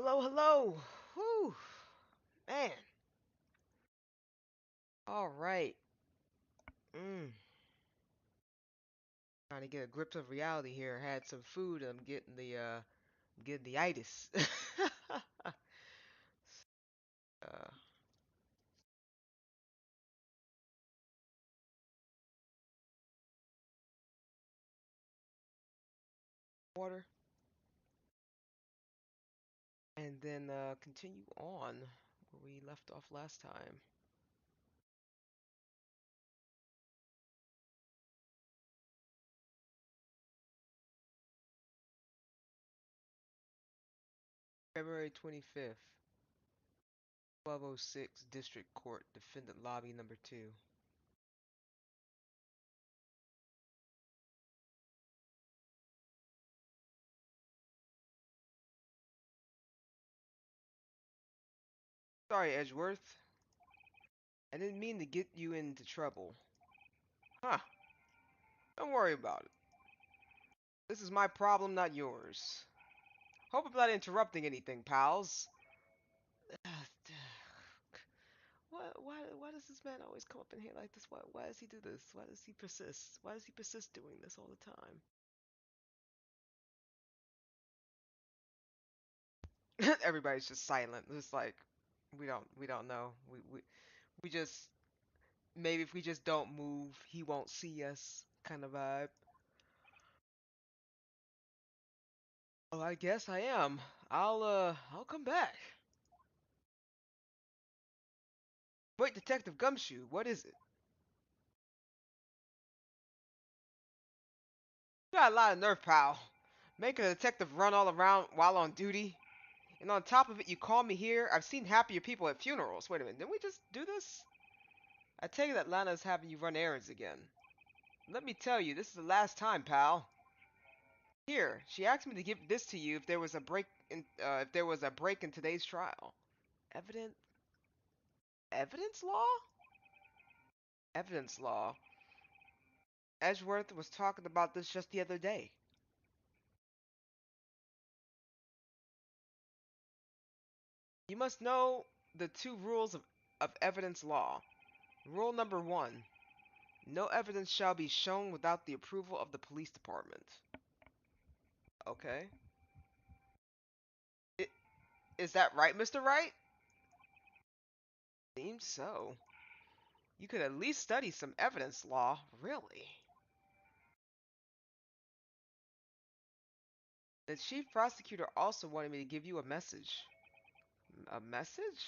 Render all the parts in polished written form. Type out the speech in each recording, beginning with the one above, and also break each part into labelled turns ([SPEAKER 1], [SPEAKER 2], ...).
[SPEAKER 1] Hello, hello. Whew. Man. All right. Mm. Trying to get a grip of reality here. Had some food and I'm getting the itis. uh, water. And then continue on where we left off last time. February 25th, 1206 District Court, Defendant Lobby number 2. Sorry, Edgeworth. I didn't mean to get you into trouble. Huh. Don't worry about it. This is my problem, not yours. Hope I'm not interrupting anything, pals. Why does this man always come up in here like this? Why does he do this? Why does he persist? Why does he persist doing this all the time? Everybody's just silent. It's like we don't know. We just maybe if we just don't move, he won't see us kind of vibe. Well, I guess I am. I'll come back. Wait, Detective Gumshoe, what is it? You got a lot of nerve, pal. Making a detective run all around while on duty. And on top of it, you call me here. I've seen happier people at funerals. Wait a minute, didn't we just do this? I take it that Lana's having you run errands again. Let me tell you, this is the last time, pal. Here, she asked me to give this to you if there was a break in today's trial. Evident evidence law? Evidence law. Edgeworth was talking about this just the other day. You must know the two rules of evidence law. Rule number one. No evidence shall be shown without the approval of the police department. Okay. I- Is that right, Mr. Wright? Seems so. You could at least study some evidence law, really. The chief prosecutor also wanted me to give you a message. A message?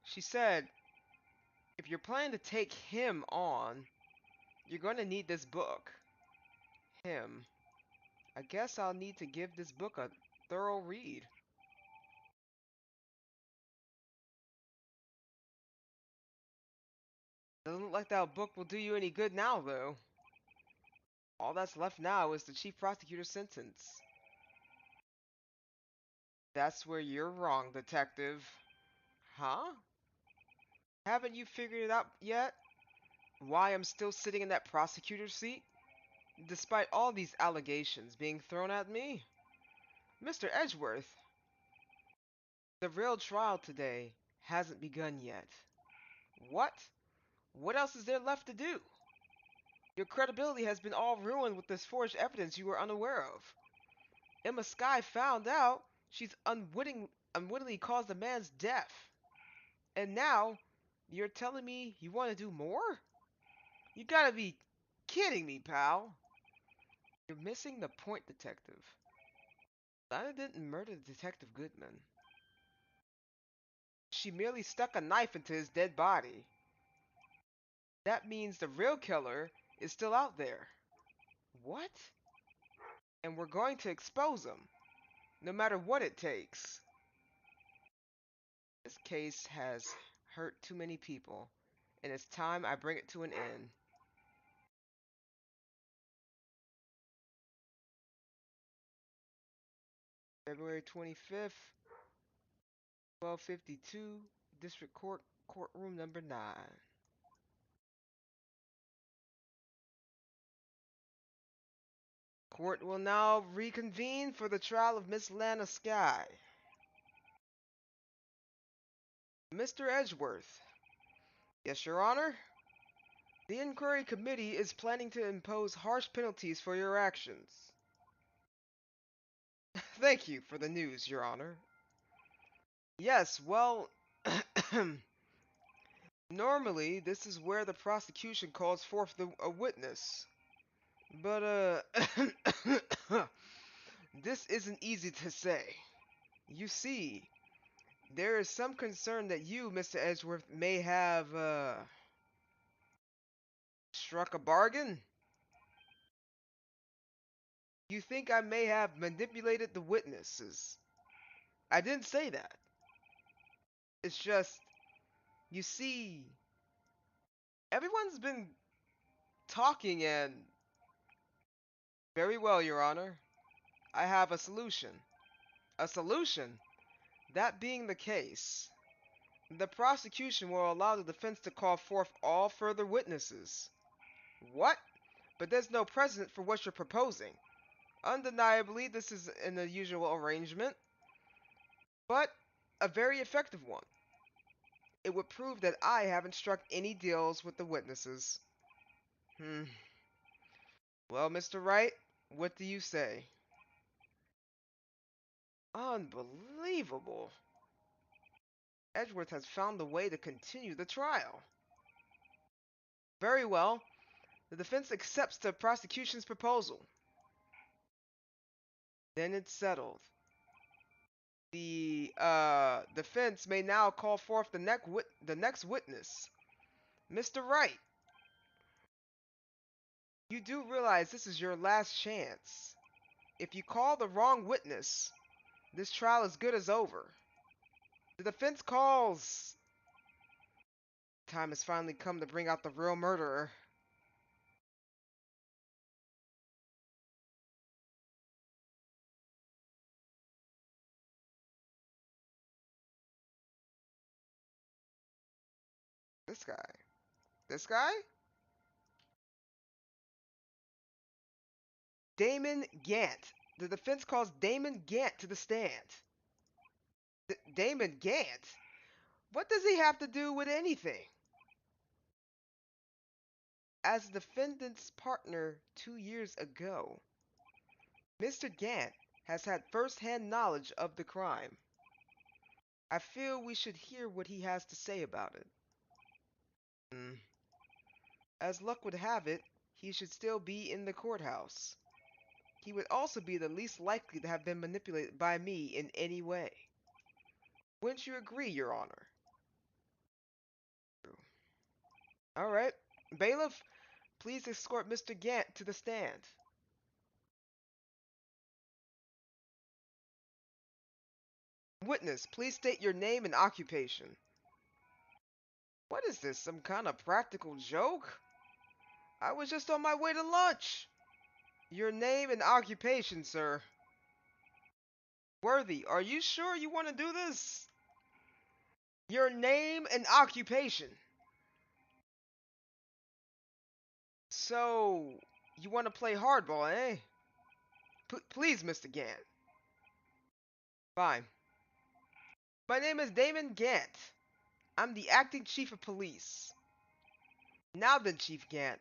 [SPEAKER 1] She said, if you're planning to take him on, you're going to need this book. Him. I guess I'll need to give this book a thorough read. Doesn't look like that book will do you any good now, though. All that's left now is the chief prosecutor's sentence. That's where you're wrong, detective. Huh? Haven't you figured it out yet? Why I'm still sitting in that prosecutor's seat? Despite all these allegations being thrown at me? Mr. Edgeworth, the real trial today hasn't begun yet. What? What else is there left to do? Your credibility has been all ruined with this forged evidence you were unaware of. Emma Skye found out she's unwittingly caused a man's death. And now, you're telling me you want to do more? You gotta be kidding me, pal. You're missing the point, detective. Lana didn't murder Detective Goodman. She merely stuck a knife into his dead body. That means the real killer is still out there. What? And we're going to expose him, no matter what it takes. This case has hurt too many people, and it's time I bring it to an end. February 25th, 1252, District Court, Courtroom number 9. Court will now reconvene for the trial of Miss Lana Skye. Mr. Edgeworth. Yes, Your Honor? The Inquiry Committee is planning to impose harsh penalties for your actions. Thank you for the news, Your Honor. Yes, well, normally this is where the prosecution calls forth a witness. But, this isn't easy to say. You see, there is some concern that you, Mr. Edgeworth, may have, struck a bargain? You think I may have manipulated the witnesses? I didn't say that. It's just, you see, everyone's been talking and... Very well, Your Honor. I have a solution. A solution? That being the case, the prosecution will allow the defense to call forth all further witnesses. What? But there's no precedent for what you're proposing. Undeniably, this is an unusual arrangement, but a very effective one. It would prove that I haven't struck any deals with the witnesses. Well, Mr. Wright, what do you say? Unbelievable. Edgeworth has found a way to continue the trial. Very well. The defense accepts the prosecution's proposal. Then it's settled. The defense may now call forth the next witness. Mr. Wright, you do realize this is your last chance. If you call the wrong witness, this trial is good as over. The defense calls. Time has finally come to bring out the real murderer. This guy. This guy? Damon Gant. The defense calls Damon Gant to the stand. Damon Gant? What does he have to do with anything? As the defendant's partner 2 years ago, Mr. Gant has had first-hand knowledge of the crime. I feel we should hear what he has to say about it. As luck would have it, he should still be in the courthouse. He would also be the least likely to have been manipulated by me in any way. Wouldn't you agree, Your Honor? All right. Bailiff, please escort Mr. Gant to the stand. Witness, please state your name and occupation. What is this, some kind of practical joke? I was just on my way to lunch. Your name and occupation, sir. Worthy, are you sure you want to do this? Your name and occupation. So, you want to play hardball, eh? Please, Mr. Gant. Fine. My name is Damon Gant. I'm the acting chief of police. Now then, Chief Gant,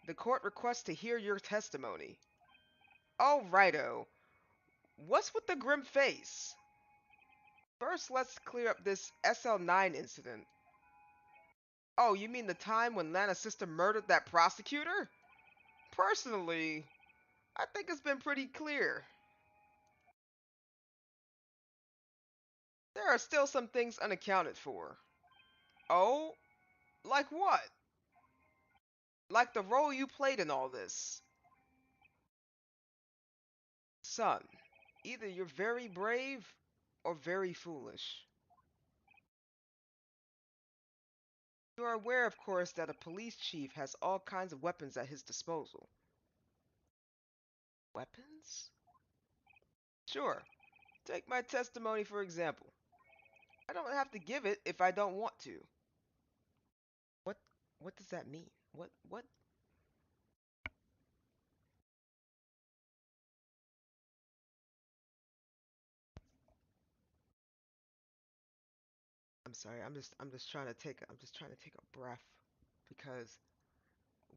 [SPEAKER 1] the court requests to hear your testimony. Oh, righto. What's with the grim face? First, let's clear up this SL9 incident. Oh, you mean the time when Lana's sister murdered that prosecutor? Personally, I think it's been pretty clear. There are still some things unaccounted for. Oh? Like what? Like the role you played in all this. Son, either you're very brave or very foolish. You are aware, of course, that a police chief has all kinds of weapons at his disposal. Weapons? Sure. Take my testimony for example. I don't have to give it if I don't want to. What what does that mean? What? sorry. I'm just trying to take a breath because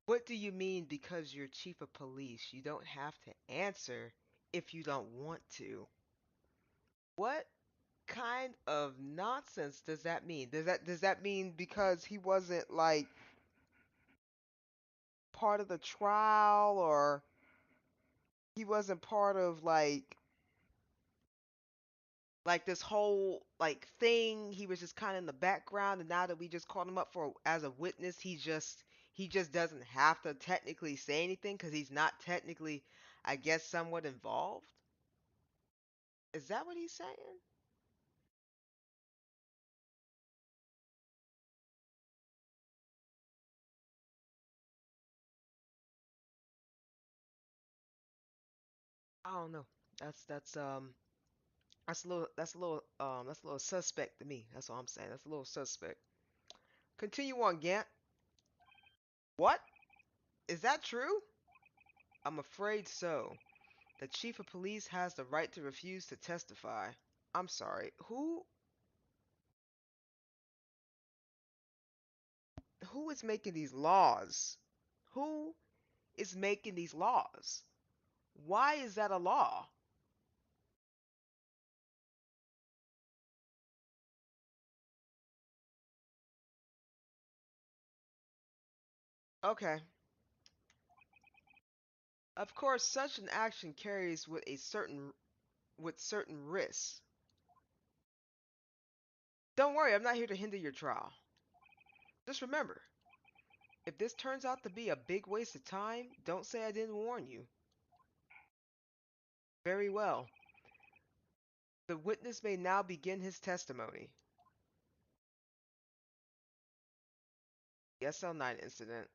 [SPEAKER 1] what do you mean because you're chief of police? You don't have to answer if you don't want to. What kind of nonsense does that mean? Does that mean because he wasn't like part of the trial or he wasn't part of like this whole like thing, he was just kind of in the background, and now that we just called him up for as a witness, he just doesn't have to technically say anything because he's not technically, I guess, somewhat involved? Is that what he's saying? I don't know. That's a little suspect to me. That's all I'm saying. That's a little suspect. Continue on, Gant. What? Is that true? I'm afraid so. The chief of police has the right to refuse to testify. I'm sorry. Who is making these laws? Who is making these laws? Why is that a law? Okay. Of course, such an action carries with certain risks. Don't worry, I'm not here to hinder your trial. Just remember, if this turns out to be a big waste of time, don't say I didn't warn you. Very well. The witness may now begin his testimony. The SL9 incident.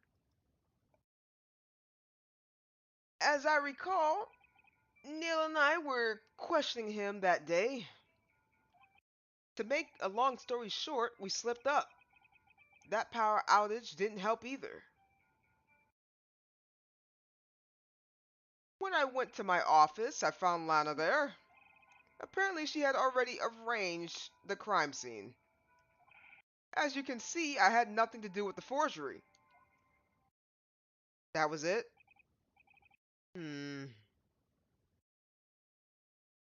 [SPEAKER 1] As I recall, Neil and I were questioning him that day. To make a long story short, we slipped up. That power outage didn't help either. When I went to my office, I found Lana there. Apparently, she had already arranged the crime scene. As you can see, I had nothing to do with the forgery. That was it? Hmm.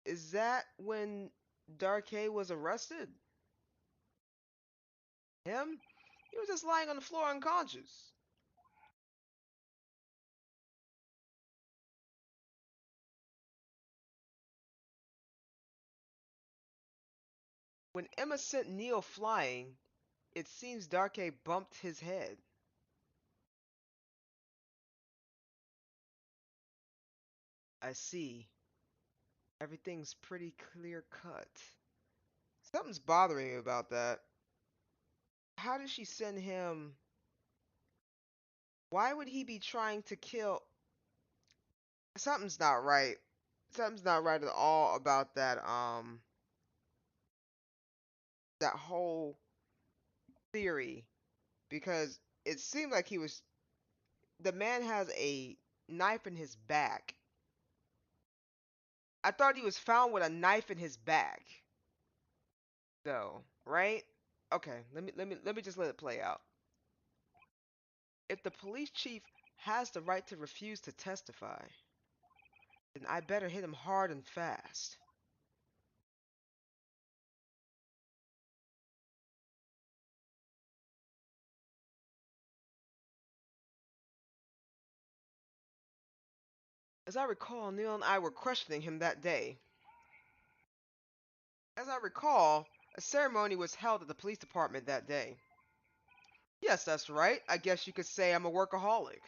[SPEAKER 1] Is that when Darkay was arrested? Him? He was just lying on the floor unconscious. When Emma sent Neil flying, it seems Darkay bumped his head. I see. Everything's pretty clear cut. Something's bothering me about that. How did she send him? Why would he be trying to kill? Something's not right. Something's not right at all about that whole theory because it seemed like the man has a knife in his back. I thought he was found with a knife in his back, though, right? Okay, let me just let it play out. If the police chief has the right to refuse to testify, then I better hit him hard and fast. As I recall, Neil and I were questioning him that day. As I recall, a ceremony was held at the police department that day. Yes, that's right. I guess you could say I'm a workaholic.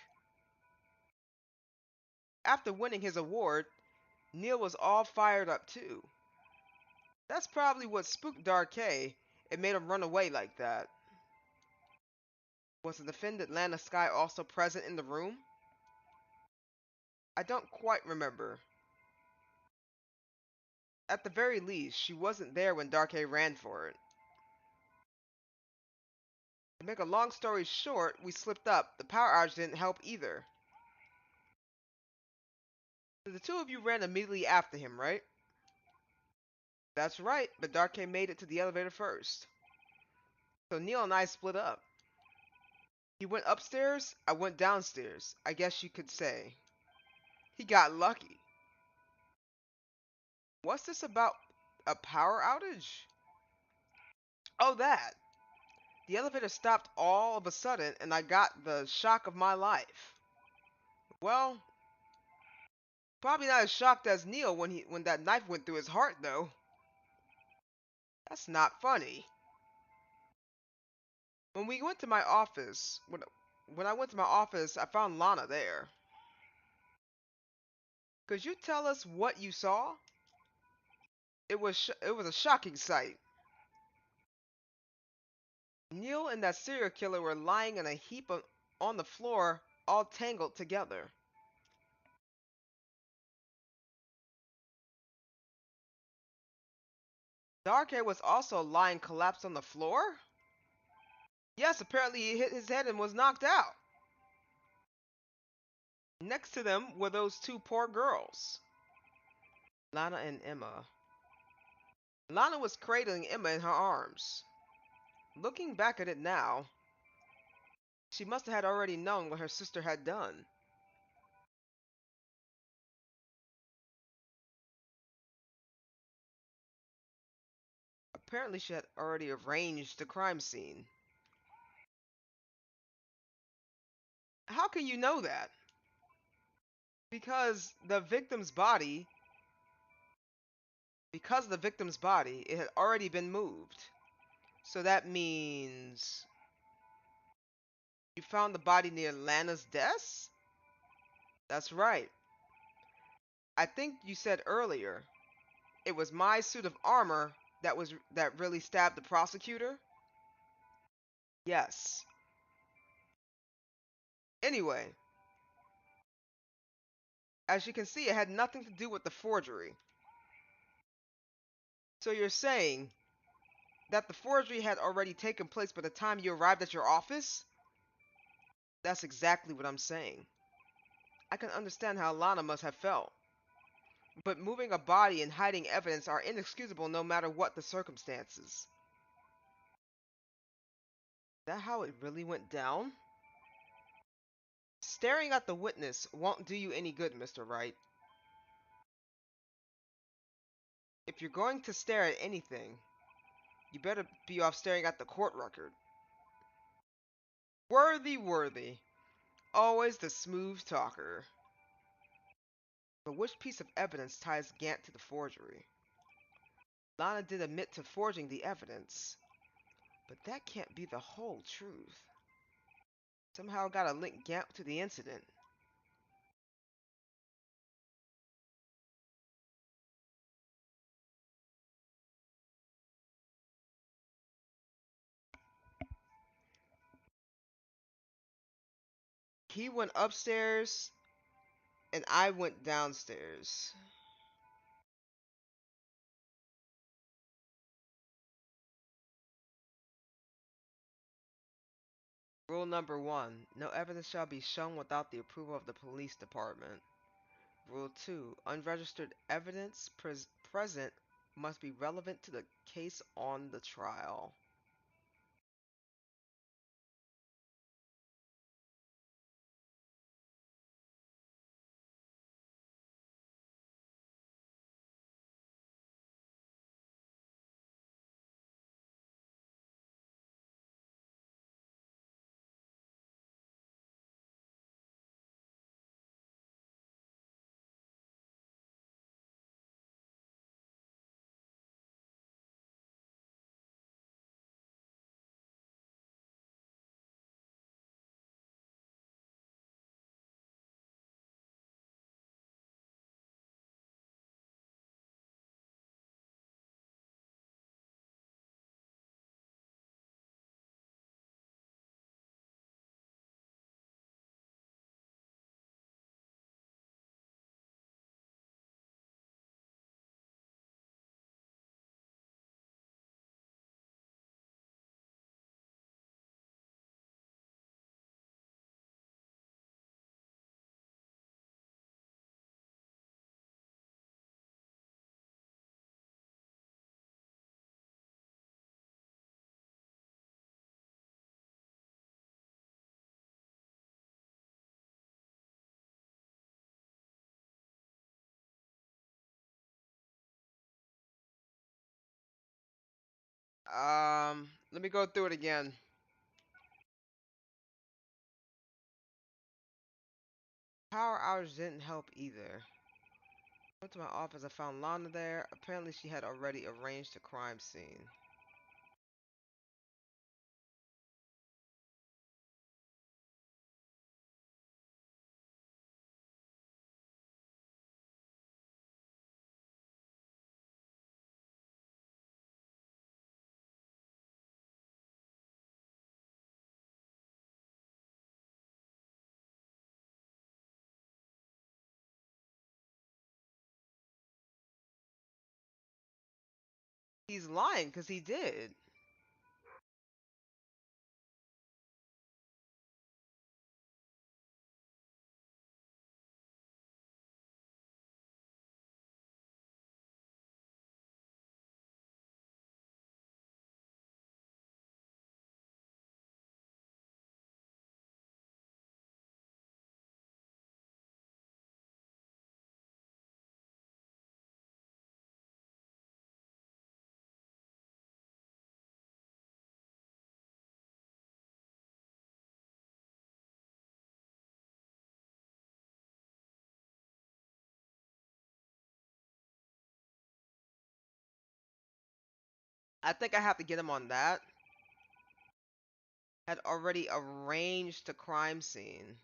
[SPEAKER 1] After winning his award, Neil was all fired up too. That's probably what spooked Darkay. It made him run away like that. Was the defendant Lana Sky also present in the room? I don't quite remember. At the very least, she wasn't there when Darkay ran for it. To make a long story short, we slipped up. The power outage didn't help either. So the two of you ran immediately after him, right? That's right, but Darkay made it to the elevator first. So Neil and I split up. He went upstairs, I went downstairs, I guess you could say. He got lucky. What's this about a power outage? Oh, that. The elevator stopped all of a sudden and I got the shock of my life. Well, probably not as shocked as Neil when that knife went through his heart though. That's not funny. When we went to my office, when I went to my office, I found Lana there. Could you tell us what you saw? It was a shocking sight. Neil and that serial killer were lying in a heap on the floor, all tangled together. Darkhair was also lying collapsed on the floor? Yes, apparently he hit his head and was knocked out. Next to them were those two poor girls, Lana and Emma. Lana was cradling Emma in her arms. Looking back at it now, she must have had already known what her sister had done. Apparently she had already arranged the crime scene. How can you know that? Because the victim's body, it had already been moved. So that means you found the body near Lana's desk? That's right. I think you said earlier it was my suit of armor that really stabbed the prosecutor? Yes. Anyway, as you can see, it had nothing to do with the forgery. So you're saying that the forgery had already taken place by the time you arrived at your office? That's exactly what I'm saying. I can understand how Lana must have felt. But moving a body and hiding evidence are inexcusable no matter what the circumstances. Is that how it really went down? Staring at the witness won't do you any good, Mr. Wright. If you're going to stare at anything, you better be off staring at the court record. Worthy. Always the smooth talker. But which piece of evidence ties Gant to the forgery? Lana did admit to forging the evidence, but that can't be the whole truth. Somehow gotta link Gant to the incident. He went upstairs and I went downstairs. Rule number 1. No evidence shall be shown without the approval of the police department. Rule 2. Unregistered evidence present must be relevant to the case on the trial. Let me go through it again. Power outage didn't help either. Went to my office. I found Lana there. Apparently, she had already arranged a crime scene. He's lying because he did. I think I have to get him on that. Had already arranged the crime scene.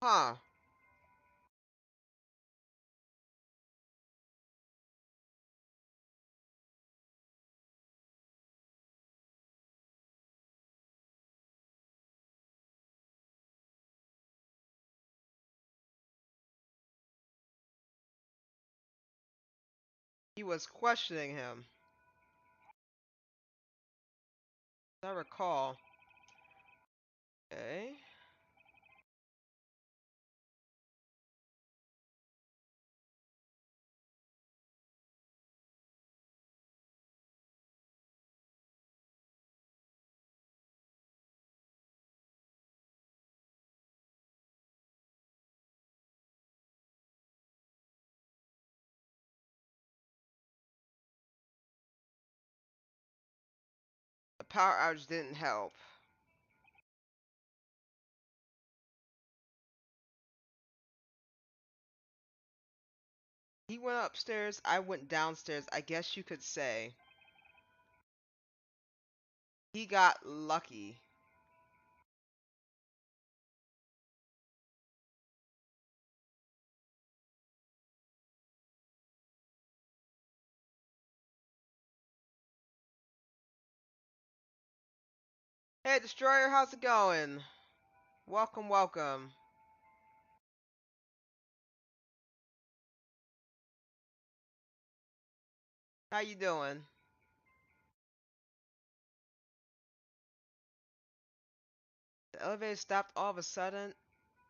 [SPEAKER 1] Huh. He was questioning him. I recall. Okay. The power outage didn't help. He went upstairs, I went downstairs. I guess you could say he got lucky. Hey, Destroyer, how's it going? Welcome, welcome. How you doing? The elevator stopped all of a sudden,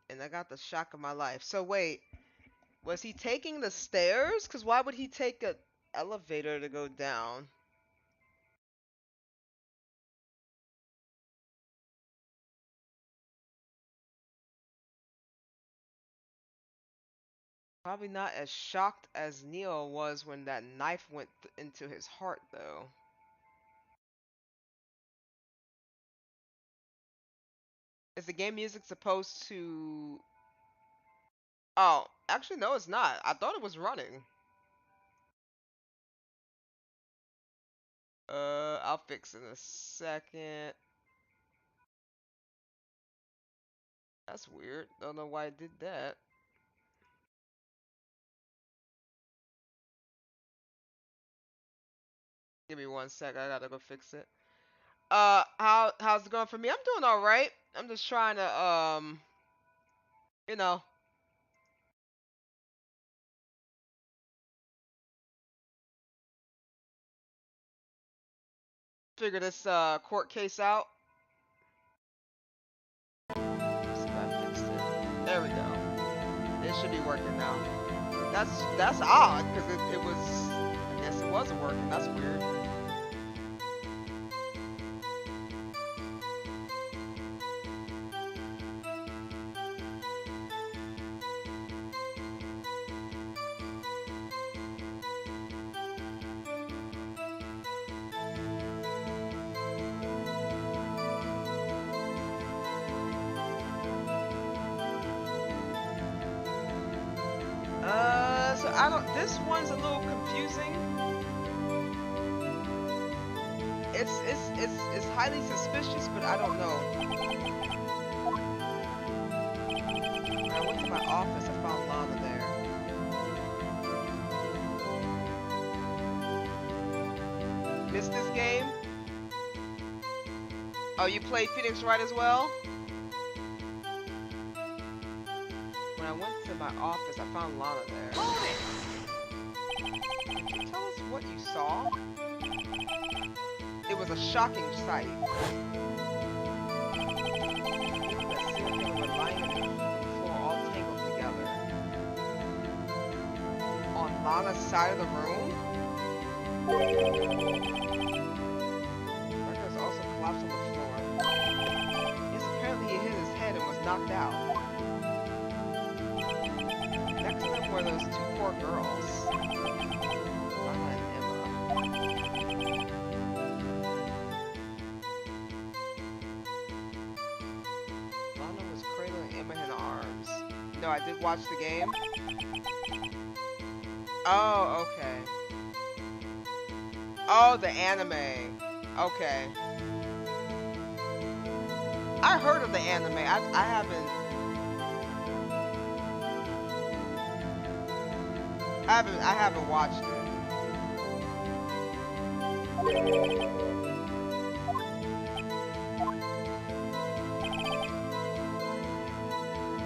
[SPEAKER 1] and I got the shock of my life. So wait, was he taking the stairs? Cause why would he take a elevator to go down? Probably not as shocked as Neil was when that knife went into his heart, though. Is the game music supposed to... Oh, actually, no, it's not. I thought it was running. I'll fix it in a second. That's weird. Don't know why it did that. Give me one sec. I gotta go fix it. How's it going for me? I'm doing all right. I'm just trying to you know, Figure this court case out. See if I fixed it. There we go. It should be working now. That's odd because it was. I guess it wasn't working. That's weird. So I don't. This one's a little confusing. It's highly suspicious, but I don't know. When I went to my office, I found Lana there. Missed this game? Oh, you played Phoenix Wright as well? When I went to my office, I found Lana there. Can you tell us what you saw? It was a shocking sight. That serial killer were lying on the floor, all tangled together. On Lana's side of the room? Marcos also collapsed on the floor. Yes, apparently he hit his head and was knocked out. Next to them were those two poor girls, Lana and Emma. Lana was cradling Emma in her arms. No, I did watch the game. Oh, okay. Oh, the anime. Okay. I heard of the anime. I haven't watched it.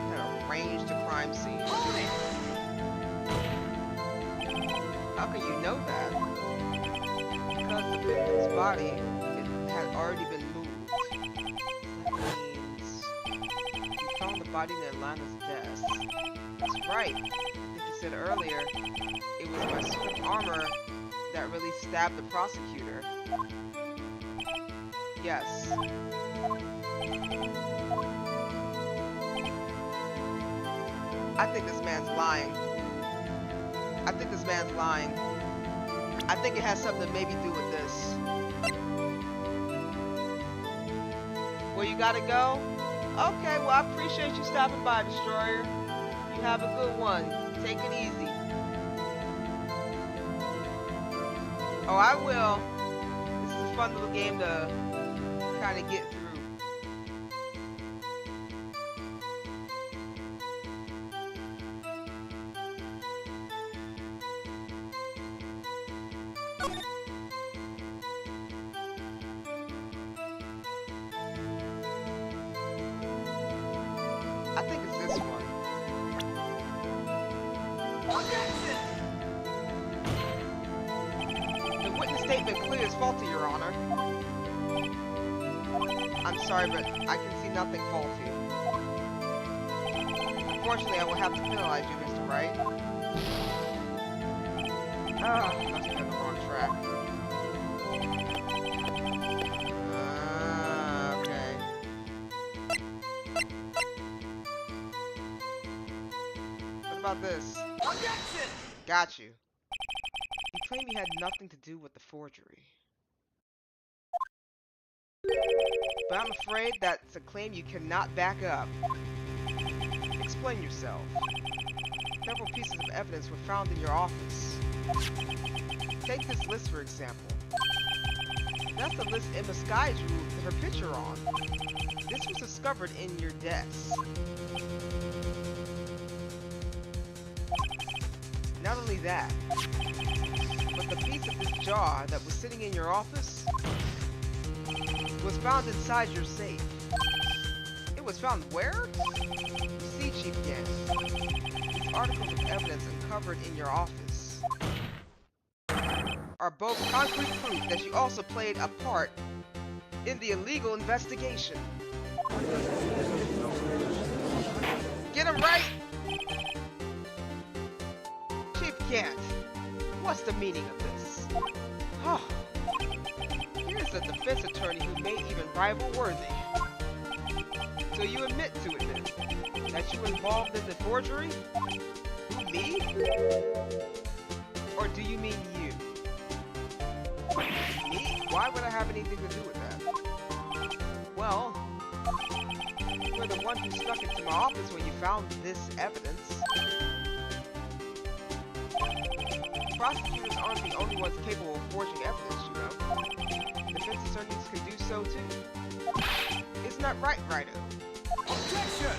[SPEAKER 1] Had arranged a crime scene. How can you know that? Because the victim's body had already been moved. That means you found the body near Lana's desk. That's right. I think you said earlier it was my suit of armor that really stabbed the prosecutor. Yes. I think this man's lying. I think this man's lying. I think it has something to maybe do with this. Well, you gotta go? Okay, well, I appreciate you stopping by, Destroyer. You have a good one. Take it easy. Oh, I will. This is a fun little game to kind of get through. I think it's this one. The witness statement clears faulty, Your Honor. I'm sorry, but I can see nothing faulty. Unfortunately, I will have to penalize you, Mr. Wright. Ah, must have been on the wrong track. Okay. What about this? Objection! Got you. You claim you had nothing to do with the forgery. But I'm afraid that's a claim you cannot back up. Explain yourself. Several pieces of evidence were found in your office. Take this list for example. That's the list Emma Sky drew her picture on. This was discovered in your desk. Not only that, but the piece of this jar that was sitting in your office was found inside your safe. It was found where? You see, Chief Dan, these articles of evidence uncovered in your office are are both concrete proof that you also played a part in the illegal investigation. Get him right! Chief Gant, what's the meaning of this? Oh, here's a defense attorney who may even rival Worthy. So you admit to it then, that you were involved in the forgery? Who, me? Or do you mean you? Me? Why would I have anything to do with that? Well, you were the one who snuck into my office when you found this evidence. Prosecutors aren't the only ones capable of forging evidence, you know. Defense attorneys can do so too. Isn't that right, Wright? Objection!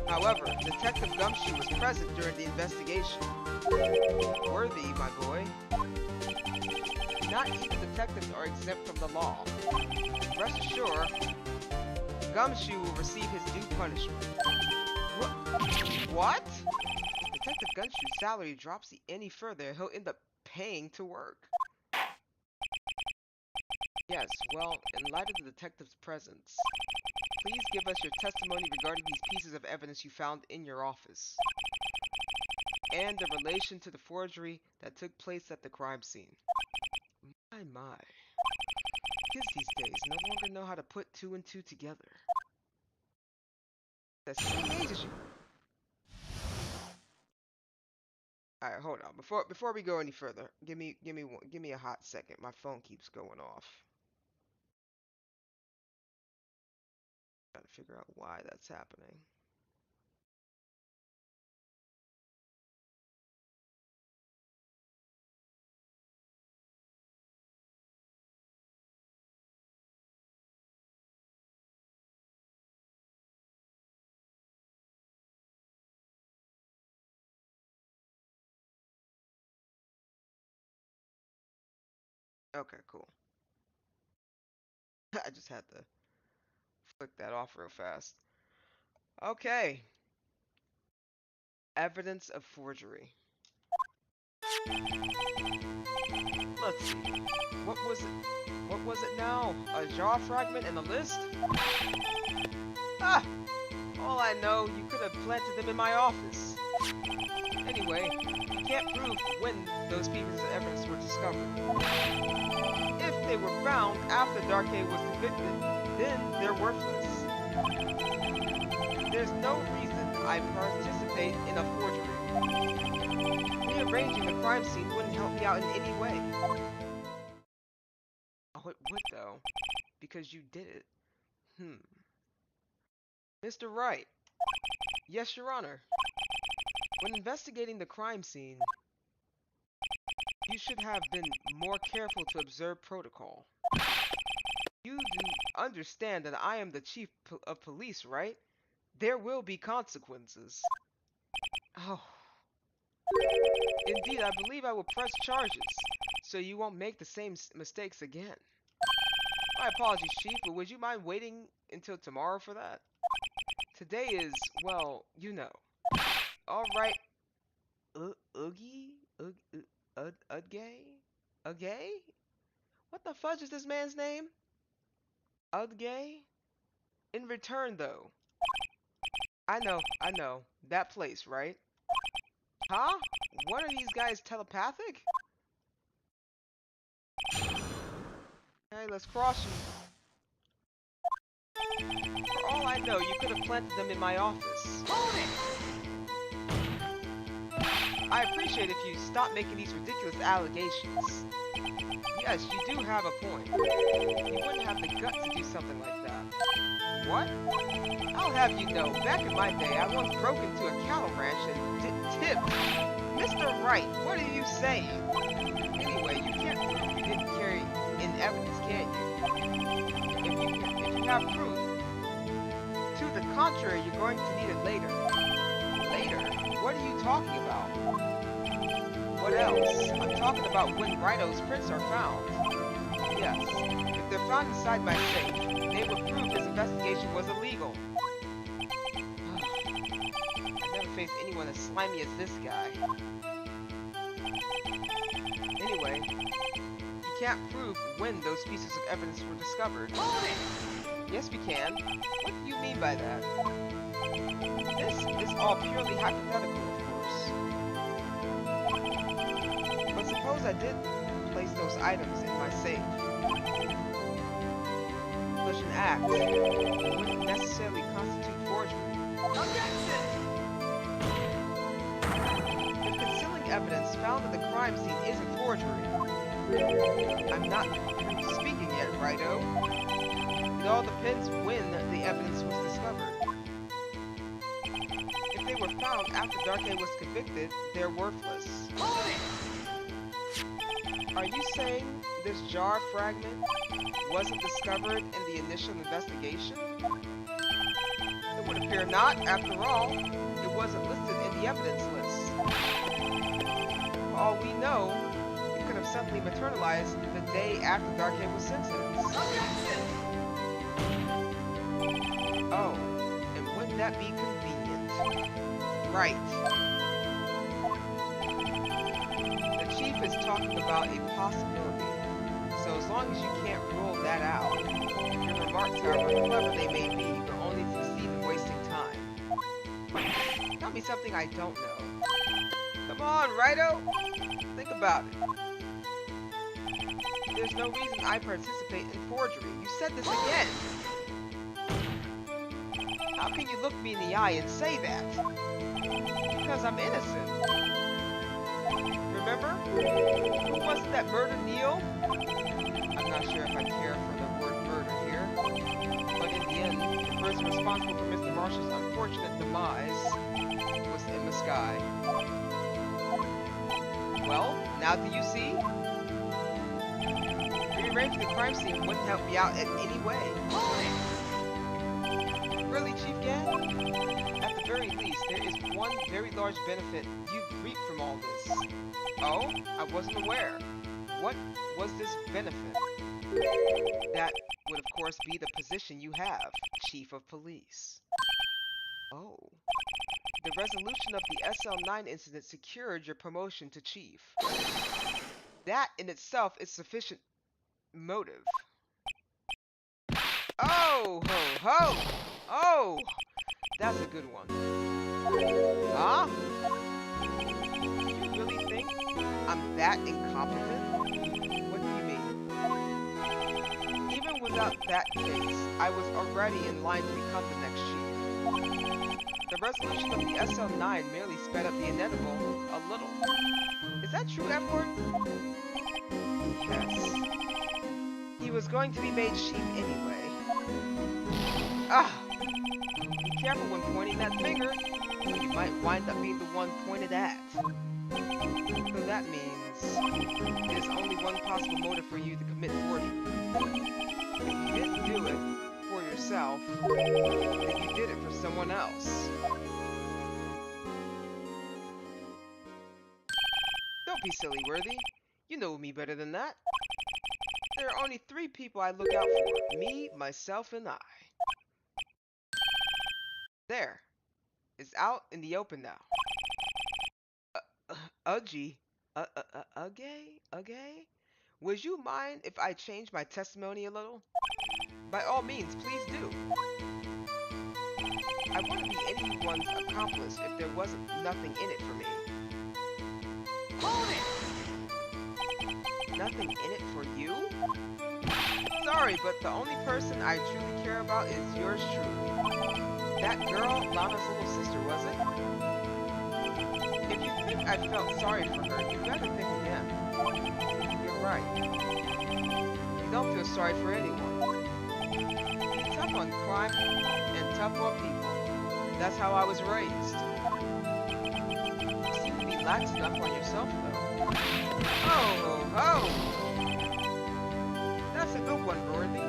[SPEAKER 1] However, Detective Gumshoe was present during the investigation. Worthy, my boy. Not even detectives are exempt from the law. Rest assured, Gumshoe will receive his due punishment. What? Detective Gumshoe's salary drops any further, he'll end up paying to work. Yes, well, in light of the detective's presence, please give us your testimony regarding these pieces of evidence you found in your office, and the relation to the forgery that took place at the crime scene. My. Kids these days no longer know how to put two and two together. The same age as you. Alright, hold on. Before we go any further, give me a hot second. My phone keeps going off. Gotta figure out why that's happening. Okay, cool. I just had to flick that off real fast. Okay. Evidence of forgery. Let's see. What was it? What was it now? A jaw fragment in the list? Ah! All I know, you could have planted them in my office. Anyway, you can't prove when those pieces of evidence were discovered. If they were found after Darkade was convicted, then they're worthless. There's no reason I participate in a forgery. Rearranging the crime scene wouldn't help me out in any way. Oh, it would though, because you did it. Mr. Wright. Yes, Your Honor. When investigating the crime scene, you should have been more careful to observe protocol. You do understand that I am the chief of police, right? There will be consequences. Oh. Indeed, I believe I will press charges, so you won't make the same mistakes again. My apologies, Chief, but would you mind waiting until tomorrow for that? Today is, well, you know. Alright. Oogie? Udgay? Ugay? What the fudge is this man's name? Udgay? In return, though. I know. That place, right? Huh? What are these guys, telepathic? Hey, let's cross you. For all I know, you could have planted them in my office. Hold it! I appreciate if you stop making these ridiculous allegations. Yes, you do have a point. You wouldn't have the guts to do something like that. What? I'll have you know, back in my day, I once broke into a cattle ranch and tipped. Mr. Wright, what are you saying? Anyway, you can't prove you didn't carry in evidence, can you? If you have proof, to the contrary, you're going to need it later. Later? What are you talking about? What else? I'm talking about when Rhino's prints are found. Yes. If they're found inside my safe, they would prove his investigation was illegal. I've never faced anyone as slimy as this guy. Anyway, you can't prove when those pieces of evidence were discovered. Yes, we can. What do you mean by that? This is all purely hypothetical, of course. But suppose I did place those items in my safe. Such an act wouldn't necessarily constitute forgery. Objection! If concealing evidence found at the crime scene isn't forgery, I'm not speaking yet, righto? It all depends when the evidence was discovered. If they were found after Darkay was convicted, they're worthless. Are you saying this jar fragment wasn't discovered in the initial investigation? It would appear not, after all. It wasn't listed in the evidence list. For all we know, it could have suddenly materialized the day after Darkay was sentenced. Oh, and wouldn't that be convenient? Right. The chief is talking about a possibility, so as long as you can't rule that out, your remarks, however clever they may be, will only succeed in wasting time. Tell me something I don't know. Come on, righto! Think about it. There's no reason I participate in forgery. You said this again! How can you look me in the eye and say that? Because I'm innocent. Remember? Who was it that murdered Neil? I'm not sure if I care for the word murder here. But in the end, the person responsible for Mr. Marshall's unfortunate demise was Emma Skye. Well, now do you see? Rearranging the crime scene wouldn't help me out in any way. Really, Chief Gan? At the very least, there is one very large benefit you've reaped from all this. Oh? I wasn't aware. What was this benefit? That would, of course, be the position you have, Chief of Police. Oh. The resolution of the SL9 incident secured your promotion to Chief. That in itself is sufficient motive. Oh, ho, ho! Oh! That's a good one. Huh? You really think I'm that incompetent? What do you mean? Even without that case, I was already in line to become the next chief. The resolution of the SL9 merely sped up the inevitable a little. Is that true, Edward? Yes. He was going to be made chief anyway. Ah! Be careful when pointing that finger. You might wind up being the one pointed at. So that means there's only one possible motive for you to commit forgery. If you didn't do it for yourself, then you did it for someone else. Don't be silly, Worthy. You know me better than that. There are only 3 people I look out for. Me, myself, and I. There. It's out in the open now. Uggy. Ugay? Would you mind if I change my testimony a little? By all means, please do. I wouldn't be anyone's accomplice if there wasn't nothing in it for me. Hold it! Nothing in it for you? Sorry, but the only person I truly care about is yours truly. That girl, Lana's little sister, was it? If you think I felt sorry for her, you better think again. You're right. You don't feel sorry for anyone. Be tough on crime and tough on people. That's how I was raised. You seem to be lax enough on yourself, though. Oh, ho! That's a good one, Dorothy.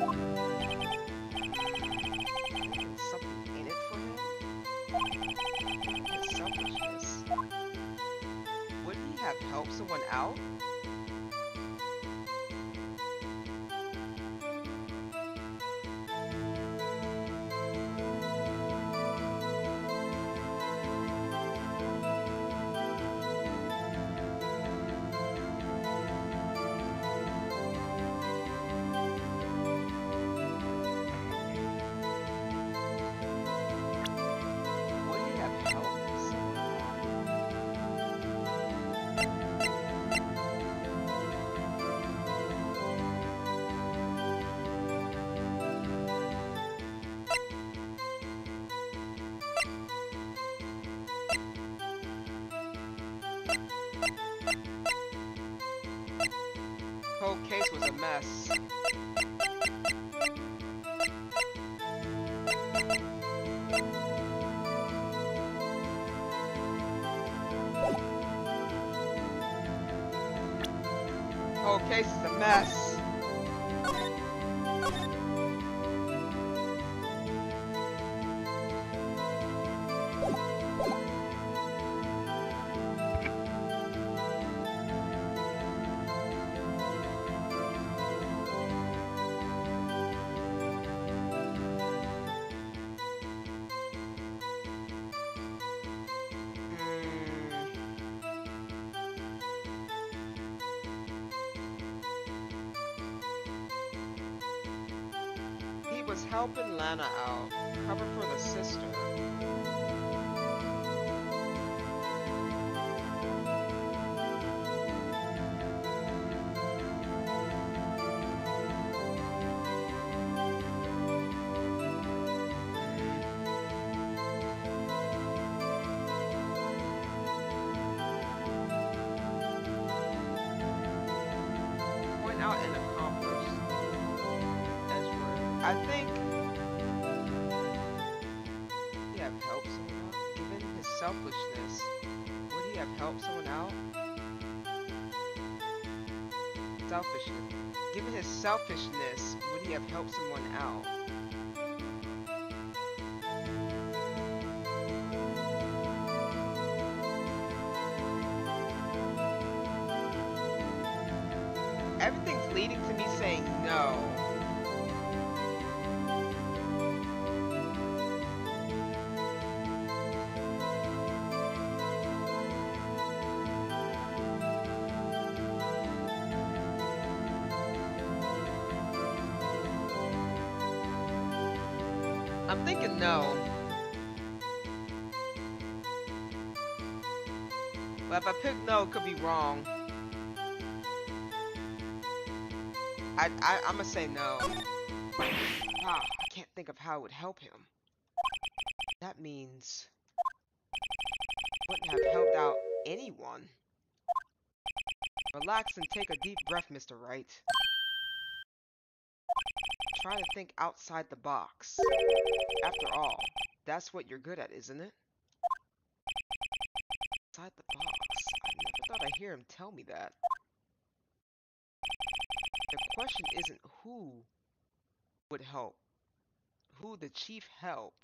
[SPEAKER 1] Something in it for him? His selfishness. Wouldn't he have helped someone out? whole case was a mess. Whole case is a mess. He was helping Lana out, cover for the sister. Point out and accomplish. I think he have helped someone out. Given his selfishness, would he have helped someone out? Selfishness. Given his selfishness, would he have helped someone out? Everything's leading to me saying no. I'm thinking no. But if I pick no, it could be wrong. I'm gonna say no. Ah, I can't think of how it would help him. That means wouldn't have helped out anyone. Relax and take a deep breath, Mr. Wright. Try to think outside the box. After all, that's what you're good at, isn't it? Outside the box. I never thought I'd hear him tell me that. The question isn't who would help. Who the chief help?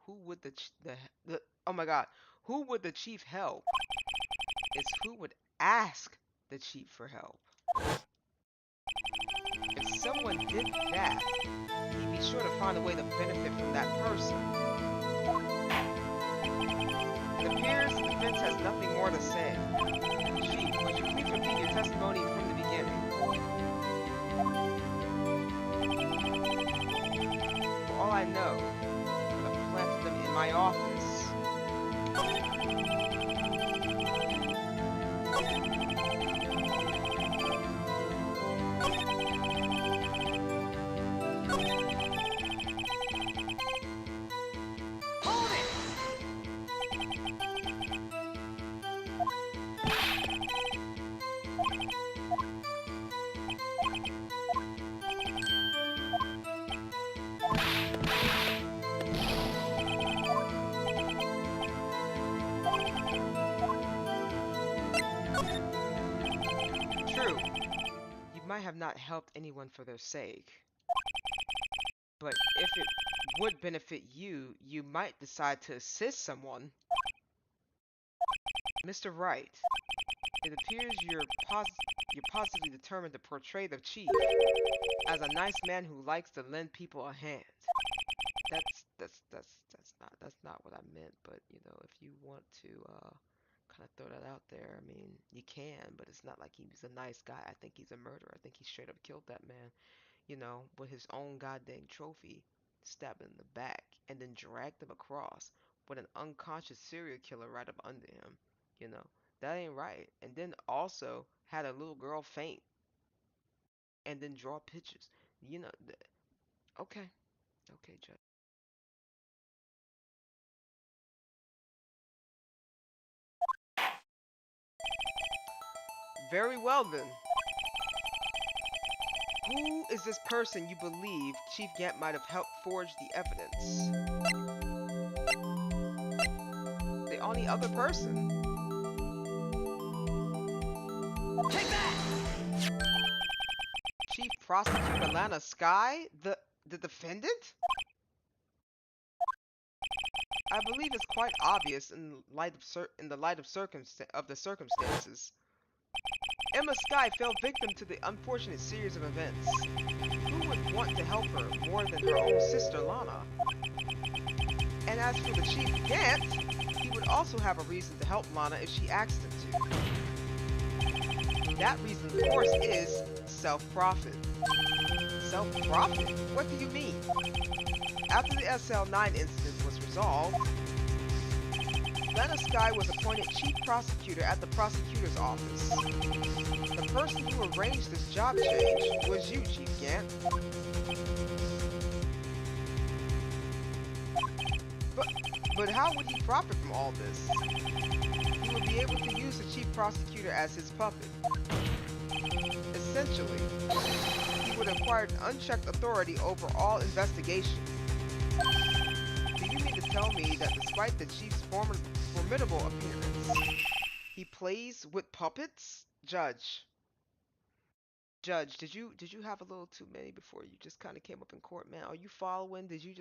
[SPEAKER 1] Who would the oh my god. Who would the chief help? It's who would ask the chief for help. If someone did that, he'd be sure to find a way to benefit from that person. It appears the defense has nothing more to say. Chief, would you please repeat your testimony from the beginning? For all I know, I could have planted them in my office. True, you might have not helped anyone for their sake. But if it would benefit you, you might decide to assist someone. Mr. Wright, it appears you're positively determined to portray the chief as a nice man who likes to lend people a hand. That's not what I meant, but you know, if you want to kind of throw that out there, I mean, you can, but it's not like he's a nice guy. I think he's a murderer. I think he straight up killed that man, you know, with his own goddamn trophy, stabbed him in the back, and then dragged him across with an unconscious serial killer right up under him. You know, that ain't right. And then also had a little girl faint, and then draw pictures. You know, okay, okay, Judge. Very well then. Who is this person you believe Chief Gant might have helped forge the evidence? The only other person. Take that! Chief Prosecutor Lana Sky? The defendant? I believe it's quite obvious in the light of the circumstances. Emma Sky fell victim to the unfortunate series of events. Who would want to help her more than her own sister Lana? And as for the Chief Gant, he would also have a reason to help Lana if she asked him to. That reason, of course, is self-profit. Self-profit? What do you mean? After the SL9 incident was resolved, Lana Sky was appointed Chief Prosecutor at the Prosecutor's Office. The person who arranged this job change was you, Chief Gant. But how would he profit from all this? He would be able to use the Chief Prosecutor as his puppet. Essentially, he would acquire unchecked authority over all investigations. Do you mean to tell me that despite the Chief's formidable appearance, he plays with puppets? Judge, did you have a little too many before you just kind of came up in court, man? Are you following? Did you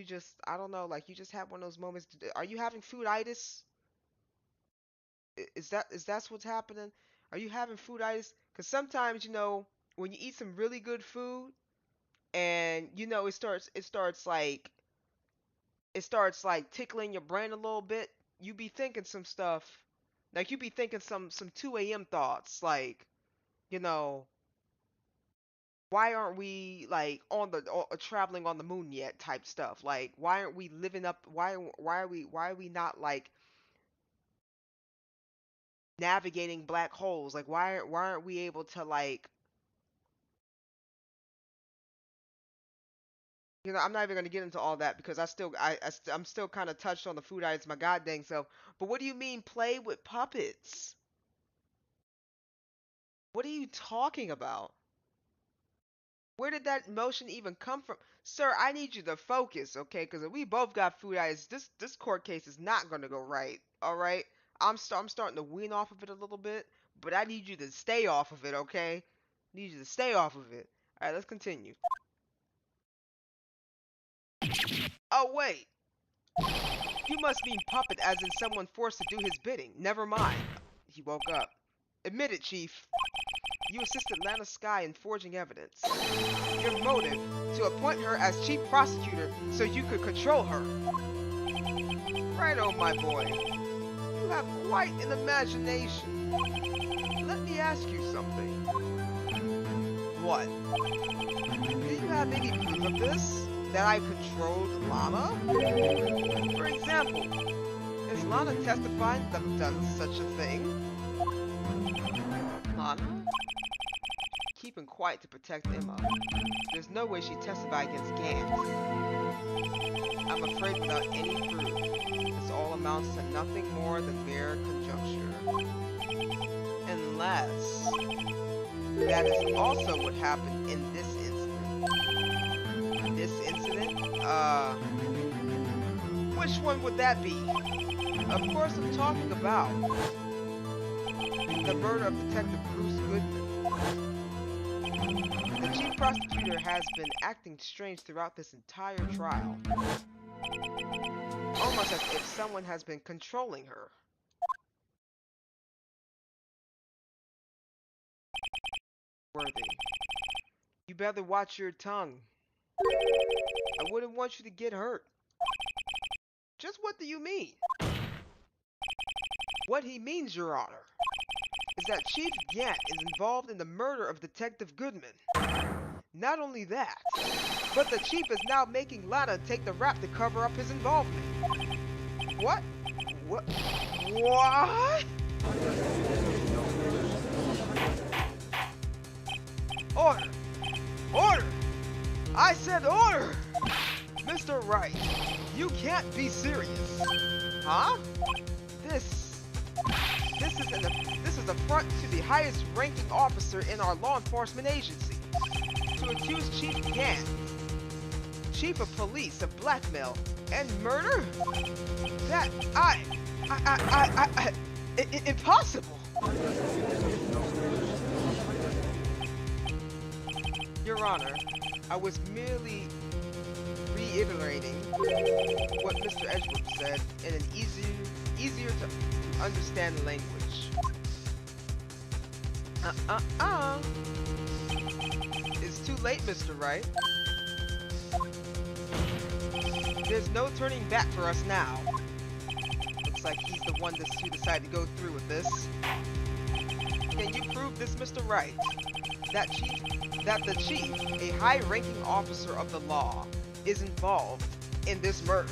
[SPEAKER 1] just I don't know, like you just had one of those moments? Are you having fooditis? Is that what's happening? Are you having fooditis? Because sometimes, when you eat some really good food and it starts like tickling your brain a little bit, you be thinking some stuff. Like you be thinking some 2 a.m. thoughts, like, why aren't we like traveling on the moon yet type stuff? Like, why aren't we living up? Why are we not like navigating black holes? Like, why aren't we able to, like, I'm not even gonna get into all that because I'm still kind of touched on the food items my goddamn self. But what do you mean play with puppets? What are you talking about? Where did that motion even come from? Sir, I need you to focus, okay? Because if we both got food items, this court case is not gonna go right. All right, I'm starting to wean off of it a little bit, but I need you to stay off of it, okay? I need you to stay off of it. All right, let's continue. Oh wait, you must mean puppet as in someone forced to do his bidding. Never mind. He woke up. Admit it, Chief. You assisted Lana Sky in forging evidence. Your motive, to appoint her as Chief Prosecutor so you could control her. Right on, my boy. You have quite an imagination. Let me ask you something. What? Do you have any proof of this? That I controlled Lana? For example, is Lana testifying that I've done such a thing? Lana? Keeping quiet to protect Emma. There's no way she'd testify against Gant. I'm afraid without any proof, this all amounts to nothing more than mere conjecture. Unless that is also what happened in this incident. This incident? Which one would that be? Of course I'm talking about the murder of Detective Bruce Goodman. The Chief Prosecutor has been acting strange throughout this entire trial. Almost as if someone has been controlling her. Worthy. You better watch your tongue. I wouldn't want you to get hurt. Just what do you mean? What he means, Your Honor, is that Chief Gant is involved in the murder of Detective Goodman. Not only that, but the Chief is now making Lana take the rap to cover up his involvement. What? What? Order! Order! I said order! Mr. Wright, you can't be serious. Huh? This is an affront to the highest ranking officer in our law enforcement agency. to accuse Chief Gant, Chief of Police, of blackmail and murder? That impossible! Your Honor, I was merely reiterating what Mr. Edgeworth said in an easier to understand language. It's too late, Mr. Wright. There's no turning back for us now. Looks like he's the one who decided to go through with this. Can you prove this, Mr. Wright? That the chief, a high-ranking officer of the law, is involved in this murder?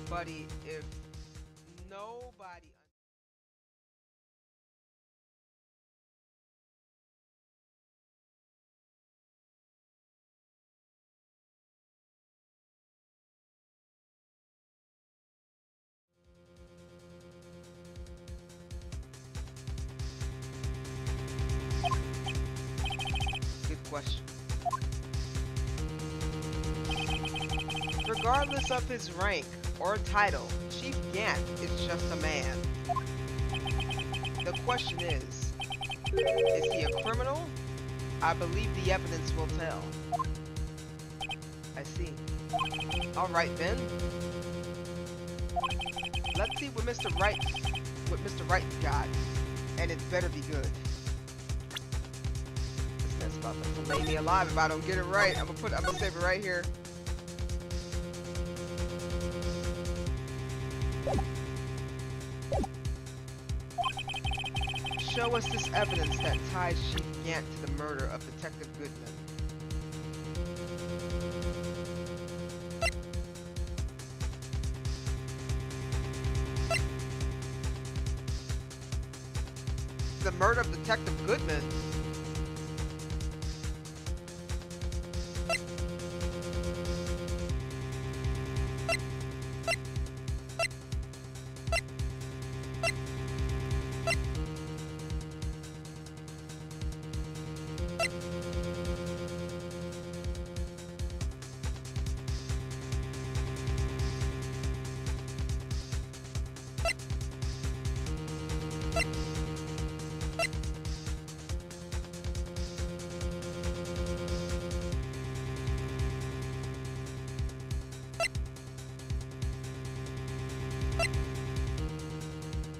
[SPEAKER 1] Buddy, if nobody... Good question. Regardless of his rank or title, Chief Gant is just a man. The question is he a criminal? I believe the evidence will tell. I see. Alright then. Let's see what Mr. Wright got. And it better be good. This man's about to fillet me alive if I don't get it right. I'm gonna save it right here. Show us this evidence that ties Chief Gant to the murder of Detective Goodman. The murder of Detective Goodman?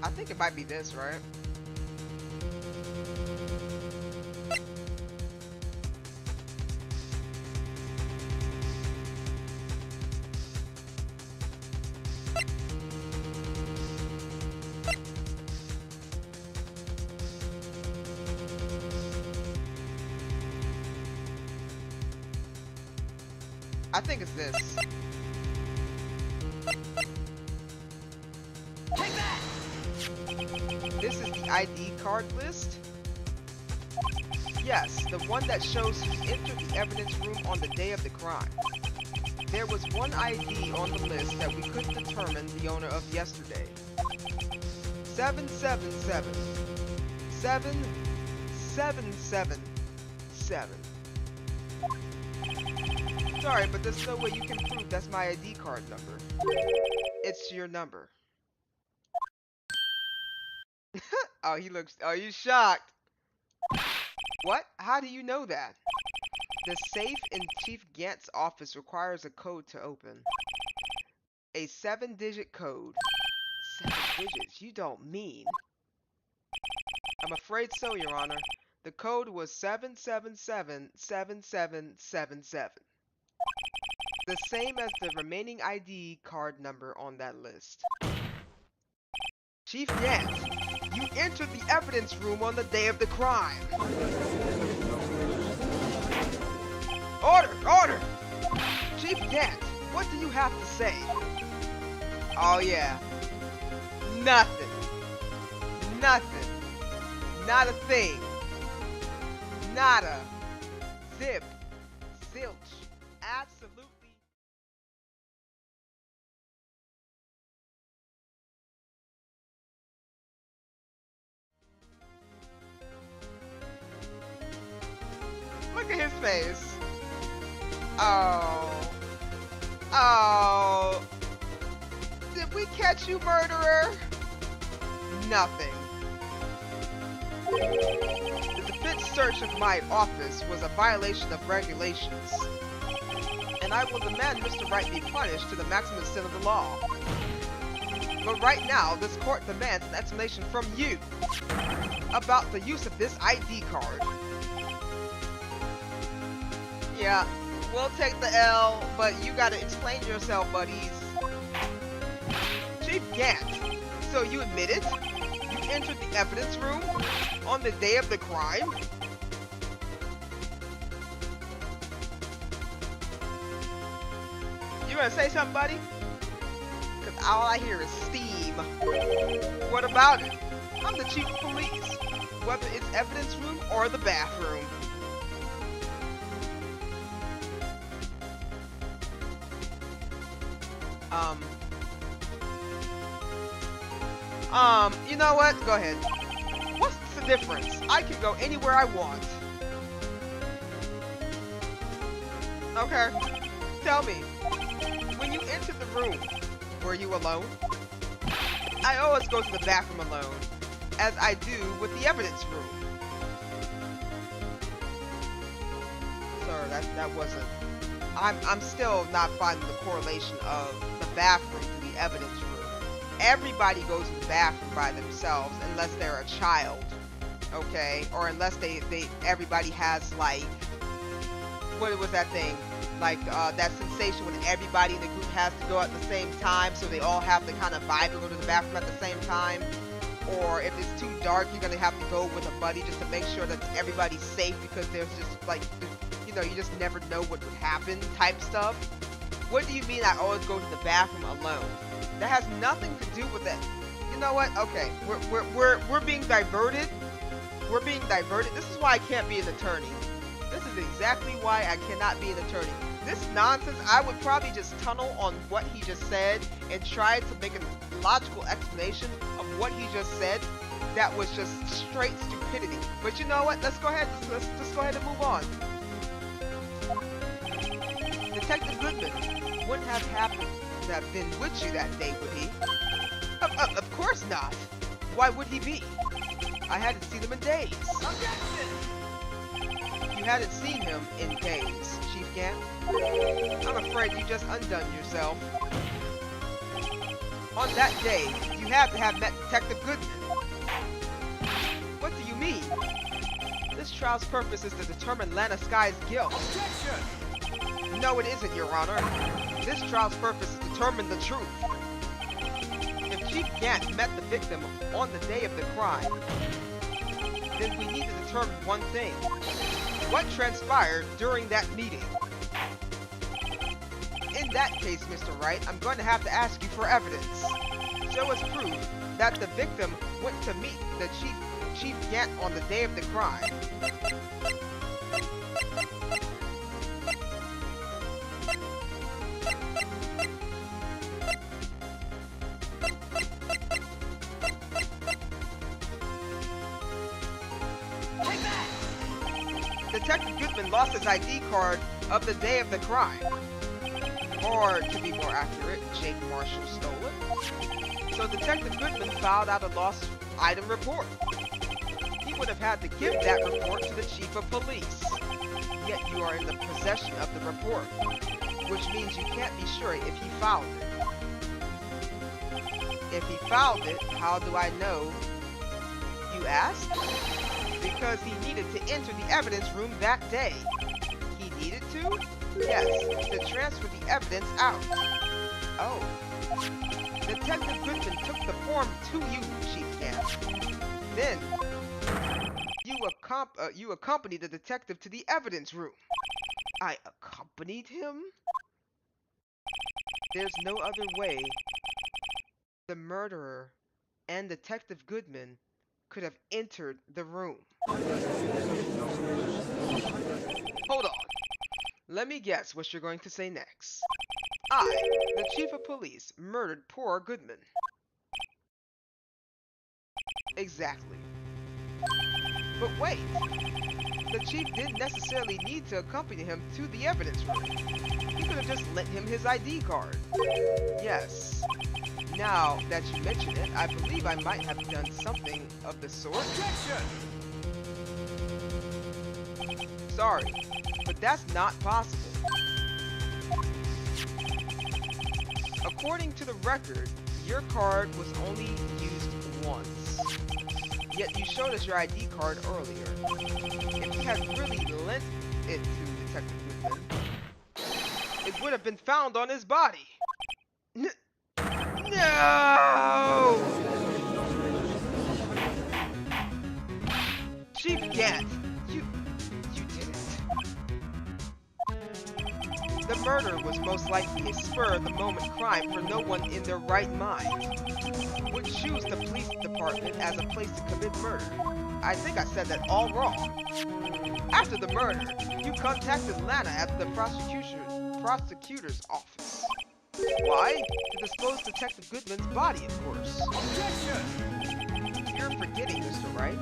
[SPEAKER 1] I think it might be this, right? I think it's this.
[SPEAKER 2] Take that!
[SPEAKER 1] This is the ID card list? Yes, the one that shows who entered the evidence room on the day of the crime. There was one ID on the list that we couldn't determine the owner of yesterday. 777. 7777. Sorry, but there's no way you can prove that's my ID card number. It's your number. Oh, are you shocked? What? How do you know that? The safe in Chief Gant's office requires a code to open. A 7-digit code. 7 digits? You don't mean. I'm afraid so, Your Honor. The code was 7777777. The same as the remaining ID card number on that list. Chief Gant, you entered the evidence room on the day of the crime. Order! Order! Chief Gant, what do you have to say? Oh yeah. Nothing. Nothing. Not a thing. Nada. Zip. Zilch. Absolutely. face. Oh. Oh. Did we catch you, murderer? Nothing. The defense search of my office was a violation of regulations, and I will demand Mr. Wright be punished to the maximum extent of the law. But right now, this court demands an explanation from you about the use of this ID card. Yeah, we'll take the L, but you gotta explain yourself, buddies. Chief Gant, so you admitted? You entered the evidence room on the day of the crime? You gonna say something, buddy? Cause all I hear is steam. What about it? I'm the chief of police, whether it's evidence room or the bathroom. You know what? Go ahead. What's the difference? I can go anywhere I want. Okay. Tell me, when you entered the room, were you alone? I always go to the bathroom alone, as I do with the evidence room. Sir, that wasn't... I'm still not finding the correlation of the bathroom to the evidence room. Everybody goes to the bathroom by themselves unless they're a child, okay? Or unless everybody has, like, what was that thing? Like, that sensation when everybody in the group has to go at the same time, so they all have to kind of vibe to go to the bathroom at the same time. Or if it's too dark, you're gonna have to go with a buddy just to make sure that everybody's safe, because there's just, like, you know, you just never know what would happen type stuff. What do you mean I always go to the bathroom alone? That has nothing to do with it. You know what? Okay, we're being diverted. We're being diverted. This is why I can't be an attorney. This is exactly why I cannot be an attorney. This nonsense, I would probably just tunnel on what he just said and try to make a logical explanation of what he just said. That was just straight stupidity. But you know what? Let's go ahead. Let's just go ahead and move on. Detective Goodman wouldn't have happened to have been with you that day, would he? Of course not. Why would he be? I hadn't seen him in days. Objection! You hadn't seen him in days, Chief Gant. I'm afraid you just undone yourself. On that day, you had to have met Detective Goodman. What do you mean? This trial's purpose is to determine Lana Sky's guilt. Objection! No, it isn't, Your Honor. This trial's purpose is to determine the truth. If Chief Gant met the victim on the day of the crime, then we need to determine one thing. What transpired during that meeting? In that case, Mr. Wright, I'm going to have to ask you for evidence. Show us proof that the victim went to meet the Chief Gant on the day of the crime. Detective Goodman lost his ID card of the day of the crime. Or, to be more accurate, Jake Marshall stole it. So Detective Goodman filed out a lost item report. He would have had to give that report to the Chief of Police. Yet you are in the possession of the report, which means you can't be sure if he filed it. If he filed it, how do I know? You ask? Because he needed to enter the evidence room that day. He needed to? Yes, to transfer the evidence out. Oh. Detective Goodman took the form to you, Chief Gant. Then, you accompanied the detective to the evidence room. I accompanied him? There's no other way the murderer and Detective Goodman could have entered the room. Hold on. Let me guess what you're going to say next. I, the Chief of Police, murdered poor Goodman. Exactly. But wait, the chief didn't necessarily need to accompany him to the evidence room. He could have just lent him his ID card. Yes. Now that you mention it, I believe I might have done something of the sort.
[SPEAKER 2] Objection!
[SPEAKER 1] Sorry, but that's not possible. According to the record, your card was only used once. Yet you showed us your ID card earlier. If you had really lent it to Detective Goodman, it would have been found on his body. No! Chief Gant, you did it. The murder was most likely a spur-of-the-moment crime for no one in their right mind would choose the police department as a place to commit murder. I think I said that all wrong. After the murder, you contacted Lana at the prosecutor's office. Why? To dispose Detective Goodman's body, of course.
[SPEAKER 2] Objection!
[SPEAKER 1] You're forgetting, Mr. Wright,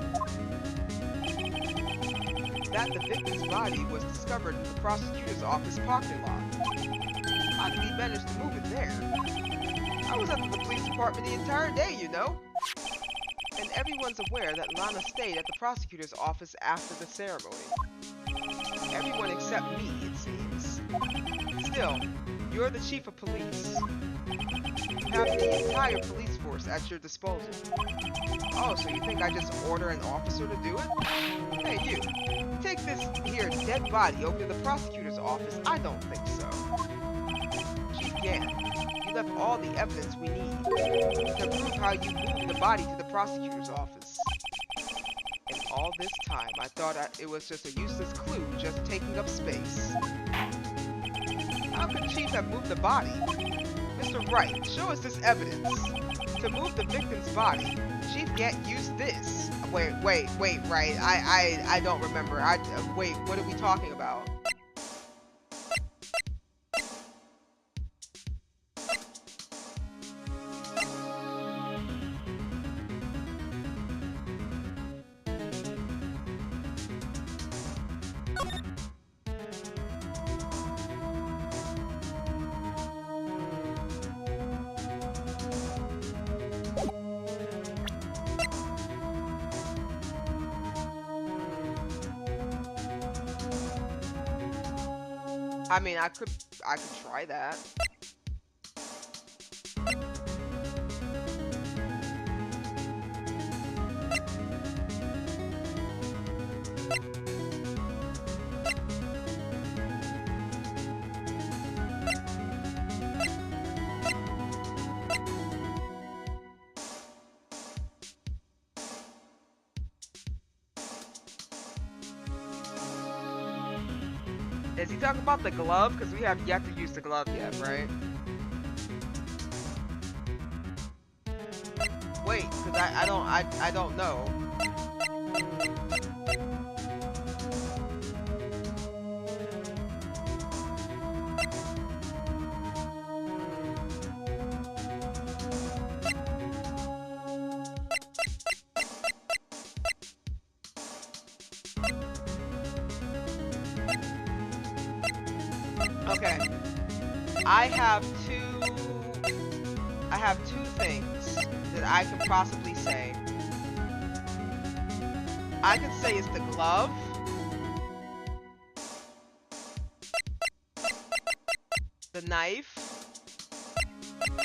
[SPEAKER 1] that the victim's body was discovered in the prosecutor's office parking lot. How did he manage to move it there? I was at the police department the entire day, you know. And everyone's aware that Lana stayed at the prosecutor's office after the ceremony. Everyone except me, it seems. Still, you're the chief of police. You have the entire police force at your disposal. Oh, so you think I just order an officer to do it? Hey, you. Take this here dead body over to the prosecutor's office. I don't think so. Chief Gant, you left all the evidence we need to prove how you moved the body to the prosecutor's office. And all this time, I thought it was just a useless clue just taking up space. How could Chief have moved the body? Mr. Wright, show us this evidence. To move the victim's body, Chief Gant used this. Wait, Wright. I don't remember. Wait, what are we talking about? I mean, I could try that. Is he talking about the glove? Because we have yet to use the glove yet, right? Wait, because I don't know. Okay, I have two things that I can possibly say. I can say it's the glove, the knife,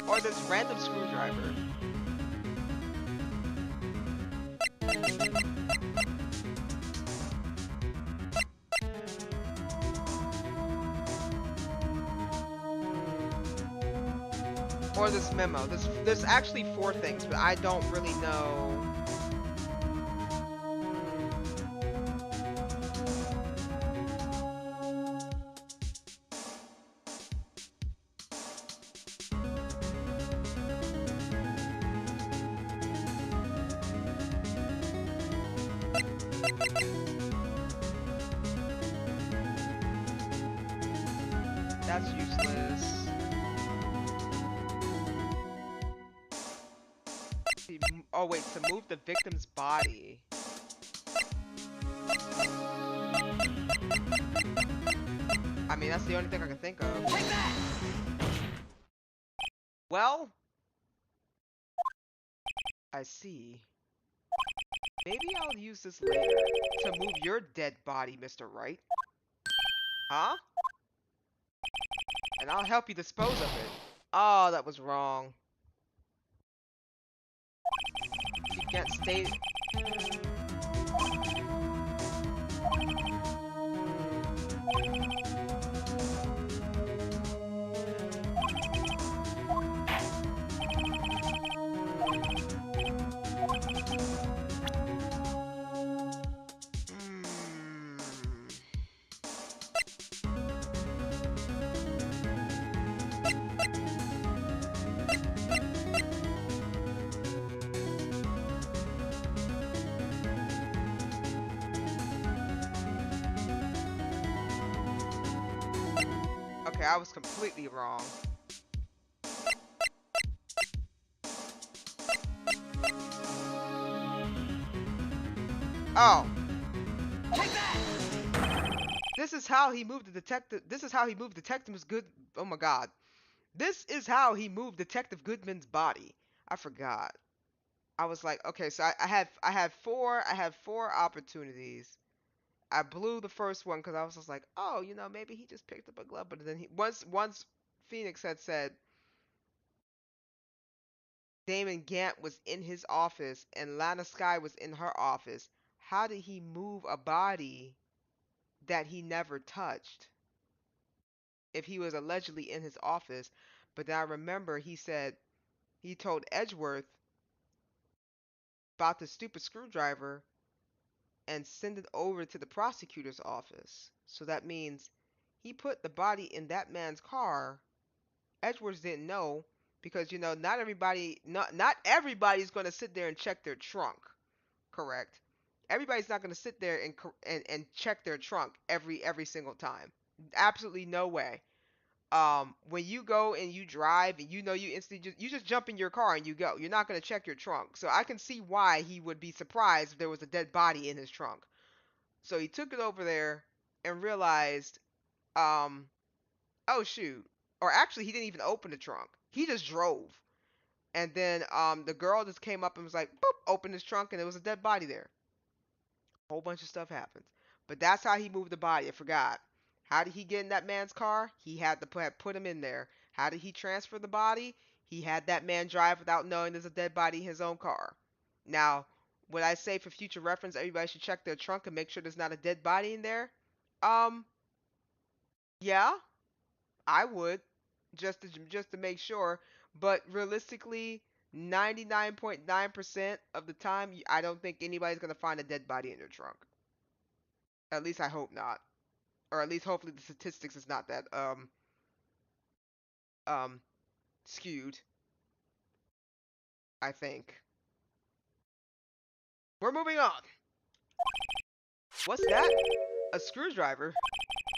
[SPEAKER 1] or this random screwdriver. Or this memo. There's actually 4 things, but I don't really know. That's useless. Oh wait, to move the victim's body. mean, that's the only thing I can think of.
[SPEAKER 2] Take that!
[SPEAKER 1] Well, I see. Maybe I'll use this later to move your dead body, Mr. Wright. Huh? And I'll help you dispose of it. Oh, that was wrong. You can't stay. Okay, I was completely wrong. Oh.
[SPEAKER 2] Take that!
[SPEAKER 1] This is how he moved the detective. This is how he moved Detective's good. Oh my God. This is how he moved Detective Goodman's body. I forgot. I was like, okay, so I had four opportunities. I blew the first one because I was just like, oh, you know, maybe he just picked up a glove. But then once Phoenix had said Damon Gant was in his office and Lana Sky was in her office, how did he move a body that he never touched if he was allegedly in his office? But then I remember he said he told Edgeworth about the stupid screwdriver and send it over to the prosecutor's office. So that means he put the body in that man's car. Edgeworth didn't know because, you know, not everybody's going to sit there and check their trunk, correct? Everybody's not going to sit there and check their trunk every single time. Absolutely no way. When you go and you drive and you know you instantly just jump in your car and you go. You're not going to check your trunk. So I can see why he would be surprised if there was a dead body in his trunk. So he took it over there and realized, oh shoot. Or actually he didn't even open the trunk. He just drove. And then the girl just came up and was like, boop, opened his trunk and there was a dead body there. A whole bunch of stuff happens. But that's how he moved the body. I forgot. How did he get in that man's car? He had to put him in there. How did he transfer the body? He had that man drive without knowing there's a dead body in his own car. Now, would I say for future reference, everybody should check their trunk and make sure there's not a dead body in there? Yeah, I would, just to make sure. But realistically, 99.9% of the time, I don't think anybody's gonna find a dead body in their trunk. At least I hope not. Or at least hopefully the statistics is not that um skewed, I think. We're moving on. What's that? A screwdriver?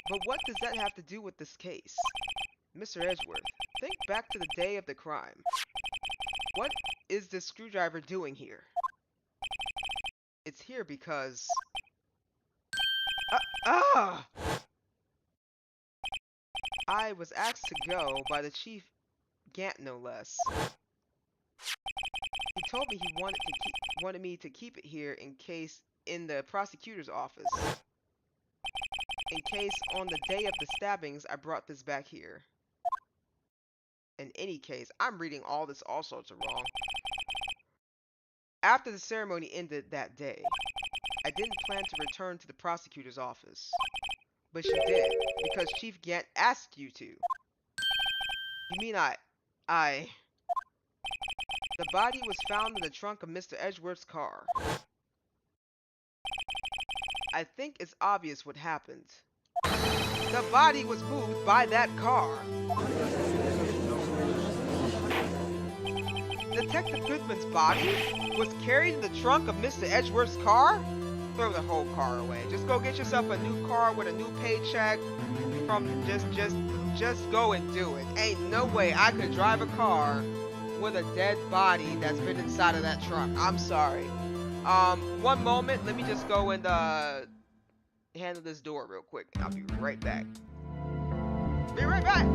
[SPEAKER 1] But what does that have to do with this case? Mr. Edgeworth, think back to the day of the crime. What is this screwdriver doing here? It's here because... I was asked to go by the Chief Gant, no less. He told me he wanted me to keep it here in the prosecutor's office. In case on the day of the stabbings I brought this back here. In any case, I'm reading all this all sorts of wrong. After the ceremony ended that day, I didn't plan to return to the prosecutor's office. But you did, because Chief Gant asked you to. You mean I... The body was found in the trunk of Mr. Edgeworth's car. I think it's obvious what happened. The body was moved by that car. Detective Goodman's body was carried in the trunk of Mr. Edgeworth's car? Throw the whole car away. Just go get yourself a new car with a new paycheck. Just go and do it. Ain't no way I could drive a car with a dead body that's been inside of that trunk. I'm sorry. One moment. Let me just go and handle this door real quick. I'll be right back. Be right back.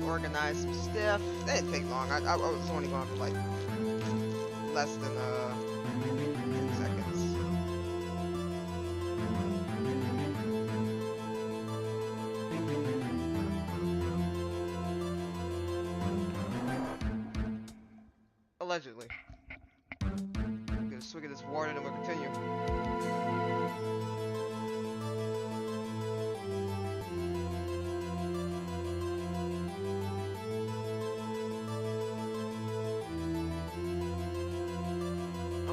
[SPEAKER 1] Organize some stuff. That didn't take long. I was only gone for like less than 10 seconds. Allegedly. Get a swig of this water and we'll continue.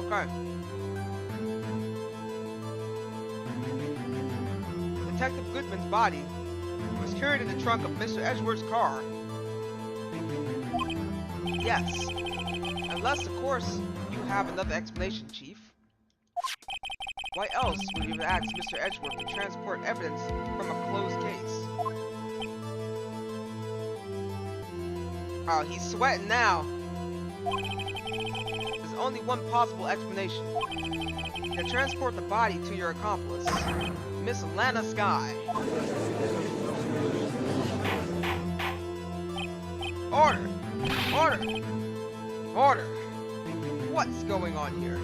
[SPEAKER 1] Okay. Detective Goodman's body was carried in the trunk of Mr. Edgeworth's car. Yes. Unless, of course, you have another explanation, Chief. Why else would you have asked Mr. Edgeworth to transport evidence from a closed case? Oh, he's sweating now. There's only one possible explanation. You transport the body to your accomplice, Miss Lana Sky. Order! Order! Order! What's going on here?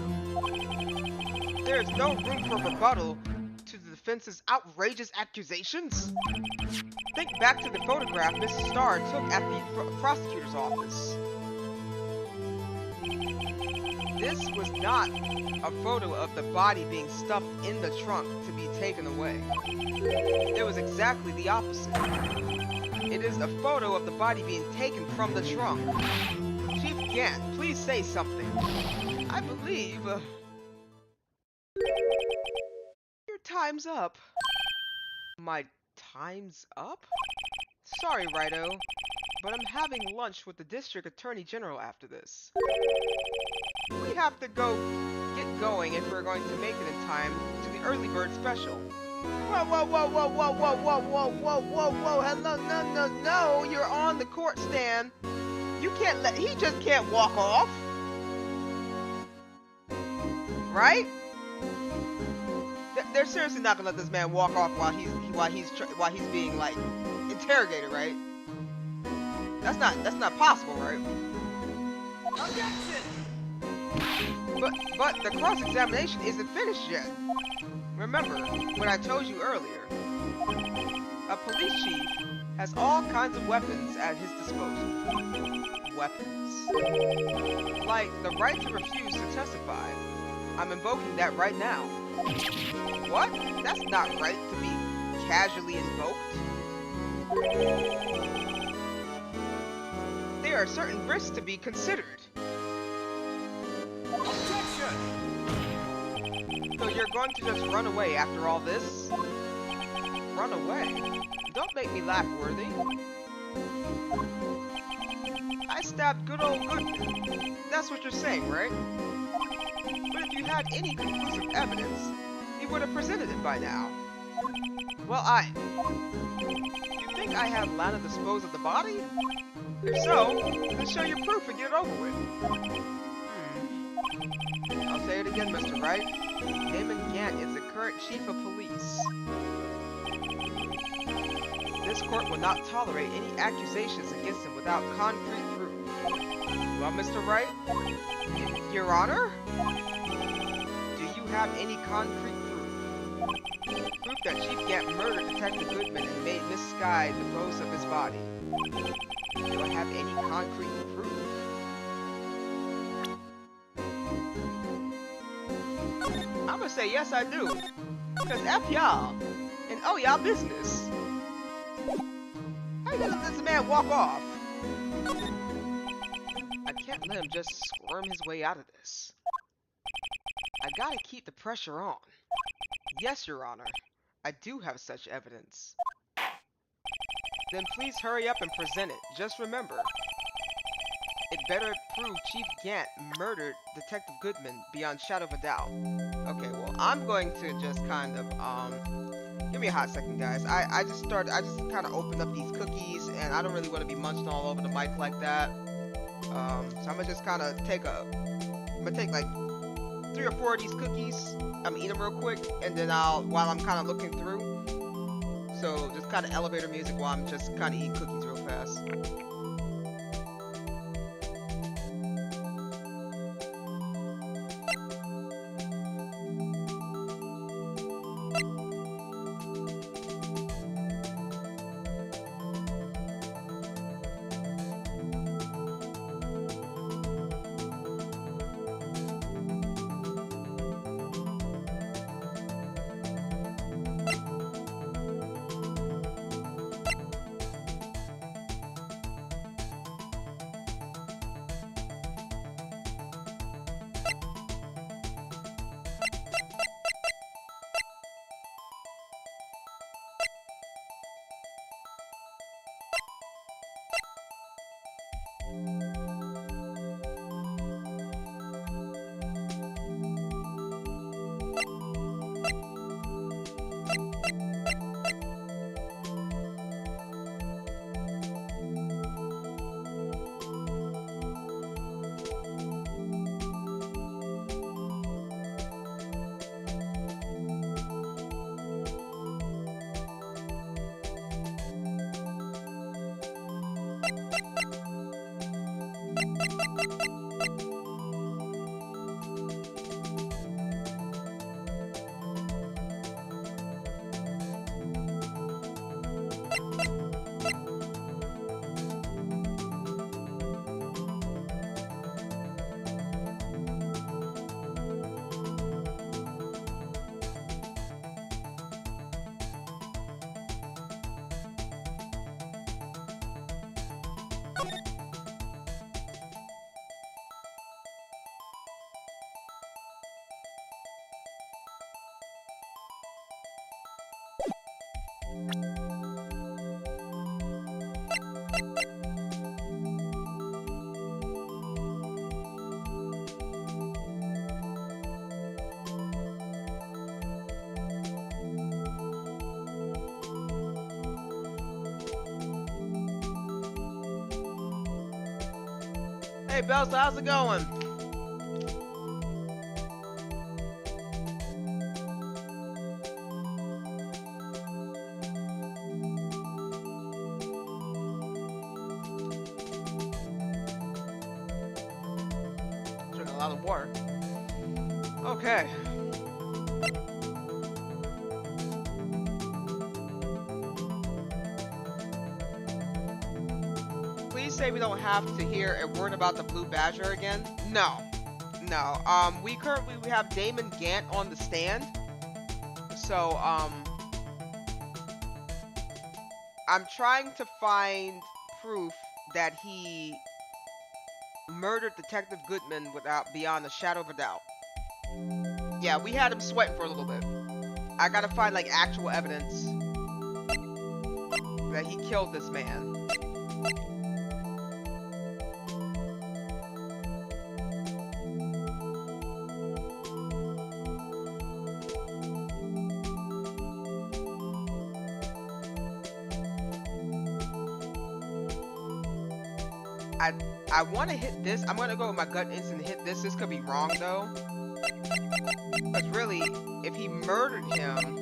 [SPEAKER 1] There is no room for rebuttal to the defense's outrageous accusations. Think back to the photograph Mrs. Starr took at the prosecutor's office. This was not a photo of the body being stuffed in the trunk to be taken away. It was exactly the opposite. It is a photo of the body being taken from the trunk. Chief Gant, please say something. I believe... your time's up. My time's up? Sorry, Righto. but I'm having lunch with the district attorney general after this. We have to get going if we're going to make it in time to the early bird special. Whoa, whoa, whoa, whoa, whoa, whoa, whoa, whoa, whoa, whoa, whoa, hello, no, you're on the court stand. You can't he just can't walk off. Right? They're seriously not gonna let this man walk off while he's being like interrogated, right? That's not possible, right?
[SPEAKER 2] Objection!
[SPEAKER 1] But the cross-examination isn't finished yet. Remember what I told you earlier. A police chief has all kinds of weapons at his disposal. Weapons. Like the right to refuse to testify. I'm invoking that right now. What? That's not right to be casually invoked. There are certain risks to be considered.
[SPEAKER 2] Objection!
[SPEAKER 1] So you're going to just run away after all this? Run away? Don't make me laugh, Worthy. I stabbed good old Goodman. That's what you're saying, right? But if you had any conclusive evidence, you would have presented it by now. Well, You think I had Lana dispose of the body? If so, then show your proof and get it over with. I'll say it again, Mr. Wright. Damon Gant is the current chief of police. This court will not tolerate any accusations against him without concrete proof. Well, Mr. Wright? Your Honor? Do you have any concrete proof? Proof that Chief Gant murdered Detective Goodman and made Miss Sky dispose of his body. Do I have any concrete proof? I'm gonna say yes, I do. Because F y'all. And oh, y'all business. How you gonna let this man walk off? I can't let him just squirm his way out of this. I gotta keep the pressure on. Yes, Your Honor. I do have such evidence. Then please hurry up and present it. Just remember, it better prove Chief Gant murdered Detective Goodman beyond shadow of a doubt. Okay, well, I'm going to just kind of, give me a hot second, guys. I just kind of opened up these cookies, and I don't really want to be munching all over the mic like that. So I'm gonna just kind of take like 3 or 4 of these cookies. I'm eating them real quick, and then while I'm kind of looking through. So just kind of elevator music while I'm just kind of eating cookies real fast. Hey, Belsa, how's it going? Drinking a lot of water. Okay. Please say we don't have to hear a word about the Blue Badger again. No. No. We currently have Damon Gant on the stand. So, I'm trying to find proof that he murdered Detective Goodman without beyond a shadow of a doubt. Yeah, we had him sweating for a little bit. I gotta find like actual evidence that he killed this man. I want to hit this. I'm gonna go with my gut instinct and hit this. This could be wrong though, because really, if he murdered him,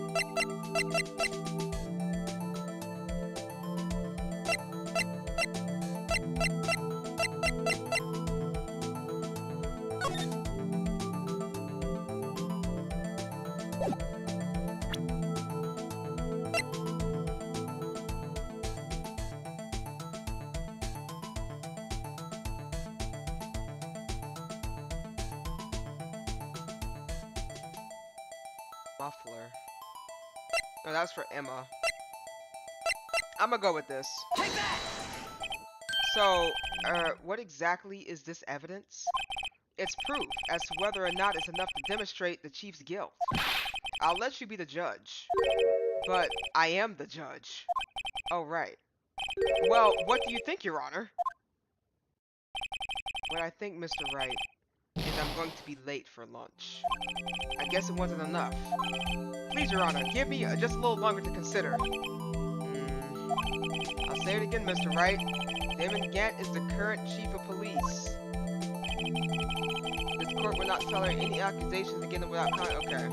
[SPEAKER 1] muffler. No, that's for Emma. I'm gonna go with this.
[SPEAKER 2] Take that!
[SPEAKER 1] So, what exactly is this evidence? It's proof as to whether or not it's enough to demonstrate the chief's guilt. I'll let you be the judge. But I am the judge. Oh, right. Well, what do you think, Your Honor? What I think, Mr. Wright, is I'm going to be late for lunch. I guess it wasn't enough. Please, Your Honor, give me just a little longer to consider. I'll say it again, Mr. Wright. Damon Gant is the current chief of police. This court will not tolerate any accusations against him without comment. Okay.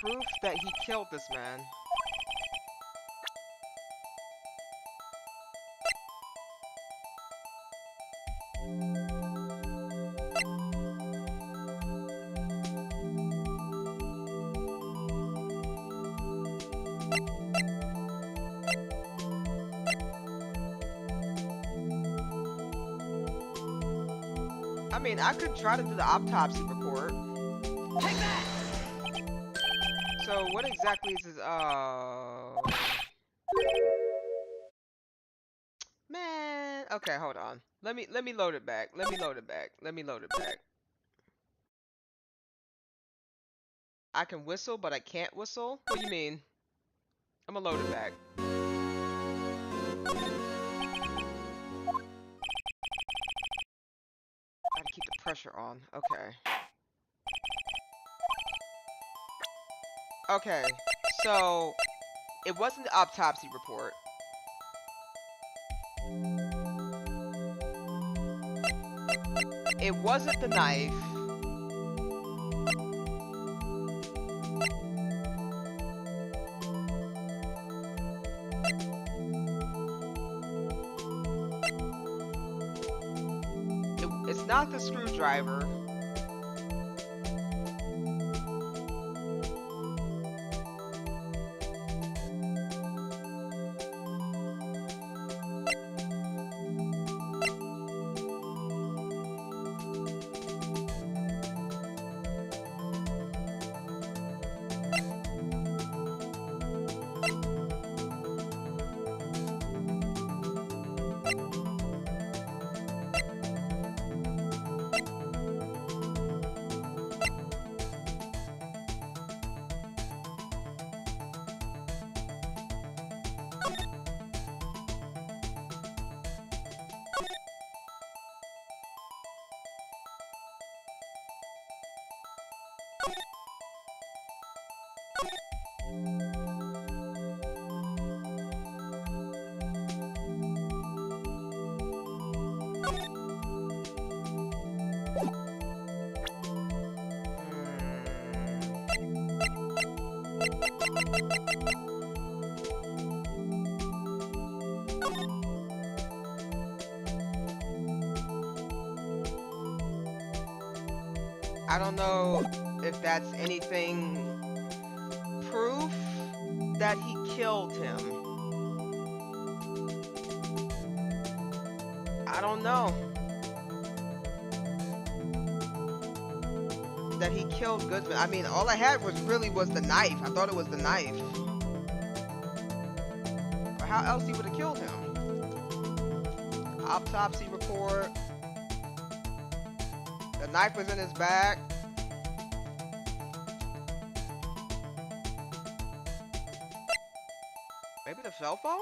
[SPEAKER 1] Proof that he killed this man. I mean, I could try to do the autopsy report.
[SPEAKER 2] Take that!
[SPEAKER 1] So, what exactly is this? Man. Okay, hold on. Let me load it back. Let me load it back. I can whistle, but I can't whistle? What do you mean? I'm gonna load it back. Gotta keep the pressure on. Okay. Okay, so it wasn't the autopsy report. It wasn't the knife. It's not the screwdriver. I don't know if that's anything proof that he killed him. I don't know. That he killed Goodman. I mean, all I had was the knife. I thought it was the knife. But how else he would have killed him? Autopsy report. The knife was in his bag. Maybe the cell phone?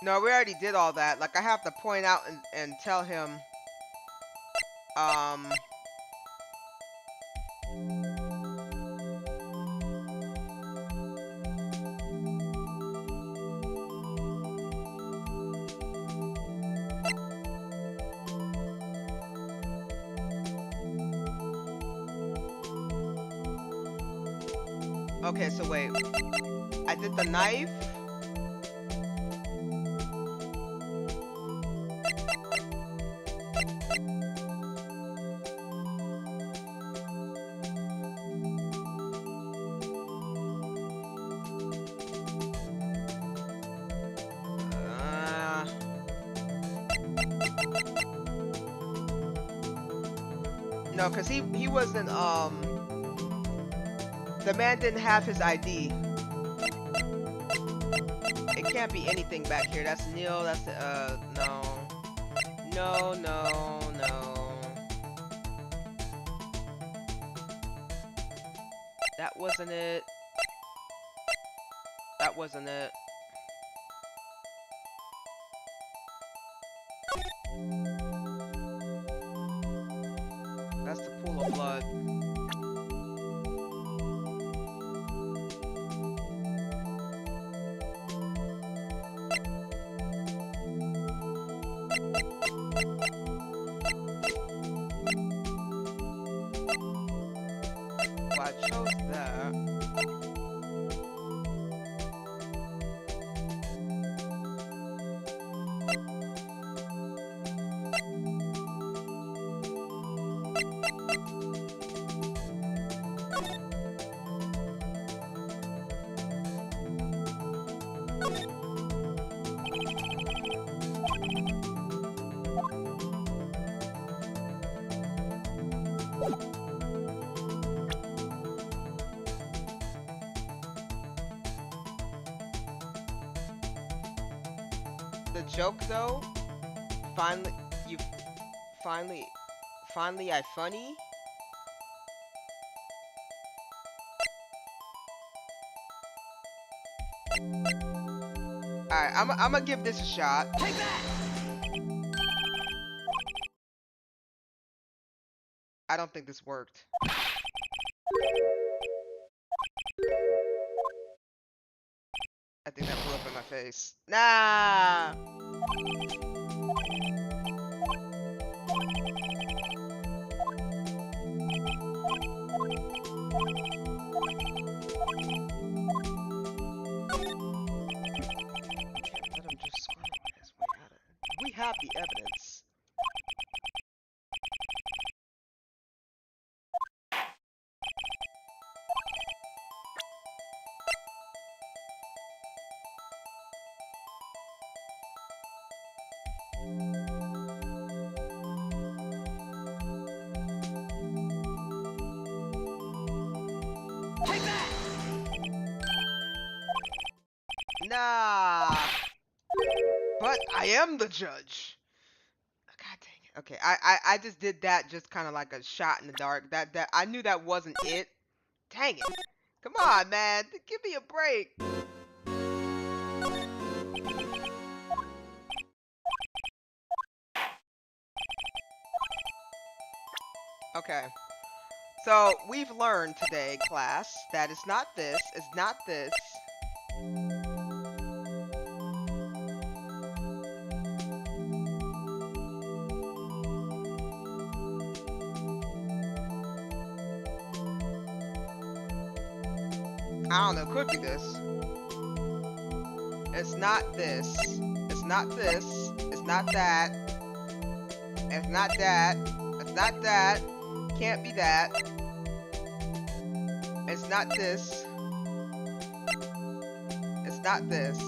[SPEAKER 1] No, we already did all that. Like, I have to point out and tell him, okay, so wait. I did the knife. No, because he wasn't, the man didn't have his ID. It can't be anything back here. That's Neil, that's the, no. No, no, no. That wasn't it. That wasn't it. That's the pool of blood. Well, I chose that. The joke though, finally I funny. Alright, I'm gonna give this a shot.
[SPEAKER 2] Take that!
[SPEAKER 1] I don't think this worked. I think that blew up in my face. Nah! Let him just scroll his way out of it. We have the evidence. Nah. But I am the judge. God dang it. Okay, I just did that just kind of like a shot in the dark. That I knew that wasn't it. Dang it. Come on, man. Give me a break. Okay. So, we've learned today, class, that it's not this, it's not this. I don't know, could be this. It's not this. It's not this. It's not that. It's not that. It's not that. Can't be that. It's not this. It's not this.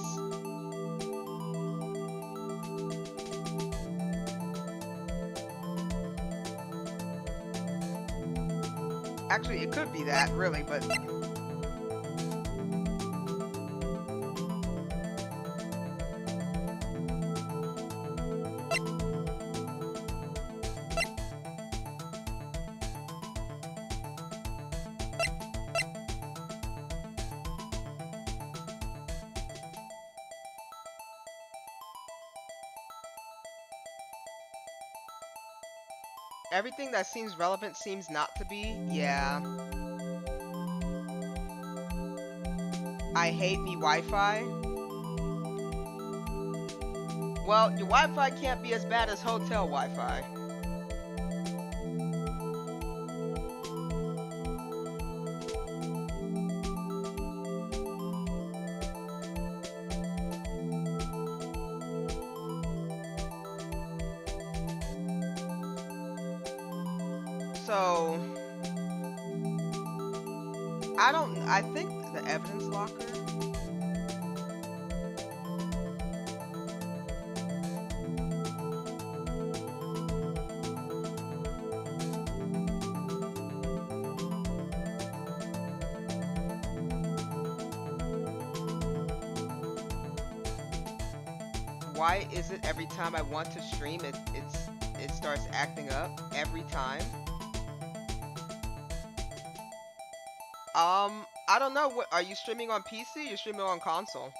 [SPEAKER 1] Actually, it could be that, really, but... Everything that seems relevant seems not to be. Yeah. I hate me Wi-Fi. Well, your Wi-Fi can't be as bad as hotel Wi-Fi. So, I think the evidence locker. Why is it every time I want to stream, it starts acting up every time? I don't know. What are you streaming on PC? You're streaming on console.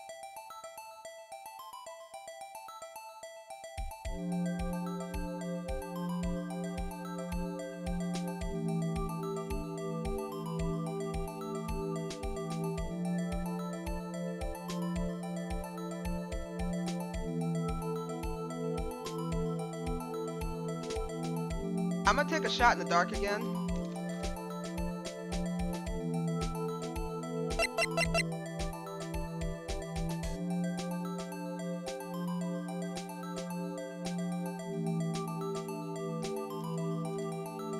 [SPEAKER 1] I'm gonna take a shot in the dark again.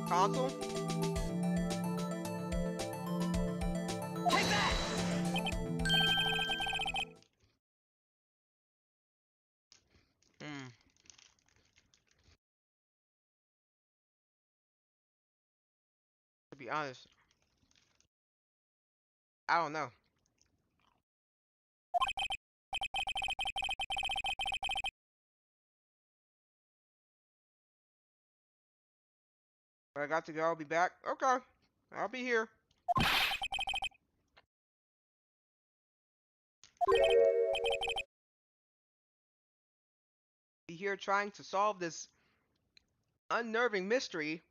[SPEAKER 1] Console?
[SPEAKER 2] Take that!
[SPEAKER 1] To be honest, I don't know. But I got to go. I'll be back. Okay. I'll be here. Be here trying to solve this unnerving mystery.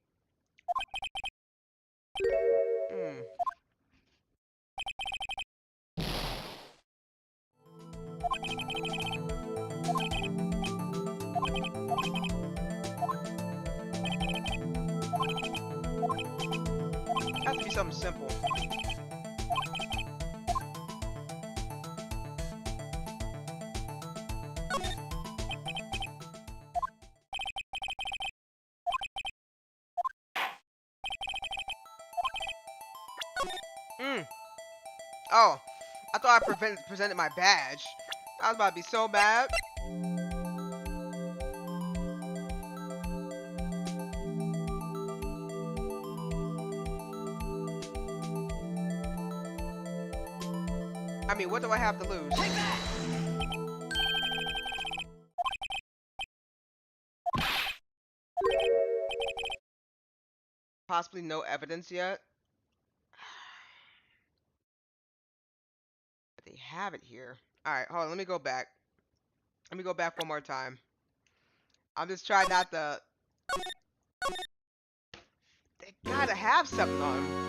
[SPEAKER 1] Has to be something simple. Oh, I thought I presented my badge. I was about to be so bad. I mean, what do I have to lose?
[SPEAKER 2] Take that!
[SPEAKER 1] Possibly no evidence yet. But they have it here. Alright, hold on, let me go back. Let me go back one more time. I'm just trying not to. They gotta have something on them.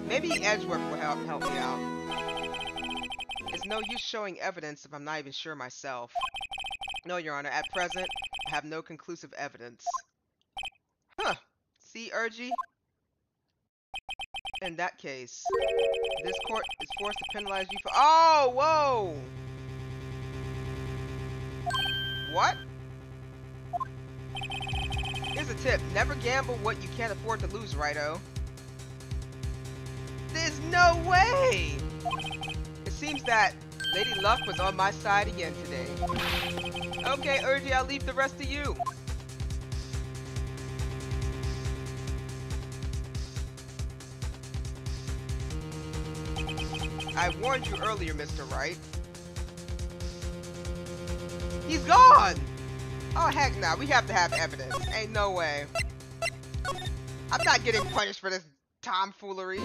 [SPEAKER 1] Maybe Edgeworth will help me out. It's no use showing evidence if I'm not even sure myself. No, Your Honor. At present, I have no conclusive evidence. Huh. See, Urgy? In that case, this court is forced to penalize you for. Oh, whoa! What? Here's a tip. Never gamble what you can't afford to lose, Righto. There's no way! It seems that Lady Luck was on my side again today. Okay, Urgy, I'll leave the rest to you. I warned you earlier, Mr. Wright. He's gone! Oh, heck nah. We have to have evidence. Ain't no way. I'm not getting punished for this tomfoolery.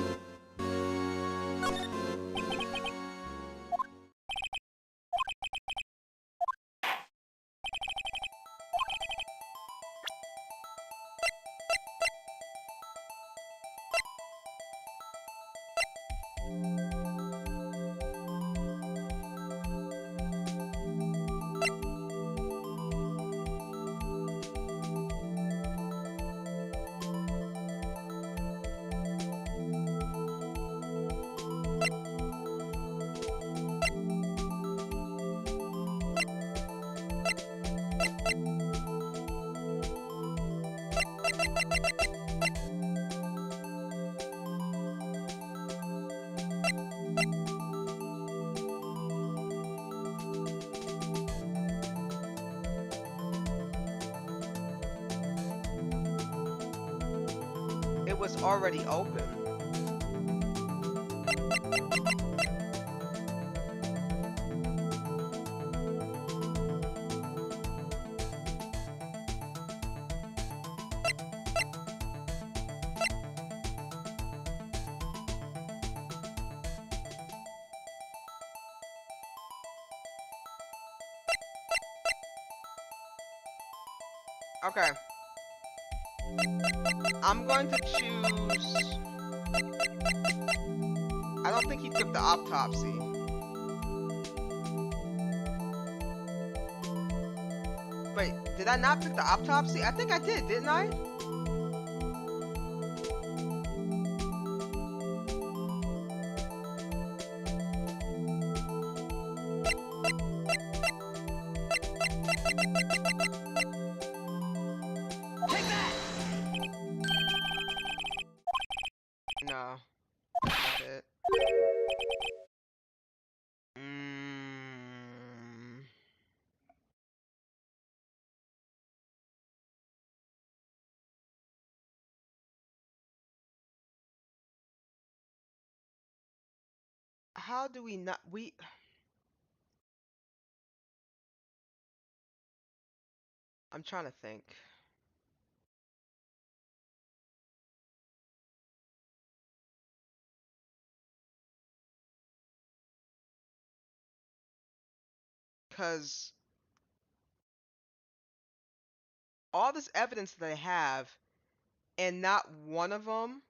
[SPEAKER 1] It was already open. Okay. I'm going to choose. I don't think he took the autopsy. Wait, did I not pick the autopsy? I think I did, didn't I?
[SPEAKER 2] Take that!
[SPEAKER 1] No. That's not it. How do we not? I'm trying to think. Because all this evidence that I have, and not one of them.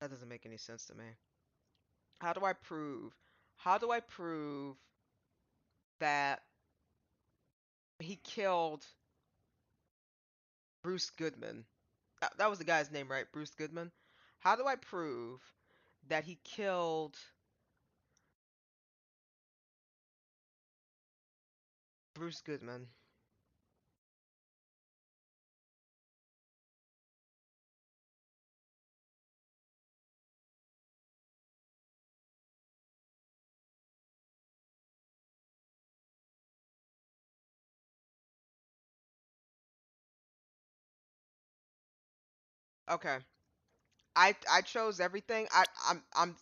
[SPEAKER 1] That doesn't make any sense to me. How do I prove? How do I prove that he killed Bruce Goodman? That was the guy's name, right? Bruce Goodman. How do I prove that he killed Bruce Goodman? Okay. I chose everything.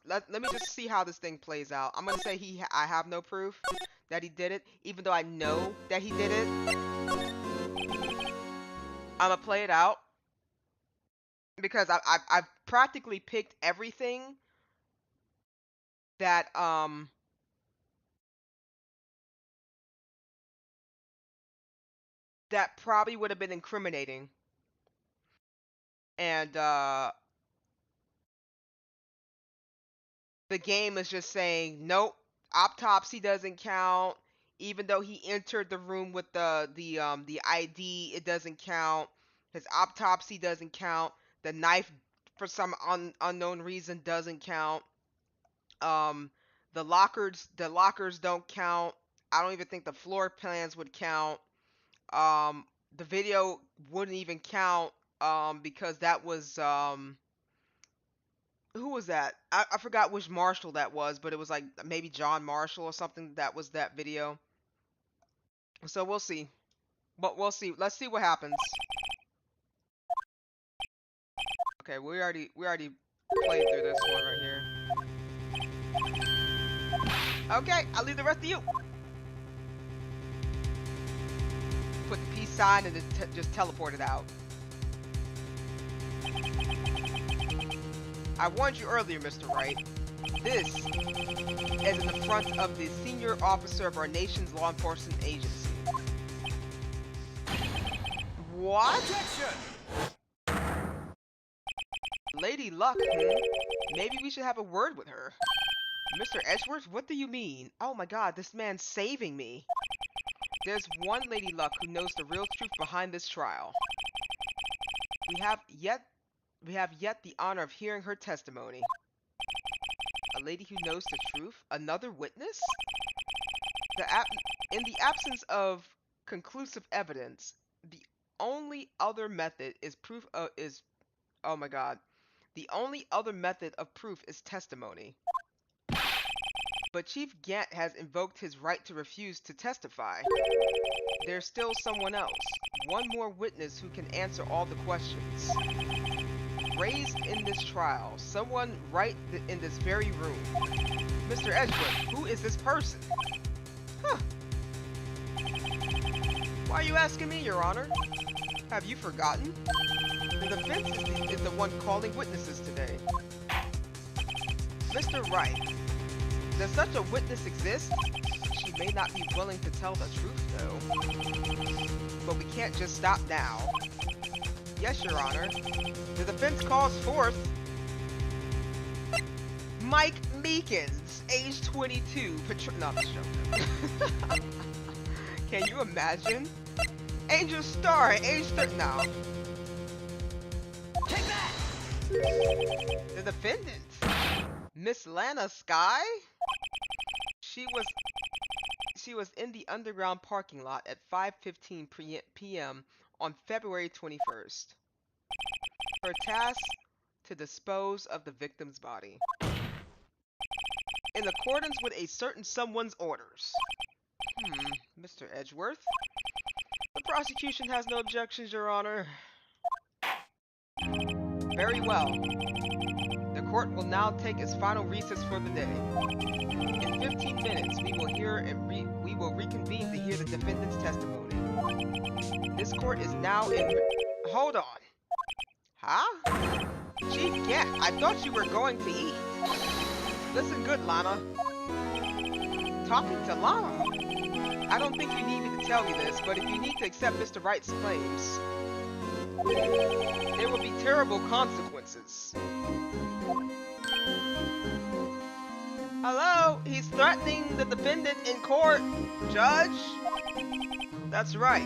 [SPEAKER 1] Let me just see how this thing plays out. I'm gonna say I have no proof that he did it, even though I know that he did it. I'm gonna play it out because I've practically picked everything that that probably would have been incriminating, and the game is just saying nope, autopsy doesn't count. Even though he entered the room with the ID, it doesn't count. His autopsy doesn't count. The knife, for some unknown reason, doesn't count. Um, the lockers don't count. I don't even think the floor plans would count. Um, the video wouldn't even count. Because that was who was that? I forgot which Marshall that was, but it was like maybe John Marshall or something that was that video. So we'll see. But we'll see. Let's see what happens. Okay, we already played through this one right here. Okay, I'll leave the rest to you. Put the peace sign and just teleport it out. I warned you earlier, Mr. Wright. This is in the front of the senior officer of our nation's law enforcement agency. What?
[SPEAKER 2] Objection!
[SPEAKER 1] Lady Luck, Maybe we should have a word with her. Mr. Edgeworth, what do you mean? Oh my god, this man's saving me. There's one Lady Luck who knows the real truth behind this trial. We have yet the honor of hearing her testimony. A lady who knows the truth? Another witness? In the absence of conclusive evidence, the only other method is proof of oh my god. The only other method of proof is testimony. But Chief Gant has invoked his right to refuse to testify. There's still someone else, one more witness who can answer all the questions raised in this trial, someone right in this very room. Mr. Edgewood, who is this person? Huh. Why are you asking me, Your Honor? Have you forgotten? The defense is the one calling witnesses today. Mr. Wright, does such a witness exist? She may not be willing to tell the truth, though. But we can't just stop now. Yes, Your Honor. The defense calls forth Mike Meekins, age 22, not the show. Can you imagine? Angel Star, age 30. No.
[SPEAKER 2] Take that!
[SPEAKER 1] The defendant, Miss Lana Sky. She was in the underground parking lot at 5:15 p.m. on February 21st. Her task to dispose of the victim's body in accordance with a certain someone's orders. Mr. Edgeworth. The prosecution has no objections, Your Honor. Very well. The court will now take its final recess for the day. In 15 minutes, we will reconvene to hear the defendant's testimony. This court is now in... Hold on. Huh? Chief Gant, I thought you were going to eat. Listen good, Lana. Talking to Lana? I don't think you need me to tell you this, but if you need to accept Mr. Wright's claims, there will be terrible consequences. Hello? He's threatening the defendant in court, Judge? That's right.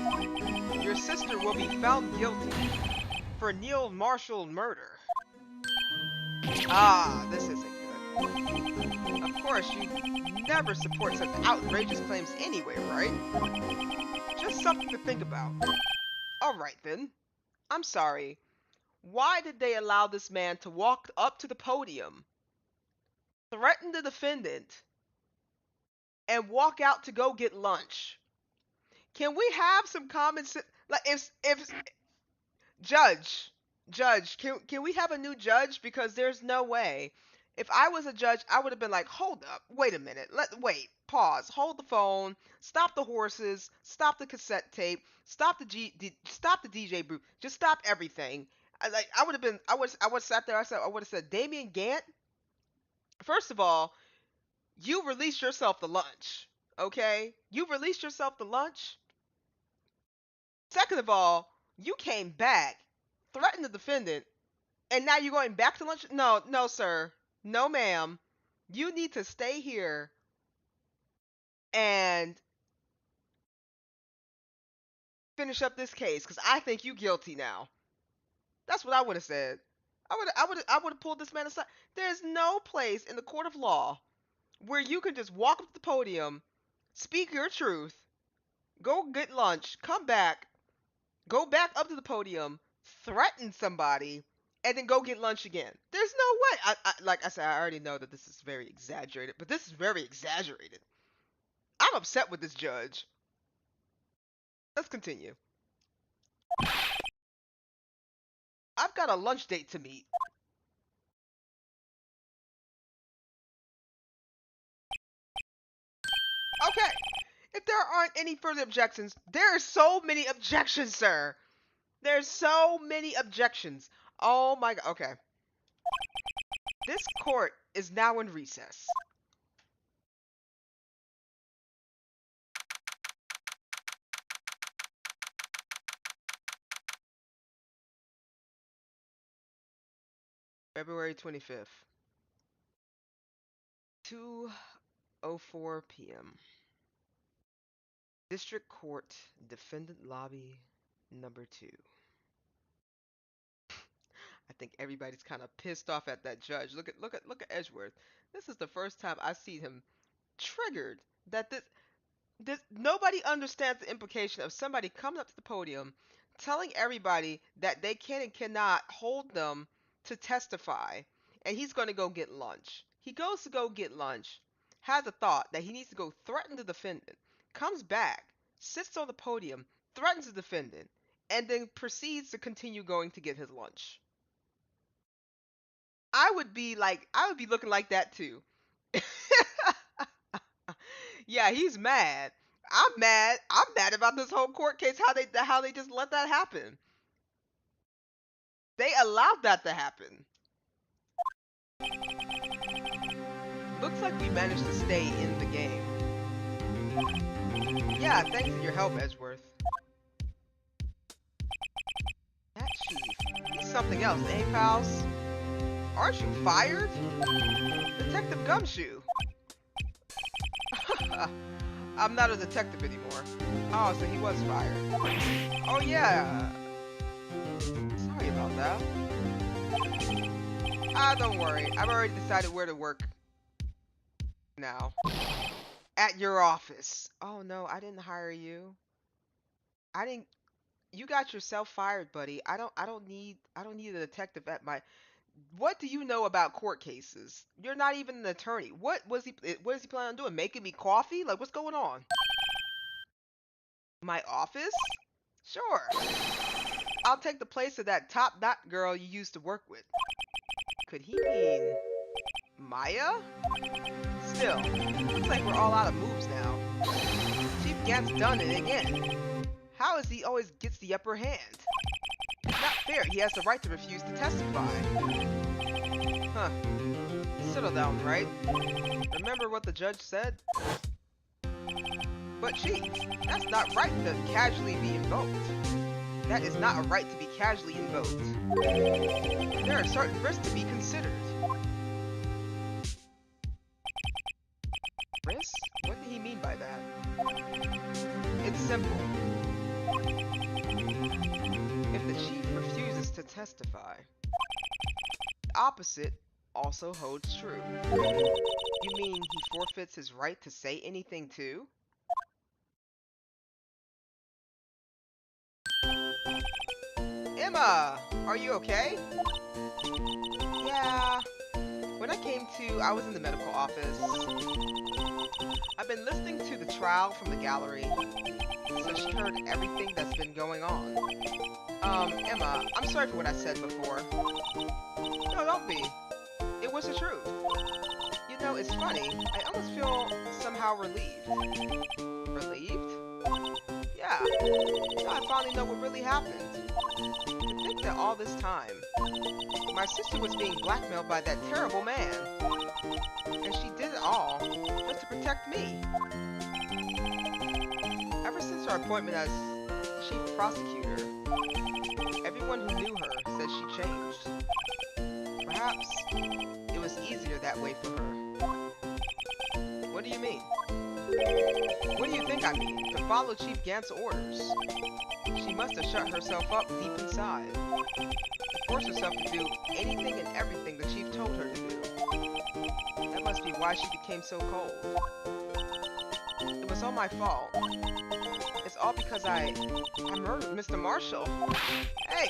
[SPEAKER 1] Your sister will be found guilty for Neil Marshall murder. Ah, this isn't good. Of course, you never support such outrageous claims anyway, right? Just something to think about. Alright then. I'm sorry. Why did they allow this man to walk up to the podium, threaten the defendant, and walk out to go get lunch? Can we have some common sense? Like, if Judge, Judge, can we have a new judge? Because there's no way. If I was a judge, I would have been like, hold up, wait a minute, wait, pause, hold the phone, stop the horses, stop the cassette tape, stop stop the DJ booth, just stop everything. I would have been, I would sat there, I would have said, Damien Gant, first of all, you released yourself the lunch, okay? You released yourself the lunch. Second of all, you came back, threatened the defendant, and now you're going back to lunch? No, no, sir. No, ma'am. You need to stay here and finish up this case because I think you guilty now. That's what I would have said. I would have pulled this man aside. There's no place in the court of law where you can just walk up to the podium, speak your truth, go get lunch, come back, go back up to the podium, threaten somebody, and then go get lunch again. There's no way. Like I said, I already know that this is very exaggerated, but this is very exaggerated. I'm upset with this judge. Let's continue. I've got a lunch date to meet. Okay. If there aren't any further objections, there are so many objections, sir. There's so many objections. Oh my god. Okay. This court is now in recess. February 25th. 2:04 p.m. District Court, Defendant Lobby, number 2. I think everybody's kind of pissed off at that judge. Look at Edgeworth. This is the first time I see him triggered that this nobody understands the implication of somebody coming up to the podium telling everybody that they can and cannot hold them to testify, and he's going to go get lunch. He goes to go get lunch, has a thought that he needs to go threaten the defendant, comes back, sits on the podium, threatens the defendant, and then proceeds to continue going to get his lunch. I would be looking like that too. Yeah, he's mad. I'm mad. I'm mad about this whole court case. How they just let that happen. They allowed that to happen. Looks like we managed to stay in the game. Yeah, thanks for your help, Edgeworth. That chief, he's something else, eh, pals? Aren't you fired? Detective Gumshoe. I'm not a detective anymore. Oh, so he was fired. Oh yeah. Sorry about that. Don't worry. I've already decided where to work now. At your office. Oh no, I didn't hire you. You got yourself fired, buddy. I don't need a detective at my. What do you know about court cases? You're not even an attorney. What is he planning on doing? Making me coffee? Like, what's going on? My office? Sure. I'll take the place of that top dot girl you used to work with. Could he mean Maya? Still, looks like we're all out of moves now. Chief Gant's done it again. How is he always gets the upper hand? Not fair, he has the right to refuse to testify. Huh. Settle down, Wright. Remember what the judge said? But Chief, that's not right to casually be invoked. That is not a right to be casually invoked. There are certain risks to be considered. Risks? What did he mean by that? It's simple. If the chief refuses to testify, the opposite also holds true. You mean he forfeits his right to say anything too? Emma, are you okay? Yeah. When I came to, I was in the medical office. I've been listening to the trial from the gallery. So she she heard everything that's been going on. Emma, I'm sorry for what I said before. No, don't be. It was the truth. You know, it's funny. I almost feel somehow relieved. Relieved? Yeah. Now I finally know what really happened. To think that all this time, my sister was being blackmailed by that terrible man. And she did it all just to protect me. Ever since her appointment as chief prosecutor, everyone who knew her said she changed. Perhaps it was easier that way for her. What do you mean? What do you think I mean? To follow Chief Gant's orders. She must have shut herself up deep inside. To force herself to do anything and everything the chief told her to do. That must be why she became so cold. It was all my fault. It's all because I murdered Mr. Marshall. Hey!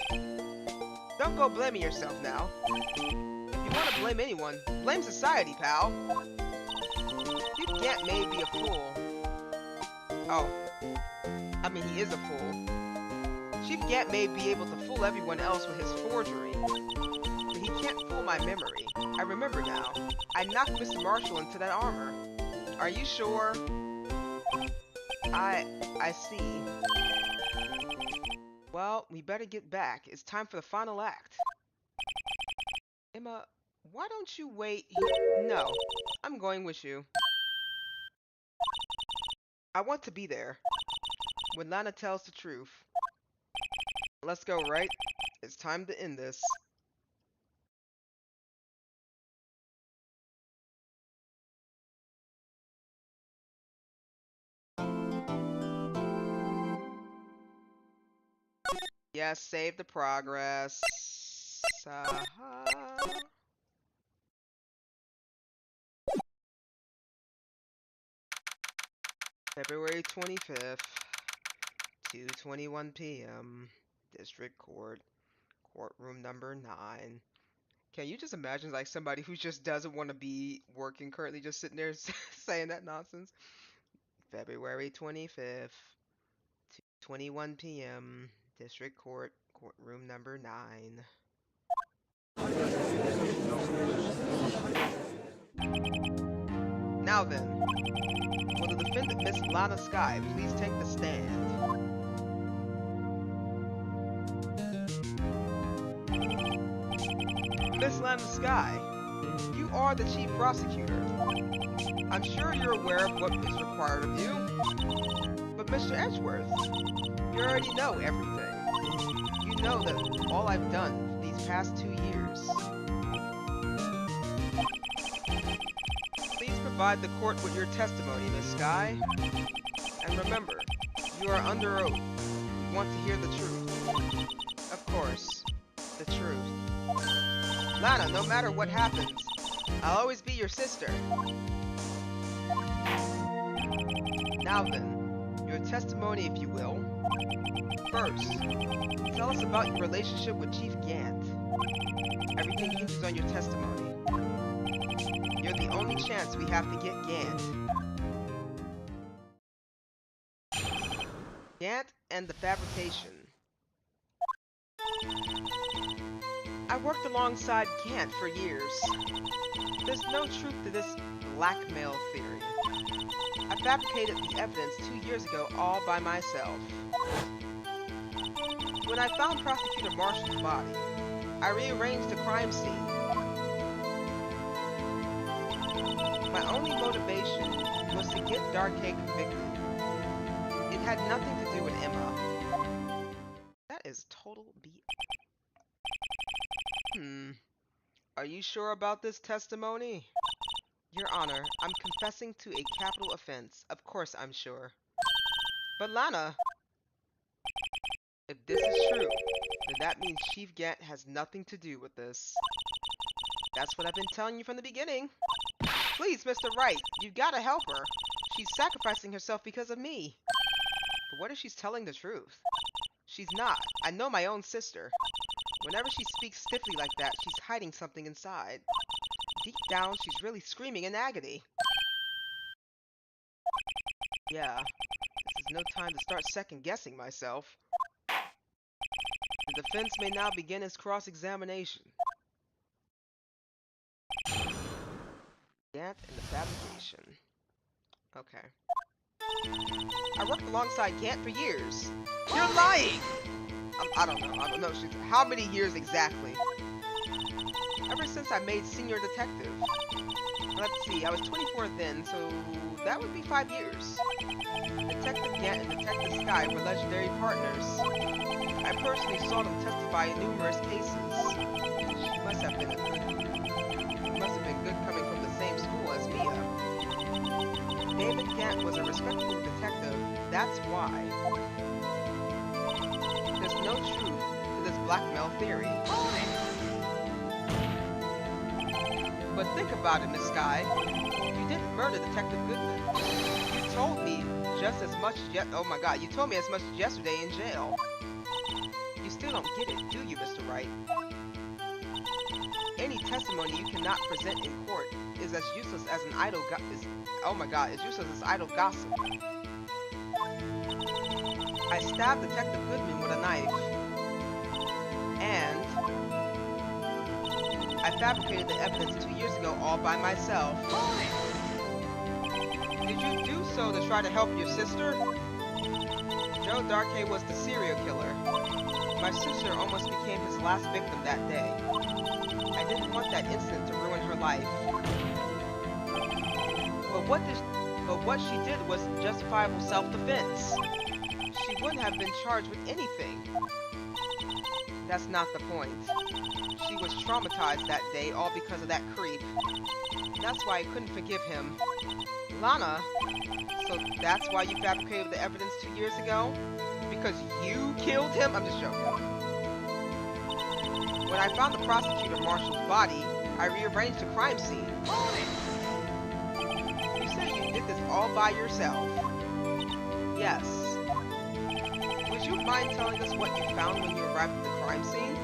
[SPEAKER 1] Don't go blaming yourself now. If you want to blame anyone, blame society, pal. Chief Gant may be a fool. Oh. I mean, he is a fool. Chief Gant may be able to fool everyone else with his forgery, but he can't fool my memory. I remember now. I knocked Mr. Marshall into that armor. Are you sure? I see. Well, we better get back. It's time for the final act. Emma, why don't you wait? No, I'm going with you. I want to be there when Lana tells the truth. Let's go, Wright. It's time to end this. Yes, save the progress. February 25th, 2:21 p.m. District Court, courtroom number 9. Can you just imagine like somebody who just doesn't want to be working currently just sitting there saying that nonsense? February 25th, 2:21 p.m. District Court, courtroom number 9. Now then, will the defendant, Miss Lana Skye, please take the stand? Miss Lana Skye, you are the chief prosecutor. I'm sure you're aware of what is required of you. But Mr. Edgeworth, you already know everything. You know that all I've done these past 2 years. Please provide the court with your testimony, Miss Skye. And remember, you are under oath. You want to hear the truth. Of course, the truth. Lana, no matter what happens, I'll always be your sister. Now then, your testimony, if you will. First, tell us about your relationship with Chief Gant. Everything hinges on your testimony. You're the only chance we have to get Gant. Gant and the fabrication. I worked alongside Gant for years. There's no truth to this blackmail theory. I fabricated the evidence 2 years ago all by myself. When I found Prosecutor Marshall's body, I rearranged the crime scene. My only motivation was to get Darkhay convicted. It had nothing to do with Emma. That is total BS. Are you sure about this testimony? Your Honor, I'm confessing to a capital offense. Of course I'm sure. But Lana, if this is true, then that means Chief Gant has nothing to do with this. That's what I've been telling you from the beginning. Please, Mr. Wright, you've got to help her. She's sacrificing herself because of me. But what if she's telling the truth? She's not. I know my own sister. Whenever she speaks stiffly like that, she's hiding something inside. Deep down, she's really screaming in agony. Yeah, this is no time to start second-guessing myself. The defense may now begin its cross-examination. Gant and the fabrication. Okay. I worked alongside Gant for years. You're lying! I don't know. How many years exactly? Ever since I made senior detective. Let's see, I was 24 then, so that would be 5 years. Detective Gant and Detective Sky were legendary partners. I personally saw them testify in numerous cases. She must have been good coming from the same school as Mia. David Gant was a respectable detective, that's why. There's no truth to this blackmail theory. But think about it, Miss Sky. You didn't murder Detective Goodman. You told me just as much oh my god, you told me as much yesterday in jail. You still don't get it, do you, Mr. Wright? Any testimony you cannot present in court is as useless as an idle gossip. I stabbed Detective Goodman with a knife. And I fabricated the evidence 2 years ago all by myself. Did you do so to try to help your sister? Joe Darkey was the serial killer. My sister almost became his last victim that day. I didn't want that incident to ruin her life. But what she did was justifiable self-defense. She wouldn't have been charged with anything. That's not the point. She was traumatized that day, all because of that creep. That's why I couldn't forgive him. Lana, so that's why you fabricated the evidence 2 years ago? Because you killed him? I'm just joking. When I found the prosecutor Marshall's body, I rearranged the crime scene. You say you did this all by yourself? Yes. Would you mind telling us what you found when you arrived at the crime scene?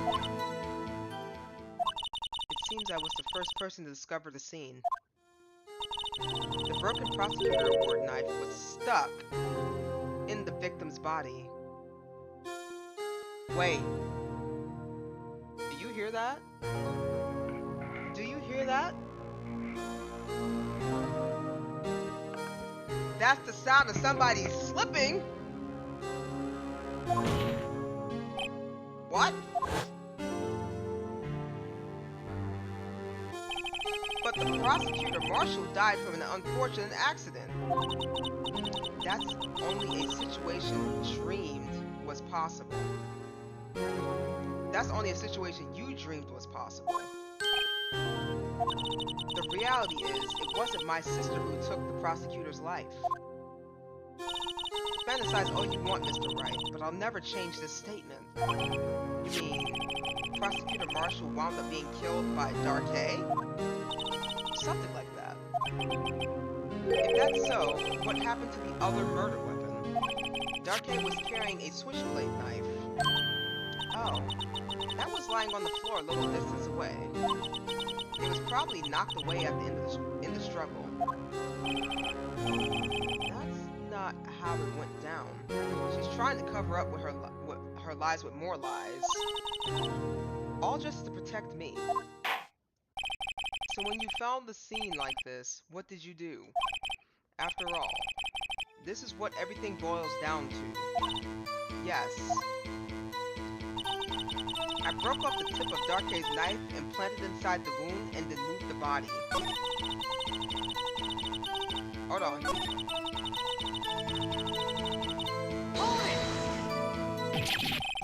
[SPEAKER 1] It seems I was the first person to discover the scene. The broken prosecutor award knife was stuck in the victim's body. Wait. Do you hear that? Do you hear that? That's the sound of somebody slipping. What? But the prosecutor Marshall died from an unfortunate accident. That's only a situation dreamed was possible. That's only a situation you dreamed was possible. The reality is, it wasn't my sister who took the prosecutor's life. Fantasize all you want, Mr. Wright, but I'll never change this statement. You mean, Prosecutor Marshall wound up being killed by Darkey? Something like that. If that's so, what happened to the other murder weapon? Darkey was carrying a switchblade knife. Oh, that was lying on the floor a little distance away. It was probably knocked away at the end of the struggle. That's not how it went down. She's trying to cover up with her lies with more lies. All just to protect me. So when you found the scene like this, what did you do? After all, this is what everything boils down to. Yes. I broke off the tip of Darkey's knife and planted it inside the wound and then moved the body. Hold on.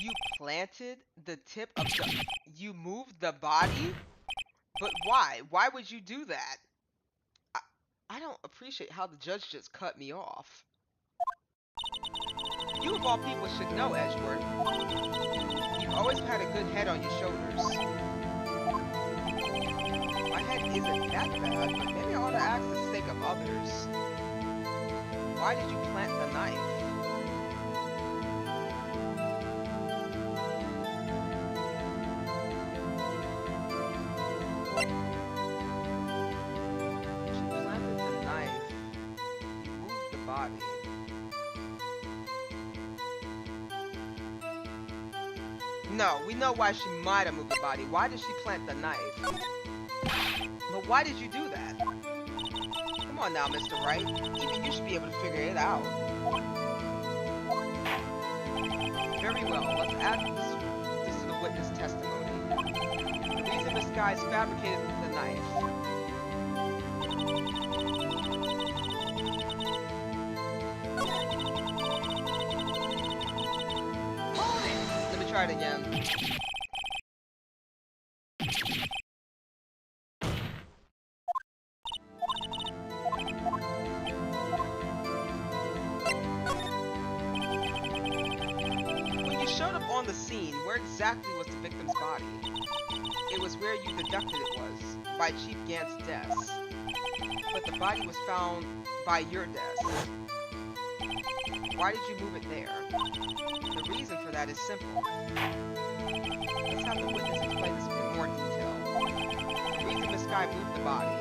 [SPEAKER 1] You planted the tip of the... You moved the body? But why? Why would you do that? I don't appreciate how the judge just cut me off. You of all people should know, Edgeworth. You've always had a good head on your shoulders. My head isn't that bad, but maybe I ought to ask the sake of others. Why did you plant the knife? She planted the knife. You moved the body. No, we know why she might have moved the body. Why did she plant the knife? But why did you do that? Come on now, Mr. Wright. Even you should be able to figure it out. Very well. Let's add this to the witness testimony. The reason this guy's fabricated the knife. Let me try it again. When you showed up on the scene, where exactly was the victim's body? It was where you deducted it was, by Chief Gant's desk. But the body was found by your desk. Why did you move it there? The reason for that is simple. Let's have the witness explain this in more detail. The reason this guy moved the body.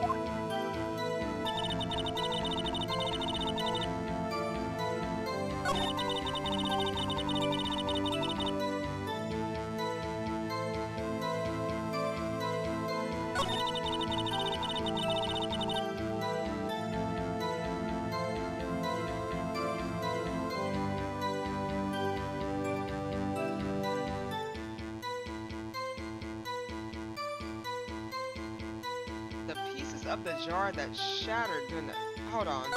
[SPEAKER 1] The pieces of the jar that shattered during the... Hold on.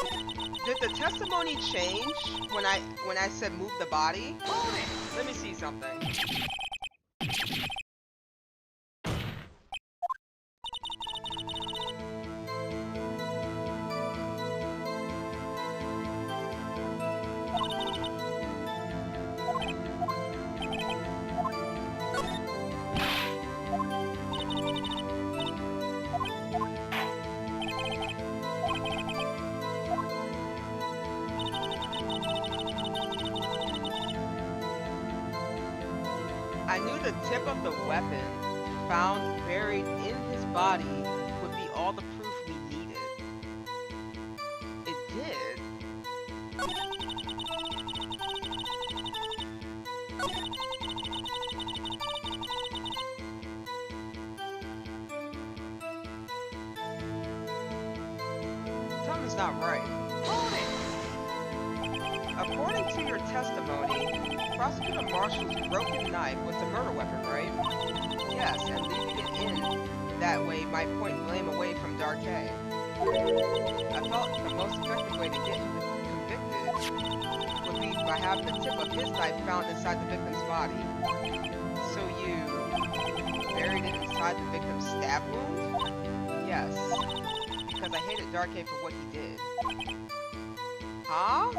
[SPEAKER 1] Did the testimony change when I said move the body? Let me see something. I knew the tip of the weapon found buried in his body would be all the proof we needed. It did. Something's not right. According to your testimony, Prosecutor Marshall's broken knife was the murder weapon, right? Yes, and leaving it in that way might point blame away from Darkay. I felt the most effective way to get him convicted would be by having the tip of his knife found inside the victim's body. So you buried it inside the victim's stab wound? Yes, because I hated Darkay for what he did. Huh?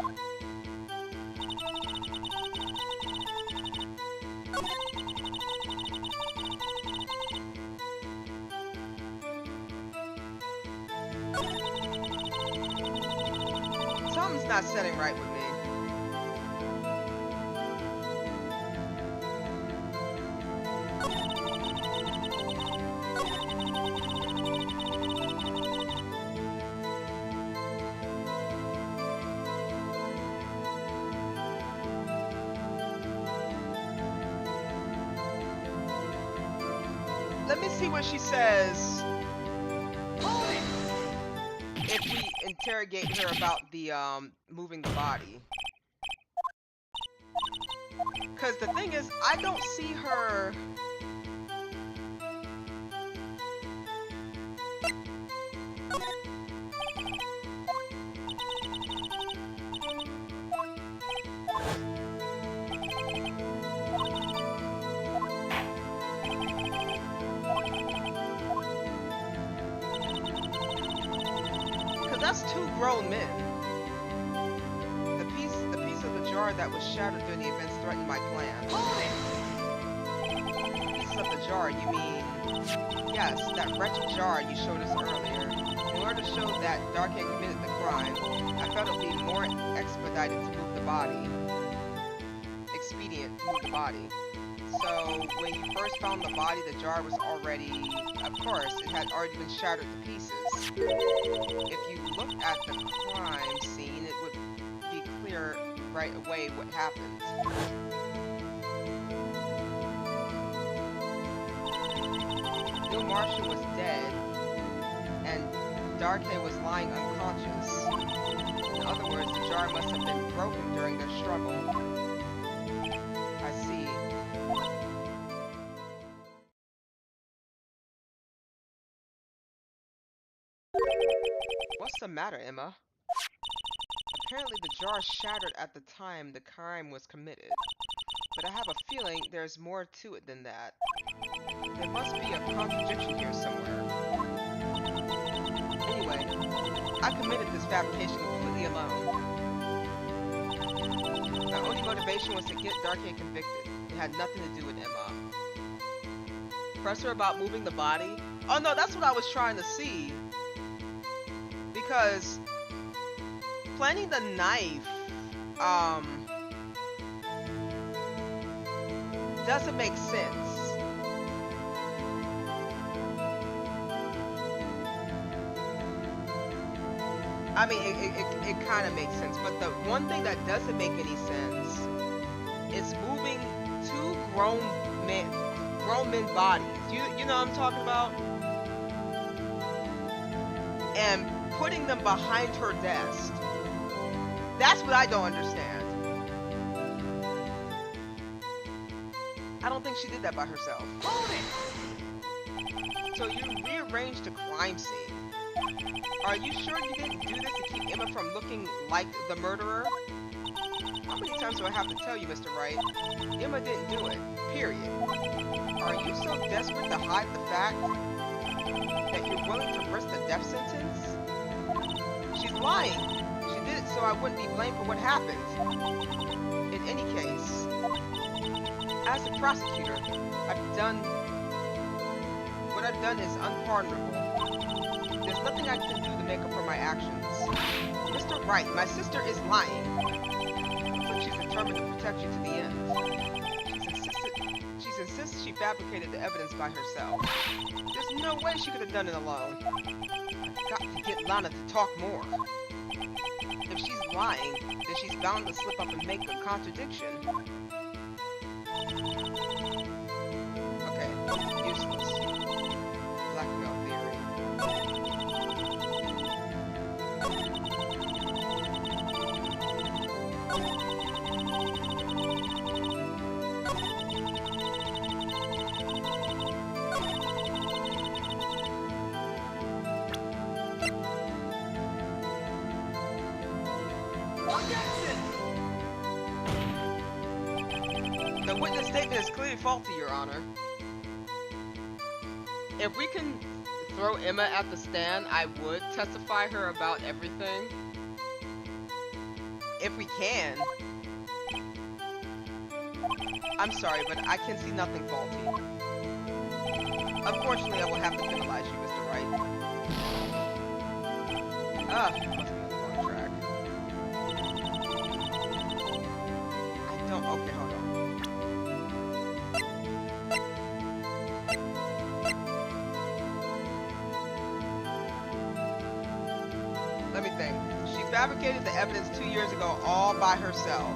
[SPEAKER 1] Something's not setting right with me. Let me see what she says if we interrogate her about the moving the body. Cause the thing is, I don't see her. That's two grown men. The piece of the jar that was shattered during the events threatened my plan. Pieces of the jar, you mean? Yes, that wretched jar you showed us earlier. In order to show that Darkay committed the crime, I felt it would be more expedited to move the body. Expedient to move the body. So, when you first found the body, the jar was already... Of course, it had already been shattered to pieces. If you look at the crime scene, it would be clear right away what happened. Bill Marshall was dead, and Darkey was lying unconscious. In other words, the jar must have been broken during their struggle. I see. What's the matter, Emma? Apparently the jar shattered at the time the crime was committed. But I have a feeling there's more to it than that. There must be a contradiction here somewhere. Anyway, I committed this fabrication completely alone. My only motivation was to get Darkey convicted. It had nothing to do with Emma. Press her about moving the body? Oh no, that's what I was trying to see. Because planting the knife, doesn't make sense. I mean, it kind of makes sense, but the one thing that doesn't make any sense is moving two grown men bodies. You know what I'm talking about? And putting them behind her desk. That's what I don't understand. I don't think she did that by herself. Hold it! So you rearranged the crime scene. Are you sure you didn't do this to keep Emma from looking like the murderer? How many times do I have to tell you, Mr. Wright? Emma didn't do it. Period. Are you so desperate to hide the fact that you're willing to risk the death sentence? She's lying. She did it so I wouldn't be blamed for what happened. In any case, as a prosecutor, what I've done is unpardonable. There's nothing I can do to make up for my actions. Mr. Wright, my sister is lying. But she's determined to protect you to the end. She insists she fabricated the evidence by herself. There's no way she could have done it alone. I've got to get Lana to talk more. If she's lying, then she's bound to slip up and make a contradiction. Okay, useless. Blackmail theory. The witness statement is clearly faulty, Your Honor. If we can throw Emma at the stand, I would testify her about everything. If we can. I'm sorry, but I can see nothing faulty. Unfortunately, I will have to penalize you, Mr. Wright. Must be on the wrong track. I don't. Okay, hold on. Let me think. She fabricated the evidence 2 years ago all by herself.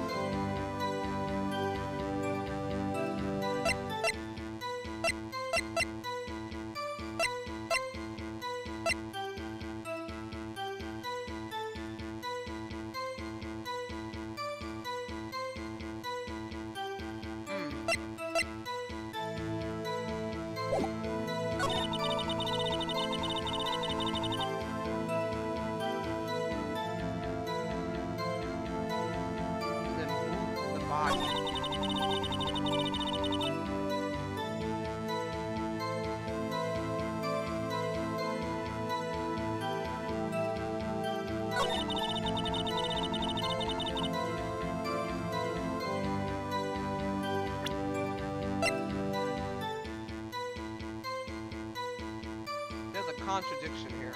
[SPEAKER 1] There's a contradiction here.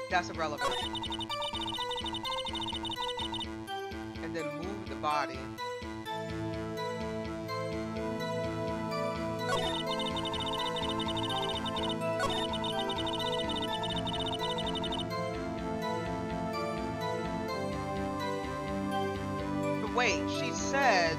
[SPEAKER 1] That's irrelevant. And then move the body. But wait, she said...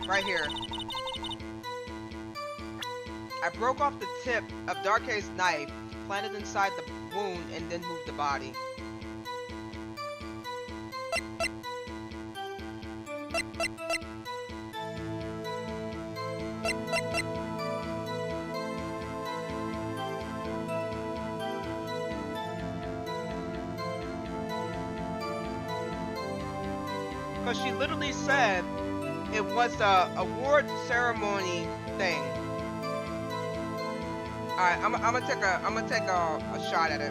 [SPEAKER 1] Right here. I broke off the tip of Darkay's knife, planted inside the wound, and then moved the body. Because she literally said it was a award ceremony thing. Alright, I'm gonna take a shot at it.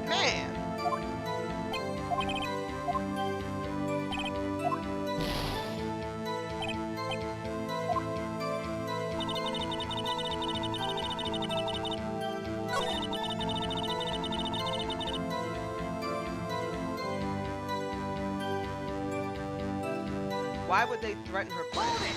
[SPEAKER 1] Man. Why would they threaten her plan?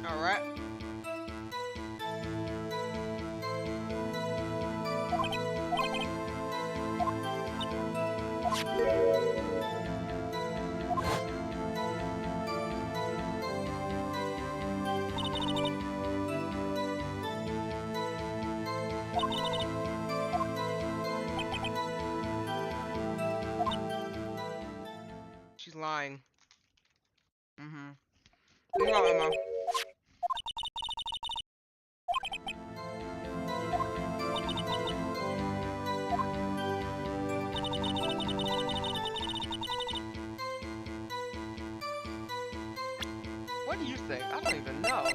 [SPEAKER 1] All right. She's lying. Mm-hmm. No, Emma. What do you think? I don't even know.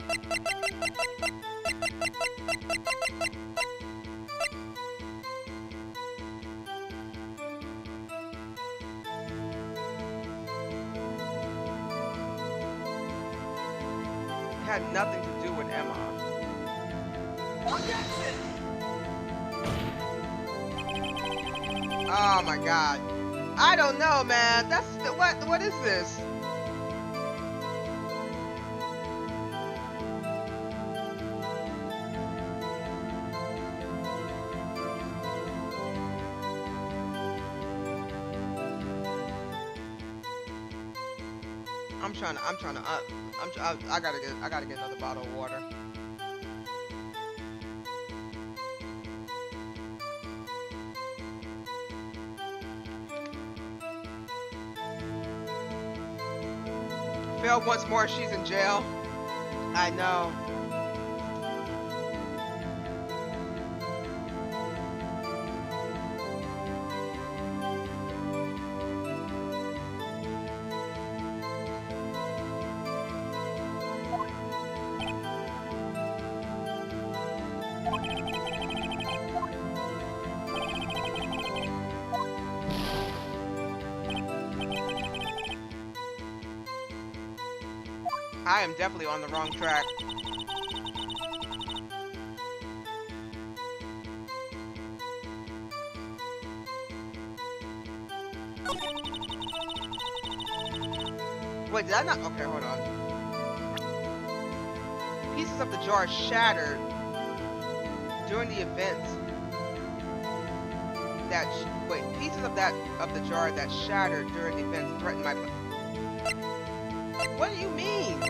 [SPEAKER 1] had nothing to do with Emma.
[SPEAKER 2] Objection!
[SPEAKER 1] Oh my god. I don't know, man. That's what is this? I gotta get another bottle of water. Failed once more, she's in jail. I know. I am definitely on the wrong track. Wait, did I not? Okay, hold on. Pieces of the jar shattered during the events that. Wait, pieces of the jar that shattered during the events threatened my. What do you mean?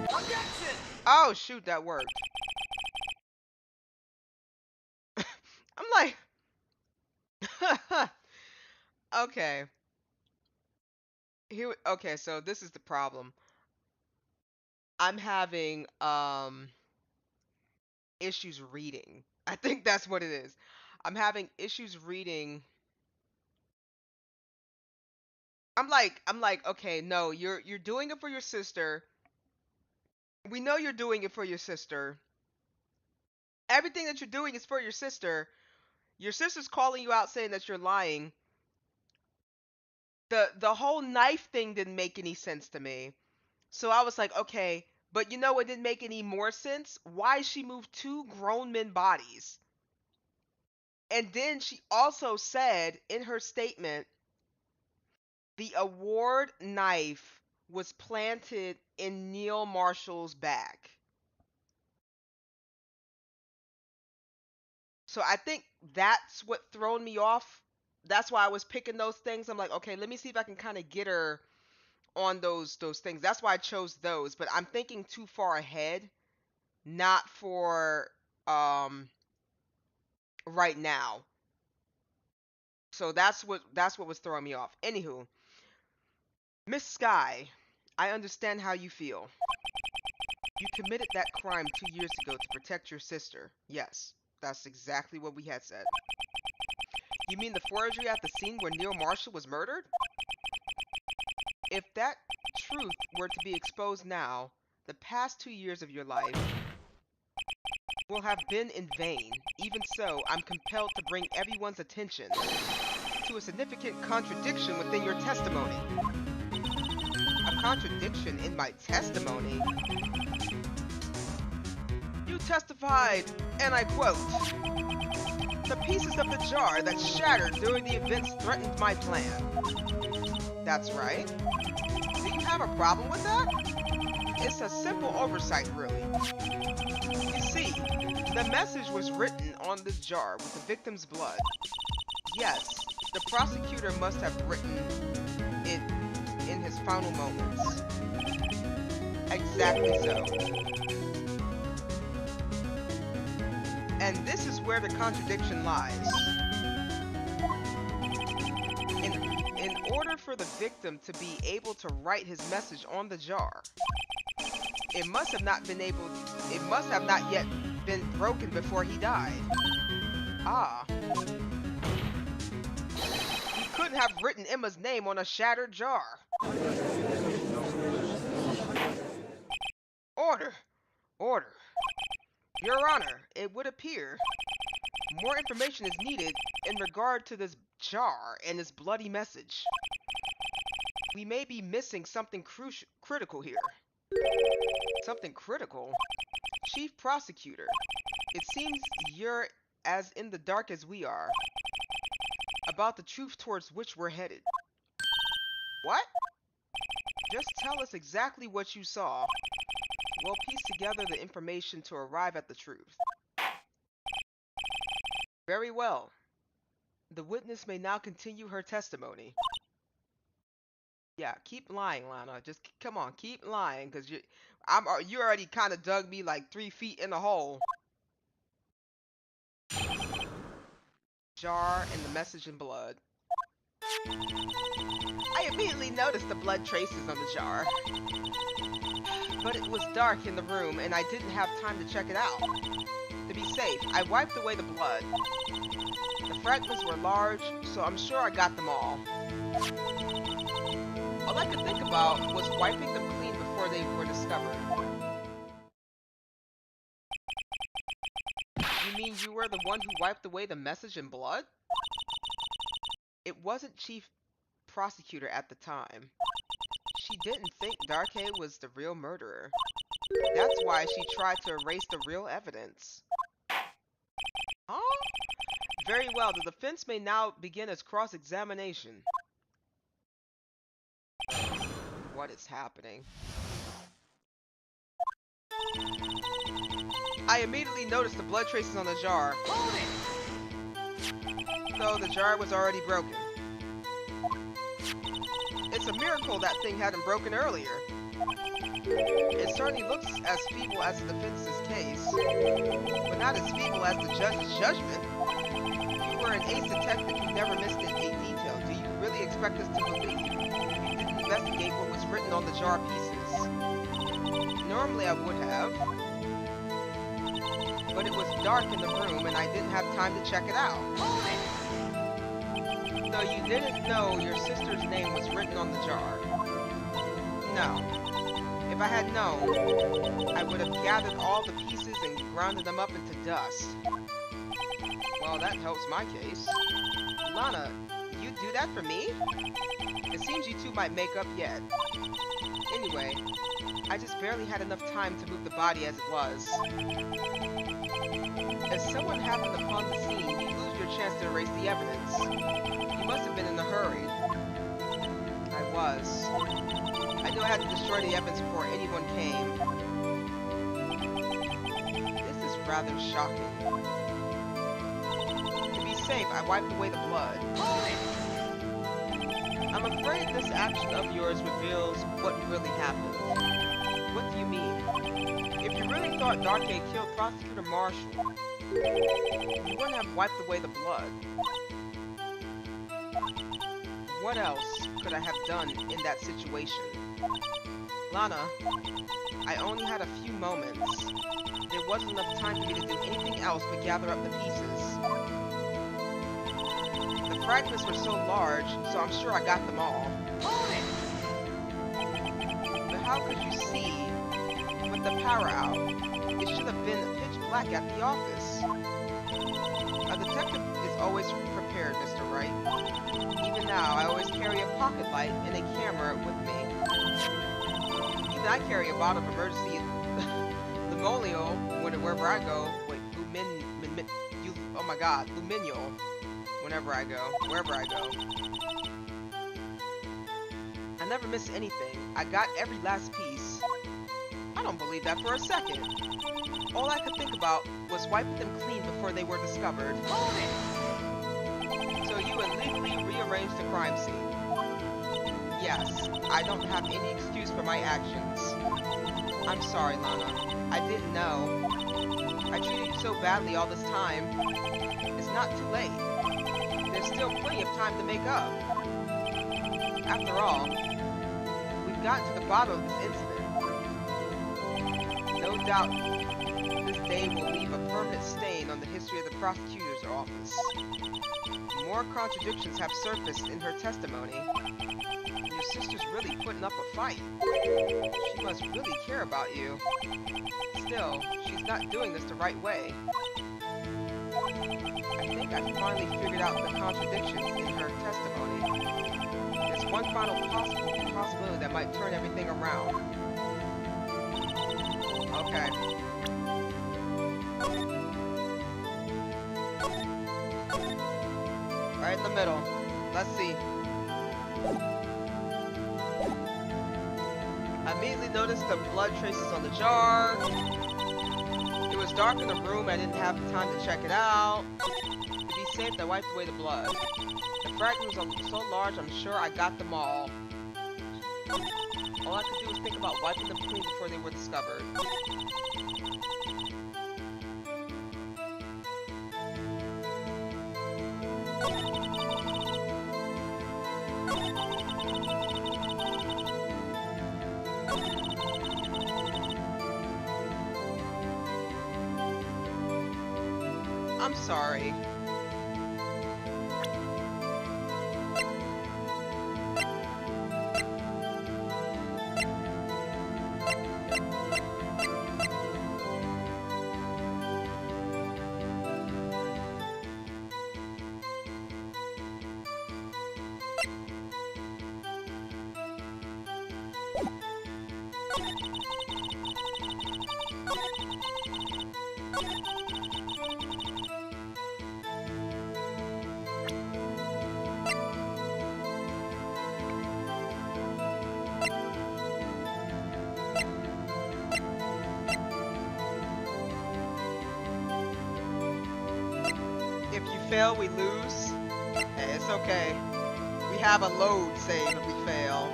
[SPEAKER 2] Objection!
[SPEAKER 1] Oh shoot, that worked. I'm like, okay. Okay, so this is the problem. I'm having issues reading. I think that's what it is. I'm having issues reading. I'm like, okay, no, you're doing it for your sister. We know you're doing it for your sister. Everything that you're doing is for your sister. Your sister's calling you out saying that you're lying. The whole knife thing didn't make any sense to me. So I was like, okay, but you know what didn't make any more sense? Why she moved two grown men bodies. And then she also said in her statement, the award knife was planted in Neil Marshall's back. So I think that's what thrown me off. That's why I was picking those things. I'm like, okay, let me see if I can kind of get her on those things. That's why I chose those. But I'm thinking too far ahead, not for right now. So that's what was throwing me off. Anywho, Miss Sky, I understand how you feel. You committed that crime 2 years ago to protect your sister. Yes, that's exactly what we had said. You mean the forgery at the scene where Neil Marshall was murdered? If that truth were to be exposed now, the past 2 years of your life will have been in vain. Even so, I'm compelled to bring everyone's attention to a significant contradiction within your testimony. A contradiction in my testimony? You testified, and I quote, "The pieces of the jar that shattered during the events threatened my plan." That's right. Do you have a problem with that? It's a simple oversight, really. You see, the message was written on the jar with the victim's blood. Yes, the prosecutor must have written it in his final moments. Exactly so. And this is where the contradiction lies. In order for the victim to be able to write his message on the jar, it must have not yet been broken before he died. Ah. He couldn't have written Emma's name on a shattered jar. Order. Order. Your Honor, it would appear more information is needed in regard to this jar and its bloody message. We may be missing something critical here. Something critical? Chief Prosecutor, it seems you're as in the dark as we are about the truth towards which we're headed. What? Just tell us exactly what you saw. We'll piece together the information to arrive at the truth. Very well. The witness may now continue her testimony. Yeah, keep lying, Lana. Just come on, keep lying, cause you already kind of dug me like 3 feet in the hole. Jar and the message in blood. I immediately noticed the blood traces on the jar. But it was dark in the room and I didn't have time to check it out. To be safe, I wiped away the blood. The fragments were large, so I'm sure I got them all. All I could think about was wiping them clean before they were discovered. You mean you were the one who wiped away the message in blood? It wasn't Chief Prosecutor at the time. She didn't think Darkhay was the real murderer. That's why she tried to erase the real evidence. Huh? Very well, the defense may now begin its cross-examination. What is happening? I immediately noticed the blood traces on the jar. Hold it! Though the jar was already broken. It's a miracle that thing hadn't broken earlier. It certainly looks as feeble as the defense's case, but not as feeble as the judge's judgment. You were an ace detective who never missed a detail. Do you really expect us to believe you didn't investigate what was written on the jar pieces? Normally I would have, but it was dark in the room and I didn't have time to check it out. So you didn't know your sister's name was written on the jar? No. If I had known, I would have gathered all the pieces and grounded them up into dust. Well, that helps my case. Lana, you'd do that for me? It seems you two might make up yet. Anyway, I just barely had enough time to move the body as it was. If someone happened upon the scene, you lose your chance to erase the evidence. You must have been in a hurry. I was. I knew I had to destroy the evidence before anyone came. This is rather shocking. To be safe, I wiped away the blood. I'm afraid this action of yours reveals what really happened. What do you mean? If you really thought Darkhay killed Prosecutor Marshall, you wouldn't have wiped away the blood. What else could I have done in that situation? Lana, I only had a few moments. There wasn't enough time for me to do anything else but gather up the pieces. The fragments were so large, so I'm sure I got them all. But how could you see with the power out? It should have been pitch black at the office. A detective is always prepared, Mr. Wright. Even now, I always carry a pocket light and a camera with me. Even I carry a bottle of emergency Luminol wherever I go. Wait, oh my god, Luminol. Whenever I go, wherever I go. I never miss anything. I got every last piece. I don't believe that for a second. All I could think about was wiping them clean before they were discovered. So you illegally rearranged the crime scene. Yes, I don't have any excuse for my actions. I'm sorry, Lana. I didn't know. I treated you so badly all this time. It's not too late. There's still plenty of time to make up. After all, we've gotten to the bottom of this incident. No doubt, this day will leave a permanent stain on the history of the prosecutor's office. More contradictions have surfaced in her testimony. Your sister's really putting up a fight. She must really care about you. Still, she's not doing this the right way. I think I finally figured out the contradictions in her testimony. This one final possibility that might turn everything around. Okay. Right in the middle. Let's see. I immediately noticed the blood traces on the jar. It was dark in the room. I didn't have time to check it out. To be safe, I wiped away the blood. The fragments were so large, I'm sure I got them all. All I could do was think about wiping them clean before they were discovered. I'm sorry. If you fail, we lose. Hey, it's okay. We have a load save if we fail.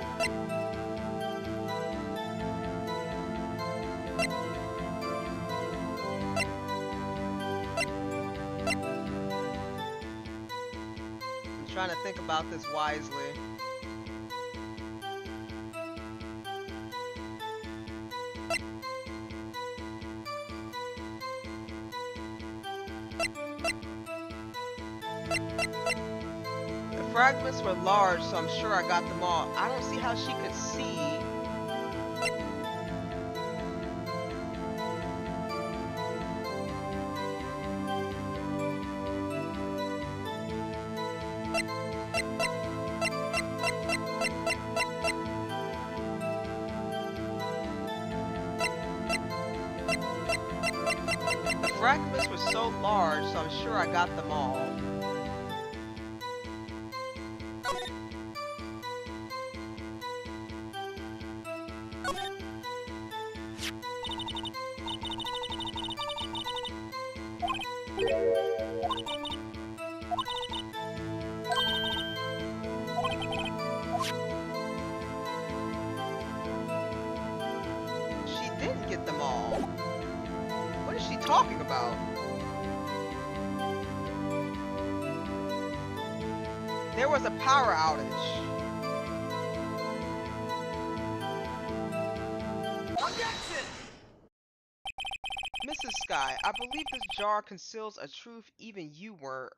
[SPEAKER 1] I'm trying to think about this wisely. The fragments were large, so I'm sure I got them all. I don't see how she could see. The fragments were so large, so I'm sure I got them all. She didn't get them all. What is she talking about? There was a power outage.
[SPEAKER 2] Objection!
[SPEAKER 1] Mrs. Sky, I believe this jar conceals a truth even you were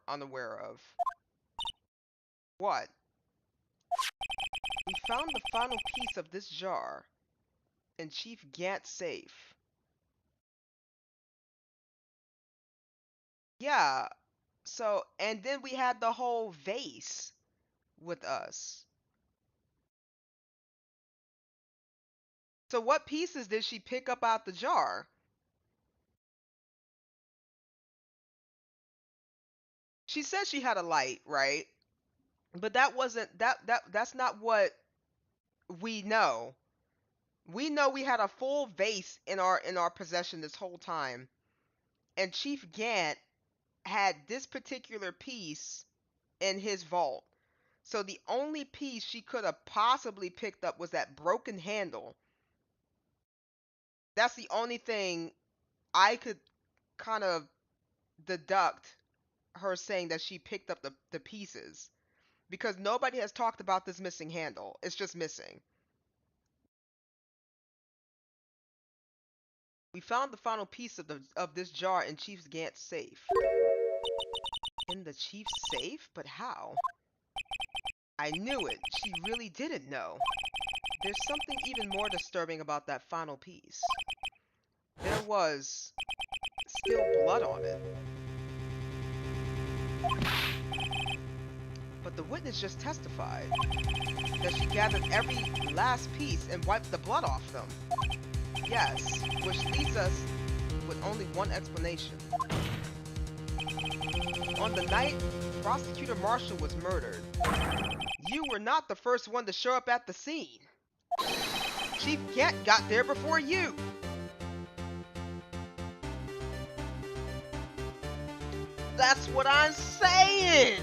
[SPEAKER 1] unaware of. What? We found the final piece of this jar in Chief Gant's safe. Yeah, so, and then we had the whole vase with us. So what pieces did she pick up out the jar? She said she had a light, right? But that wasn't that's not what we know. We know we had a full vase in our possession this whole time. And Chief Gant had this particular piece in his vault. So the only piece she could have possibly picked up was that broken handle. That's the only thing I could kind of deduct her saying that she picked up the pieces. Because nobody has talked about this missing handle. It's just missing. We found the final piece of this jar in Chief Gant's safe. In the Chief's safe? But how? I knew it. She really didn't know. There's something even more disturbing about that final piece. There was still blood on it. but the witness just testified that she gathered every last piece and wiped the blood off them. Yes, which leaves us with only one explanation. On the night Prosecutor Marshall was murdered, you were not the first one to show up at the scene. Chief Gant got there before you. That's what I'm saying!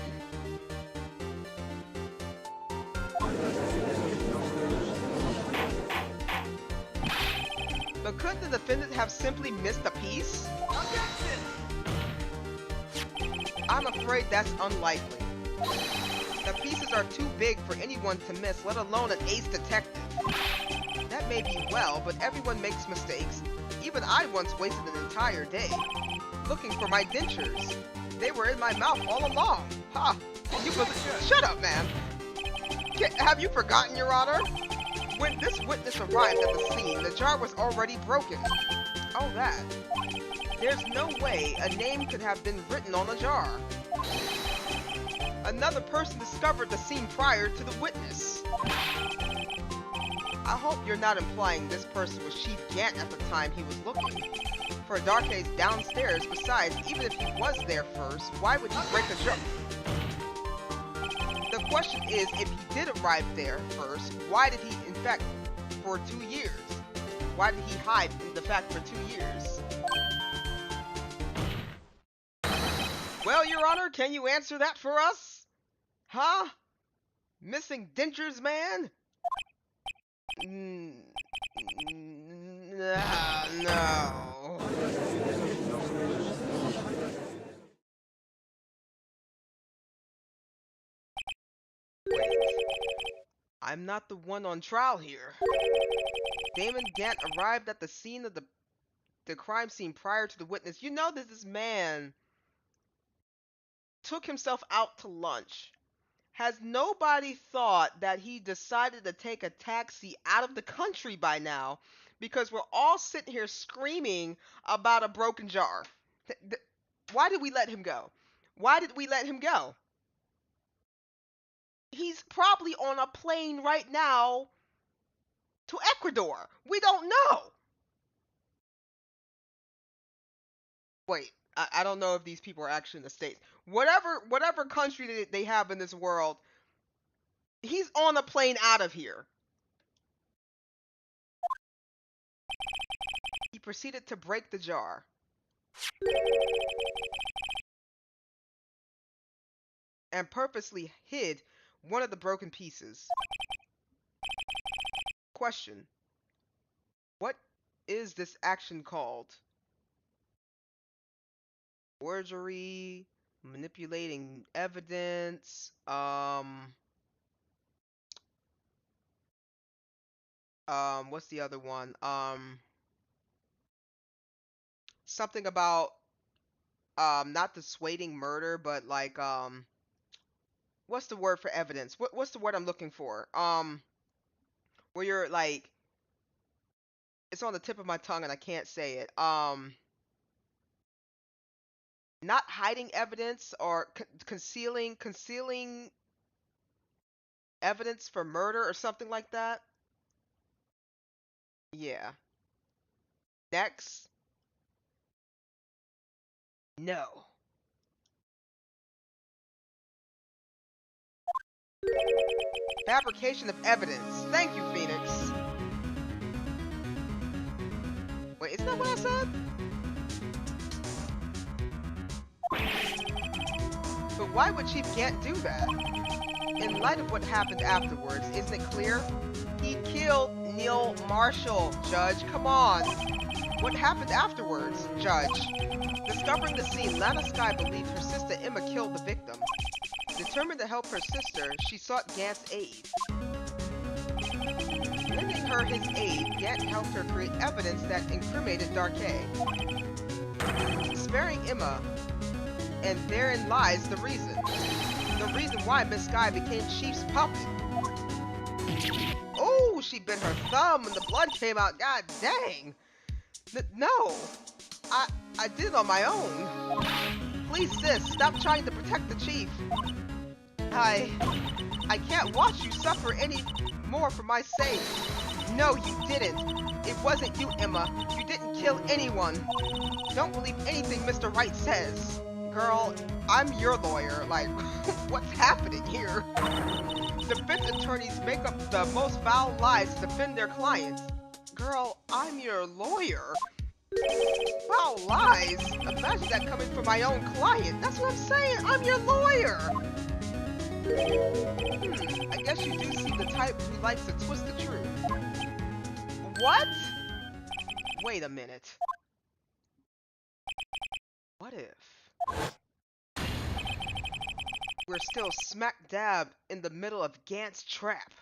[SPEAKER 1] But couldn't the defendant have simply missed a piece?
[SPEAKER 2] Objection!
[SPEAKER 1] I'm afraid that's unlikely. The pieces are too big for anyone to miss, let alone an ace detective. That may be well, but everyone makes mistakes. Even I once wasted an entire day looking for my dentures. They were in my mouth all along. Ha! Shut up, man! Have you forgotten, Your Honor? When this witness arrived at the scene, the jar was already broken. Oh, that. There's no way a name could have been written on the jar. Another person discovered the scene prior to the witness. I hope you're not implying this person was Chief Gant at the time he was looking for Darkey's downstairs. Besides, even if he was there first, why would he break a jar? The question is, if he did arrive there first, why did he, in fact, for 2 years? Why did he hide the fact for 2 years? Well, Your Honor, can you answer that for us? Huh? Missing dentures, man? No. Wait. I'm not the one on trial here. Damon Gant arrived at the scene of the crime scene prior to the witness. You know that this man took himself out to lunch. Has nobody thought that he decided to take a taxi out of the country by now? Because we're all sitting here screaming about a broken jar. Why did we let him go? Why did we let him go? He's probably on a plane right now to Ecuador. We don't know. Wait, I don't know if these people are actually in the States. Whatever country they have in this world, he's on a plane out of here. He proceeded to break the jar. And purposely hid one of the broken pieces. Question. What is this action called? Forgery, manipulating evidence, what's the other one? Something about, not dissuading murder, but like, what's the word for evidence? What's the word I'm looking for? Where you're like, it's on the tip of my tongue and I can't say it. Not hiding evidence or concealing evidence for murder or something like that. Yeah. Next. No. Fabrication of evidence. Thank you, Phoenix. Wait, isn't that what I said? But why would Chief Gant do that? In light of what happened afterwards, isn't it clear? He killed Neil Marshall, Judge. Come on. What happened afterwards, Judge? Discovering the scene, Lana Skye believed her sister Emma killed the victim. Determined to help her sister, she sought Gant's aid. Lending her his aid, Gant helped her create evidence that incriminated Darkey. Sparing Emma, and therein lies the reason. The reason why Miss Skye became Chief's puppet. Oh, she bit her thumb and the blood came out. God dang. No. I did it on my own. Please, sis, stop trying to protect the Chief. I can't watch you suffer any more for my sake. No, you didn't. It wasn't you, Emma. You didn't kill anyone. Don't believe anything Mr. Wright says. Girl, I'm your lawyer. Like, what's happening here? Defense attorneys make up the most foul lies to defend their clients. Girl, I'm your lawyer. Foul lies? Imagine that coming from my own client. That's what I'm saying. I'm your lawyer. I guess you do seem the type who likes to twist the truth. What? Wait a minute. What if we're still smack dab in the middle of Gant's trap?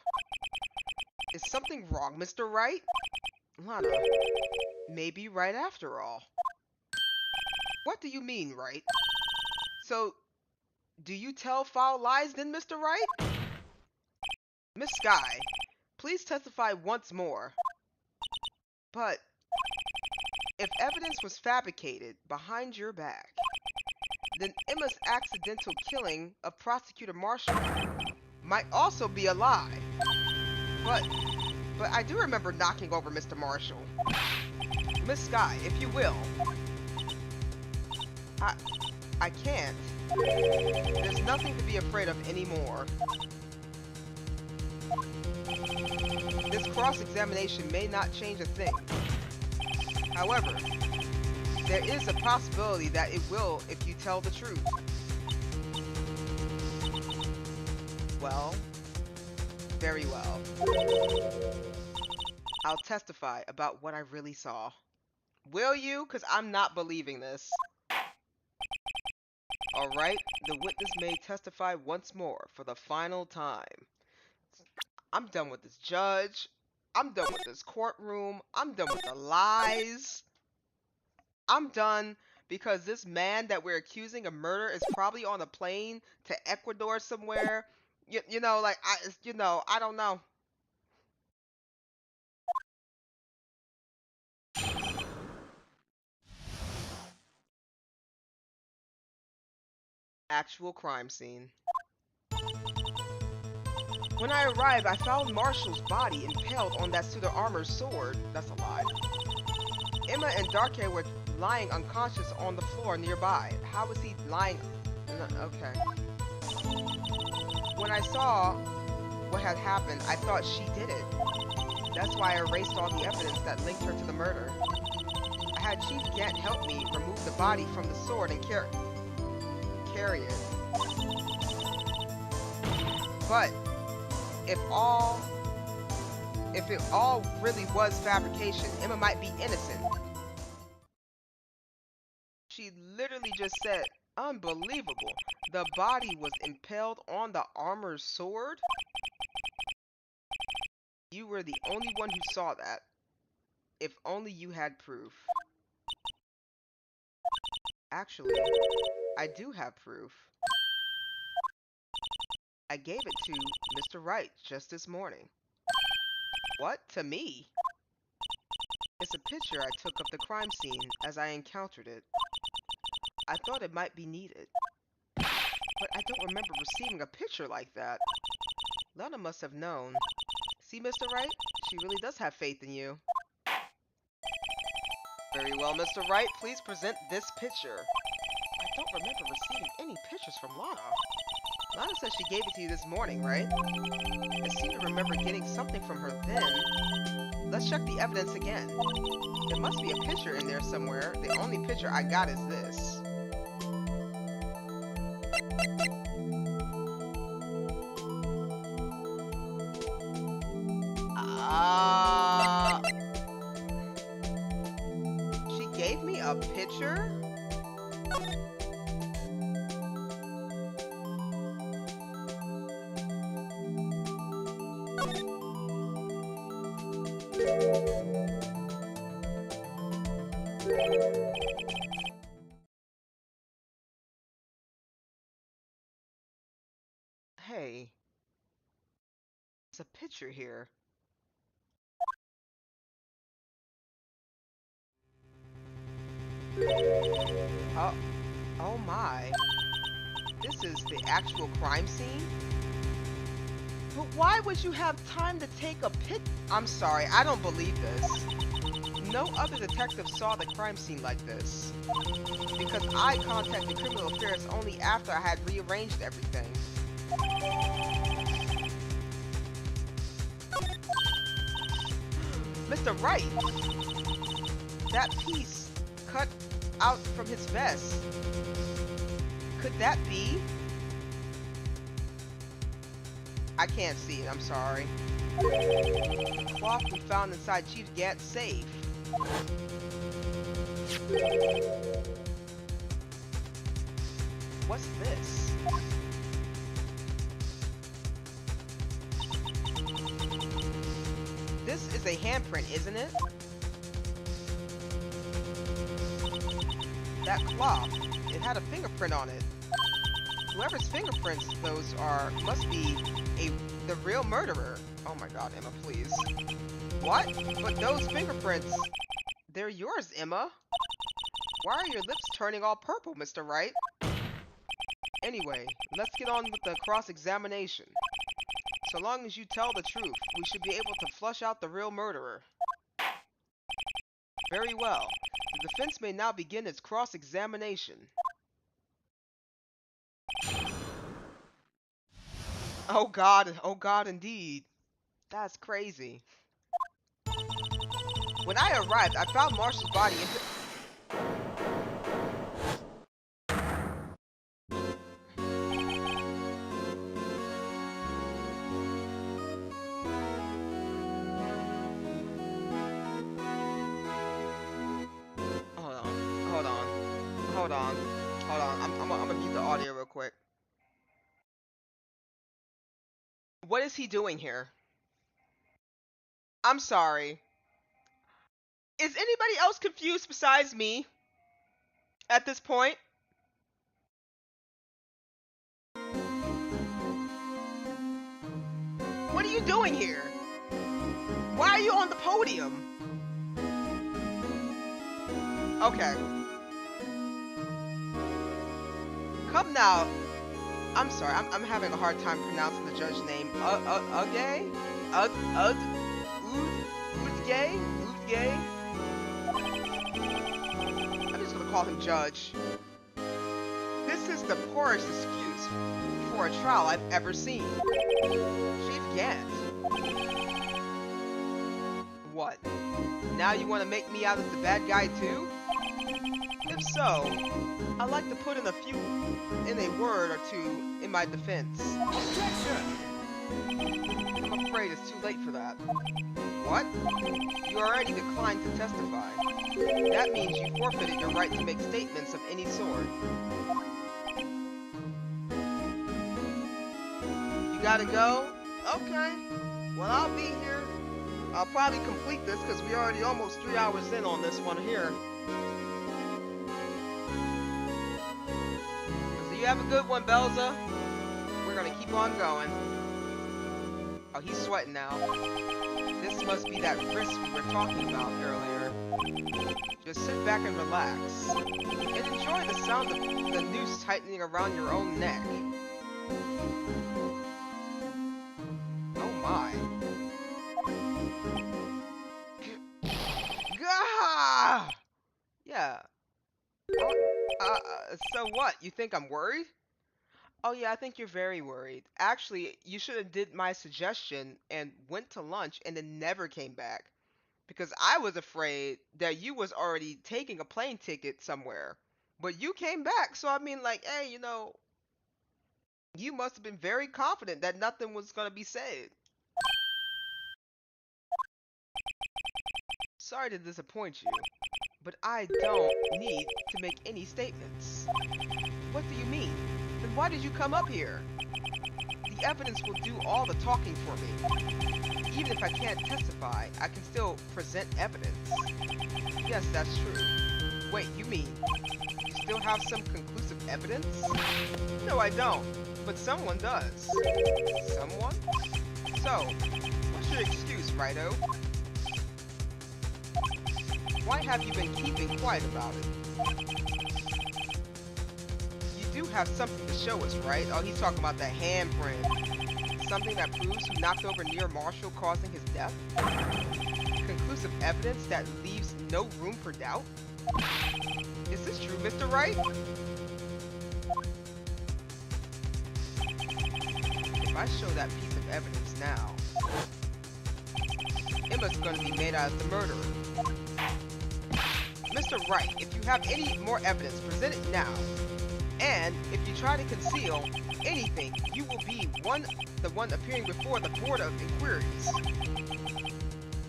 [SPEAKER 1] Is something wrong, Mr. Wright? Lana, maybe right after all. What do you mean, Wright? So, do you tell foul lies then, Mr. Wright? Miss Sky, please testify once more. But if evidence was fabricated behind your back, then Emma's accidental killing of Prosecutor Marshall might also be a lie. But I do remember knocking over Mr. Marshall. Miss Sky, if you will. I can't. There's nothing to be afraid of anymore. This cross-examination may not change a thing. However, there is a possibility that it will if you tell the truth. Well, very well. I'll testify about what I really saw. Will you? Because I'm not believing this. Alright, the witness may testify once more for the final time. I'm done with this judge. I'm done with this courtroom. I'm done with the lies. I'm done because this man that we're accusing of murder is probably on a plane to Ecuador somewhere. You know, like, I don't know. Actual crime scene. When I arrived, I found Marshall's body impaled on that suit of armor's sword. That's a lie. Emma and Darkhair were lying unconscious on the floor nearby. How was he lying? Okay. When I saw what had happened, I thought she did it. That's why I erased all the evidence that linked her to the murder. I had Chief Gant help me remove the body from the sword and carry it. But if it all really was fabrication, Emma might be innocent. She literally just said, unbelievable. The body was impaled on the armor's sword? You were the only one who saw that. If only you had proof. Actually, I do have proof. I gave it to Mr. Wright just this morning. What? To me? It's a picture I took of the crime scene as I encountered it. I thought it might be needed. But I don't remember receiving a picture like that. Lana must have known. See, Mr. Wright? She really does have faith in you. Very well, Mr. Wright. Please present this picture. I don't remember receiving any pictures from Lana. Lana said she gave it to you this morning, right? I seem to remember getting something from her then. Let's check the evidence again. There must be a picture in there somewhere. The only picture I got is this. She gave me a picture? Hey, there's a picture here. Oh my. This is the actual crime scene? But why would you have time to take a pic? I'm sorry, I don't believe this. No other detective saw the crime scene like this. Because I contacted Criminal Affairs only after I had rearranged everything. Mr. Wright! That piece cut out from his vest. Could that be? I can't see it, I'm sorry. The cloth we found inside Chief Gant's safe. What's this? This is a handprint, isn't it? That cloth, it had a fingerprint on it. Whoever's fingerprints those are must be the real murderer. Oh my god, Emma, please. What? But those fingerprints, they're yours, Emma. Why are your lips turning all purple, Mr. Wright? Anyway, let's get on with the cross-examination. So long as you tell the truth, we should be able to flush out the real murderer. Very well. The defense may now begin its cross-examination. Oh God, indeed. That's crazy. When I arrived, I found Marshall's body in Hold on. I'm gonna mute the audio real quick. What is he doing here? I'm sorry. Is anybody else confused besides me at this point? What are you doing here? Why are you on the podium? Okay. Come now. I'm sorry, I'm having a hard time pronouncing the judge's name. Udgay? Udgay? I'm just gonna call him Judge. This is the poorest excuse for a trial I've ever seen. Chief Gant. What? Now you want to make me out as the bad guy too? If so, I'd like to put in a word or two in my defense.
[SPEAKER 2] Objection!
[SPEAKER 1] I'm afraid it's too late for that. What? You already declined to testify. That means you forfeited your right to make statements of any sort. You gotta go? Okay. Well, I'll be here. I'll probably complete this because we're already almost 3 hours in on this one here. So you have a good one, Belza. We're gonna keep on going. Oh, he's sweating now. This must be that wrist we were talking about earlier. Just sit back and relax. And enjoy the sound of the noose tightening around your own neck. Oh my. Gah! Yeah. Oh, so what? You think I'm worried? Oh yeah, I think you're very worried. Actually, you should have did my suggestion and went to lunch and then never came back. Because I was afraid that you was already taking a plane ticket somewhere. But you came back, so I mean like, hey, you know, you must have been very confident that nothing was gonna be said. Sorry to disappoint you, but I don't need to make any statements. What do you mean? Then why did you come up here? The evidence will do all the talking for me. Even if I can't testify, I can still present evidence. Yes, that's true. Wait, you mean you still have some conclusive evidence? No, I don't, but someone does. Someone? So, what's your excuse, Righto? Why have you been keeping quiet about it? You do have something to show us, right? Oh, he's talking about the handprint. Something that proves who knocked over near Marshall, causing his death? Conclusive evidence that leaves no room for doubt? Is this true, Mr. Wright? If I show that piece of evidence now, Emma's gonna be made out as the murderer. Mr. Wright, if you have any more evidence, present it now. And if you try to conceal anything, you will be the one appearing before the Board of Inquiries.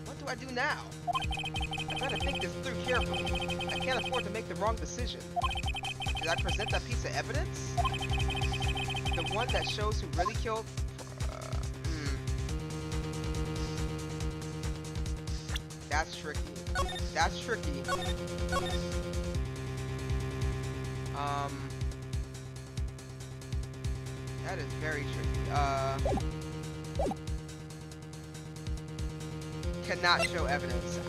[SPEAKER 1] What do I do now? I gotta think this through carefully. I can't afford to make the wrong decision. Did I present that piece of evidence? The one that shows who really killed? That's tricky. That's tricky. That is very tricky. Cannot show evidence.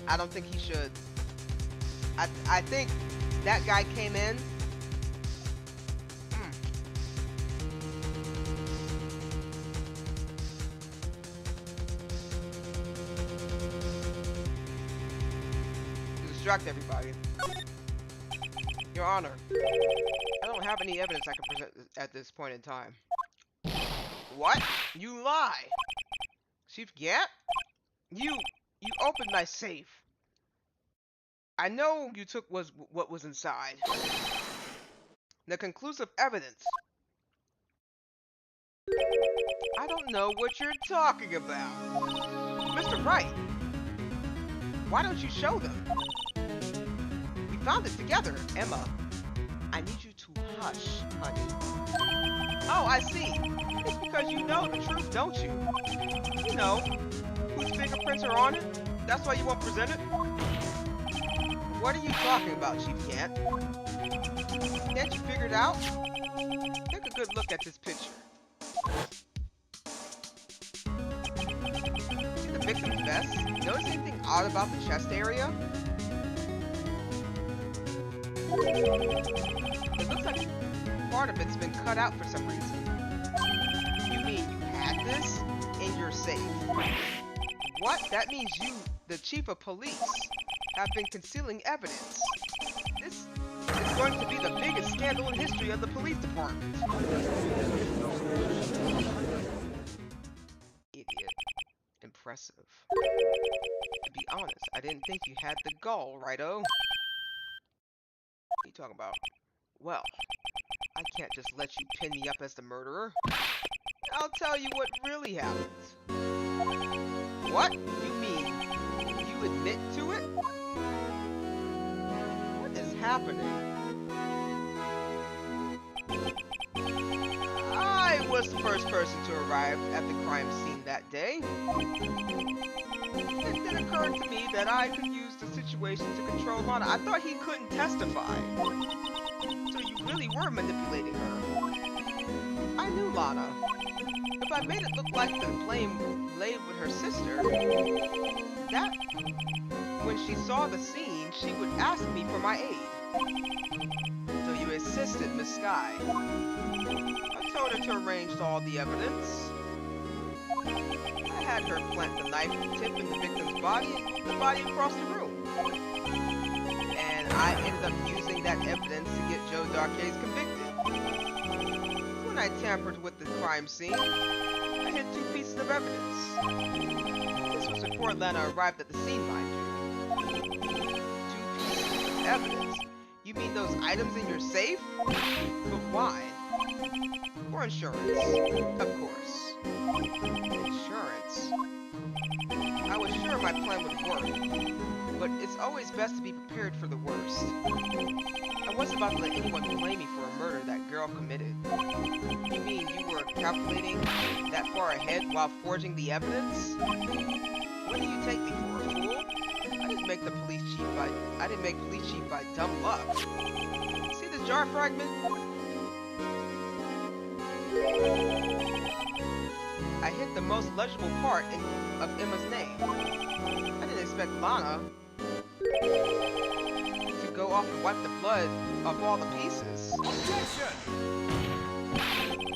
[SPEAKER 1] I don't think he should. I think that guy came in. To distract everybody. Your Honor, I don't have any evidence I can present at this point in time. What? You lie! Chief Gant? You opened my safe. I know you took what was inside. The conclusive evidence. I don't know what you're talking about. Mr. Wright, why don't you show them? We found it together, Emma. I need you to hush, honey. Oh, I see. It's because you know the truth, don't you? You know whose fingerprints are on it. That's why you won't present it. What are you talking about, Chief Gant? Can't you figure it out? Take a good look at this picture. See the victim's vest? Notice anything odd about the chest area? It looks like part of it's been cut out for some reason. You mean you had this in your safe? What? That means you, the chief of police, have been concealing evidence. This is going to be the biggest scandal in history of the police department. Idiot. Impressive. To be honest, I didn't think you had the gall, righto? What are you talking about? Well, I can't just let you pin me up as the murderer. I'll tell you what really happened. What? You mean you admit to it? What is happening? I was the first person to arrive at the crime scene that day. It then occurred to me that I could use the situation to control Lana. I thought he couldn't testify. So you really were manipulating her. I knew Lana. If I made it look like the blame lay with her sister, that when she saw the scene, she would ask me for my aid. So you assisted Miss Sky. I told her to arrange all the evidence. I had her plant the knife tip in the victim's body and the body across the room. And I ended up using that evidence to get Joe Darkhaze convicted. When I tampered with the crime scene, I hid 2 pieces of evidence. This was before Lana arrived at the scene, mind you. 2 pieces of evidence? You mean those items in your safe? But why? For insurance, of course. Insurance? I was sure my plan would work, but it's always best to be prepared for the worst. I wasn't about to let anyone blame me for a murder that girl committed. You mean you were calculating that far ahead while forging the evidence? What do you take me for, a fool? I didn't make police chief by dumb luck. See this jar fragment? I hit the most legible part of Emma's name. I didn't expect Lana to go off and wipe the blood off all the pieces.
[SPEAKER 2] Objection!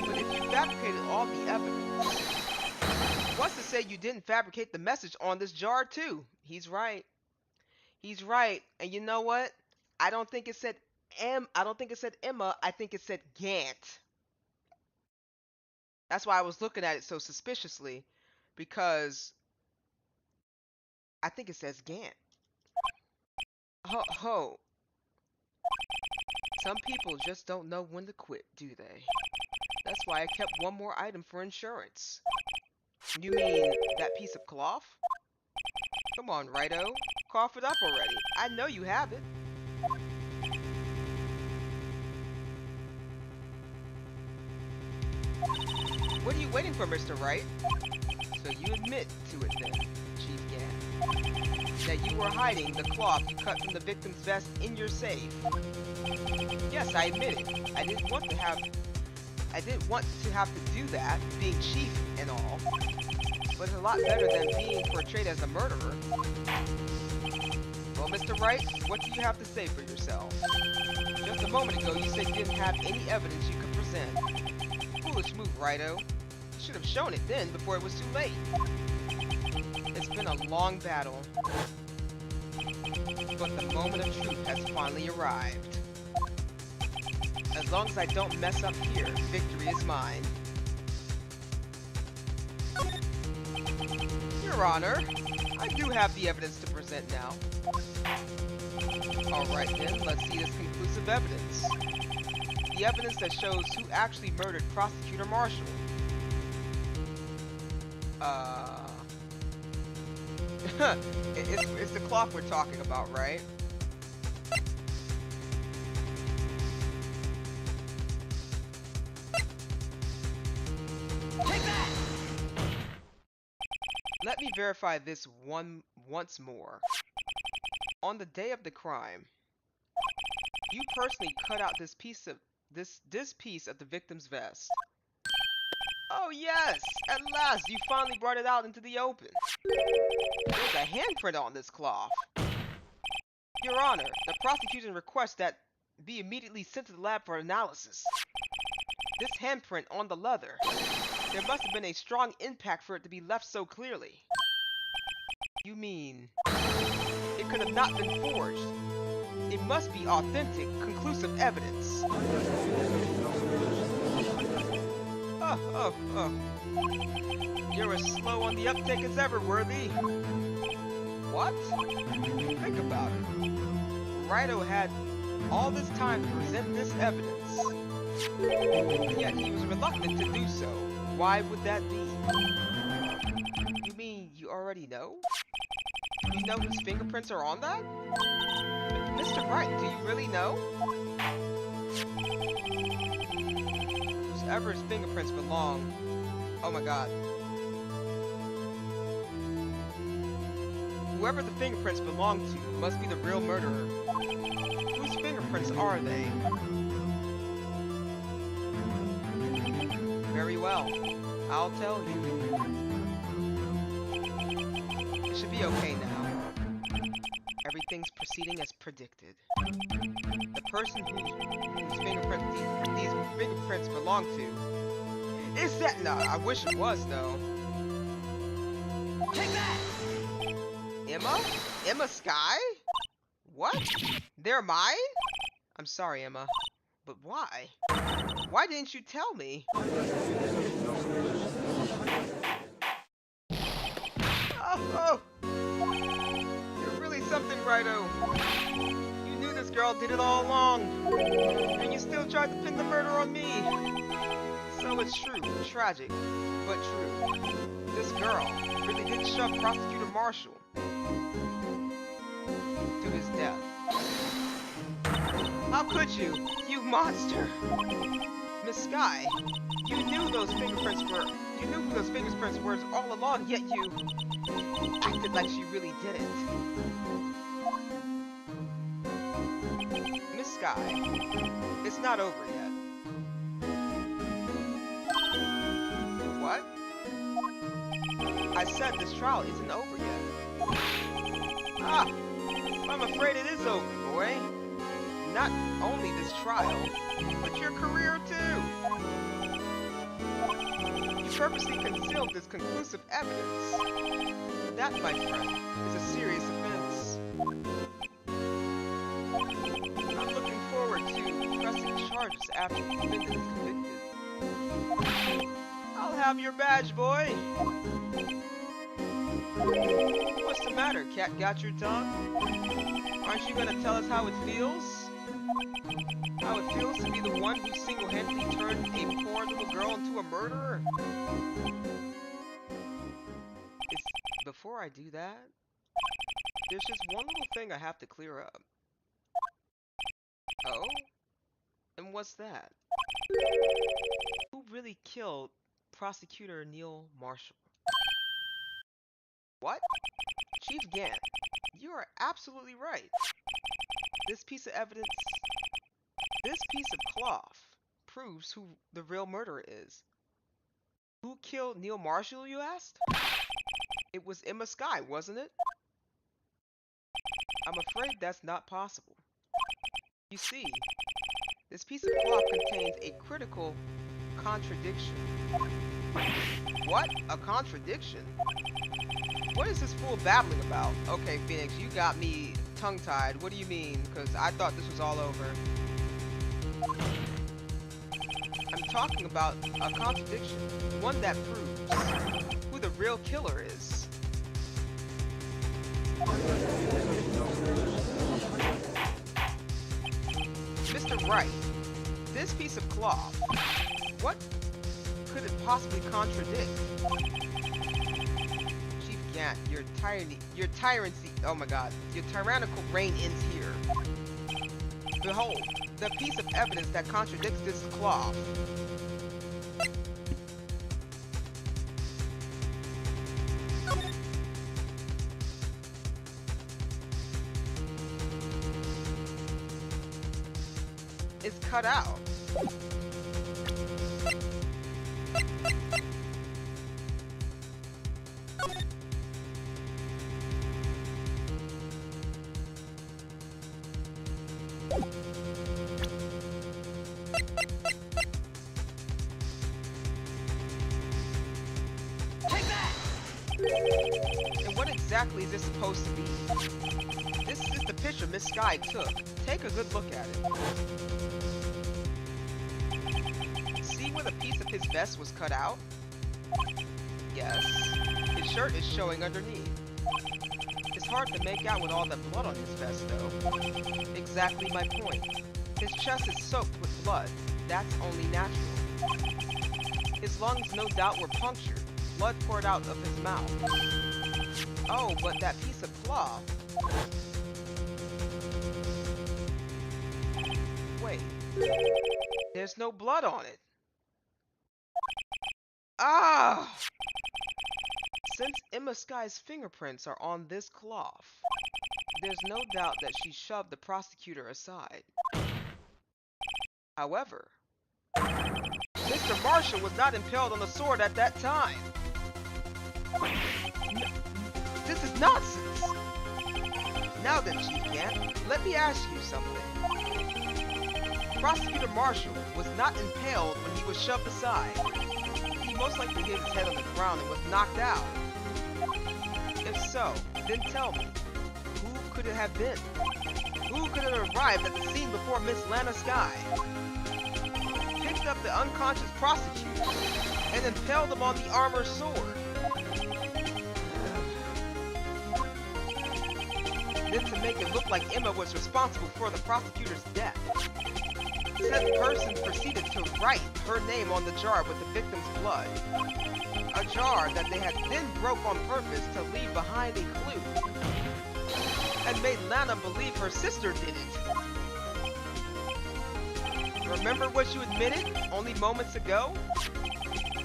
[SPEAKER 1] But if you fabricated all the evidence, what's to say you didn't fabricate the message on this jar too? He's right. He's right. And you know what? I don't think it said I don't think it said Emma. I think it said Gant. That's why I was looking at it so suspiciously, because I think it says Gant. Ho ho. Some people just don't know when to quit, do they? That's why I kept one more item for insurance. You mean that piece of cloth? Come on, Righto. Cough it up already. I know you have it. What are you waiting for, Mr. Wright? So you admit to it then, Chief Gant, that you were hiding the cloth you cut from the victim's vest in your safe. Yes, I admit it. I didn't want to have to do that, being chief and all. But it's a lot better than being portrayed as a murderer. Well, Mr. Wright, what do you have to say for yourself? Just a moment ago, you said you didn't have any evidence you could present. Foolish move, Righto. You should have shown it then, before it was too late. It's been a long battle, but the moment of truth has finally arrived. As long as I don't mess up here, victory is mine. Your Honor, I do have the evidence to present now. Alright then, let's see this conclusive evidence. The evidence that shows who actually murdered Prosecutor Marshall. It's the clock we're talking about, right?
[SPEAKER 2] Take that!
[SPEAKER 1] Let me verify this once more. On the day of the crime, you personally cut out this piece of the victim's vest. Oh yes! At last, you finally brought it out into the open. There's a handprint on this cloth. Your Honor, the prosecution requests that be immediately sent to the lab for analysis. This handprint on the leather. There must have been a strong impact for it to be left so clearly. You mean it could have not been forged? It must be authentic, conclusive evidence. Oh. You're as slow on the uptake as ever, Worthy. What? Think about it. Righto had all this time to present this evidence, yet he was reluctant to do so. Why would that be? You mean you already know? You know whose fingerprints are on that? Mr. Wright, do you really know? Whoever's fingerprints belong... Oh my god. Whoever the fingerprints belong to must be the real murderer. Whose fingerprints are they? Very well. I'll tell you. It should be okay now. Everything's proceeding as predicted. The person whose fingerprints these fingerprints belong to is that... Nah, I wish it was, though.
[SPEAKER 2] Take that!
[SPEAKER 1] Emma? Emma Sky? What? They're mine? I'm sorry, Emma. But why? Why didn't you tell me? Oh! You're really something, Righto. You knew this girl did it all along. And you still tried to pin the murder on me. So it's true. Tragic. But true. This girl really did shove Prosecutor Marshall to his death. How could you? You monster! Miss Sky, you knew those fingerprints were... You knew who those fingerprints were all along, yet you acted like she really did it. Miss Sky, it's not over yet. What? I said this trial isn't over yet. Ah! I'm afraid it is over, boy. not only this trial, but your career too. You purposely concealed this conclusive evidence. That, my friend, is a serious offense. I'm looking forward to pressing charges after the defendant is convicted. I'll have your badge, boy. What's the matter? Cat got your tongue? Aren't you gonna tell us how it feels? How it feels to be the one who single-handedly turned a poor little girl into a murderer? Before I do that, there's just one little thing I have to clear up. Oh? And what's that? Who really killed Prosecutor Neil Marshall? What? Chief Gant, you are absolutely right. This piece of evidence, this piece of cloth, proves who the real murderer is. Who killed Neil Marshall, you asked? It was Emma Skye, wasn't it? I'm afraid that's not possible. You see, this piece of cloth contains a critical contradiction. What? A contradiction? What is this fool babbling about? Okay, Phoenix, you got me tongue-tied. What do you mean? Because I thought this was all over. I'm talking about a contradiction. One that proves who the real killer is. Mr. Wright, this piece of cloth, what could it possibly contradict? Chief Gant, your tyrannical reign ends here. Behold, the piece of evidence that contradicts this cloth. Is cut out. Take that! And what exactly is this supposed to be? This is the picture Miss Skye took. Take a good look at it. See where the piece of his vest was cut out? Yes. His shirt is showing underneath. It's hard to make out with all the blood on his vest, though. Exactly my point. His chest is soaked with blood. That's only natural. His lungs no doubt were punctured. Blood poured out of his mouth. Oh, but that piece of cloth... Wait. There's no blood on it. Ah! Since Emma Skye's fingerprints are on this cloth, there's no doubt that she shoved the prosecutor aside. However, Mr. Marshall was not impaled on the sword at that time. This is nonsense. Now then, Chief Gant, let me ask you something. Prosecutor Marshall was not impaled when he was shoved aside. He most likely hit his head on the ground and was knocked out. If so, then tell me, who could it have been? Who could have arrived at the scene before Miss Lana Skye? Picked up the unconscious prosecutor and impaled him on the armored sword. Then to make it look like Emma was responsible for the prosecutor's death. Said person proceeded to write her name on the jar with the victim's blood. A jar that they had then broke on purpose to leave behind a clue. And made Lana believe her sister did it. Remember what you admitted only moments ago?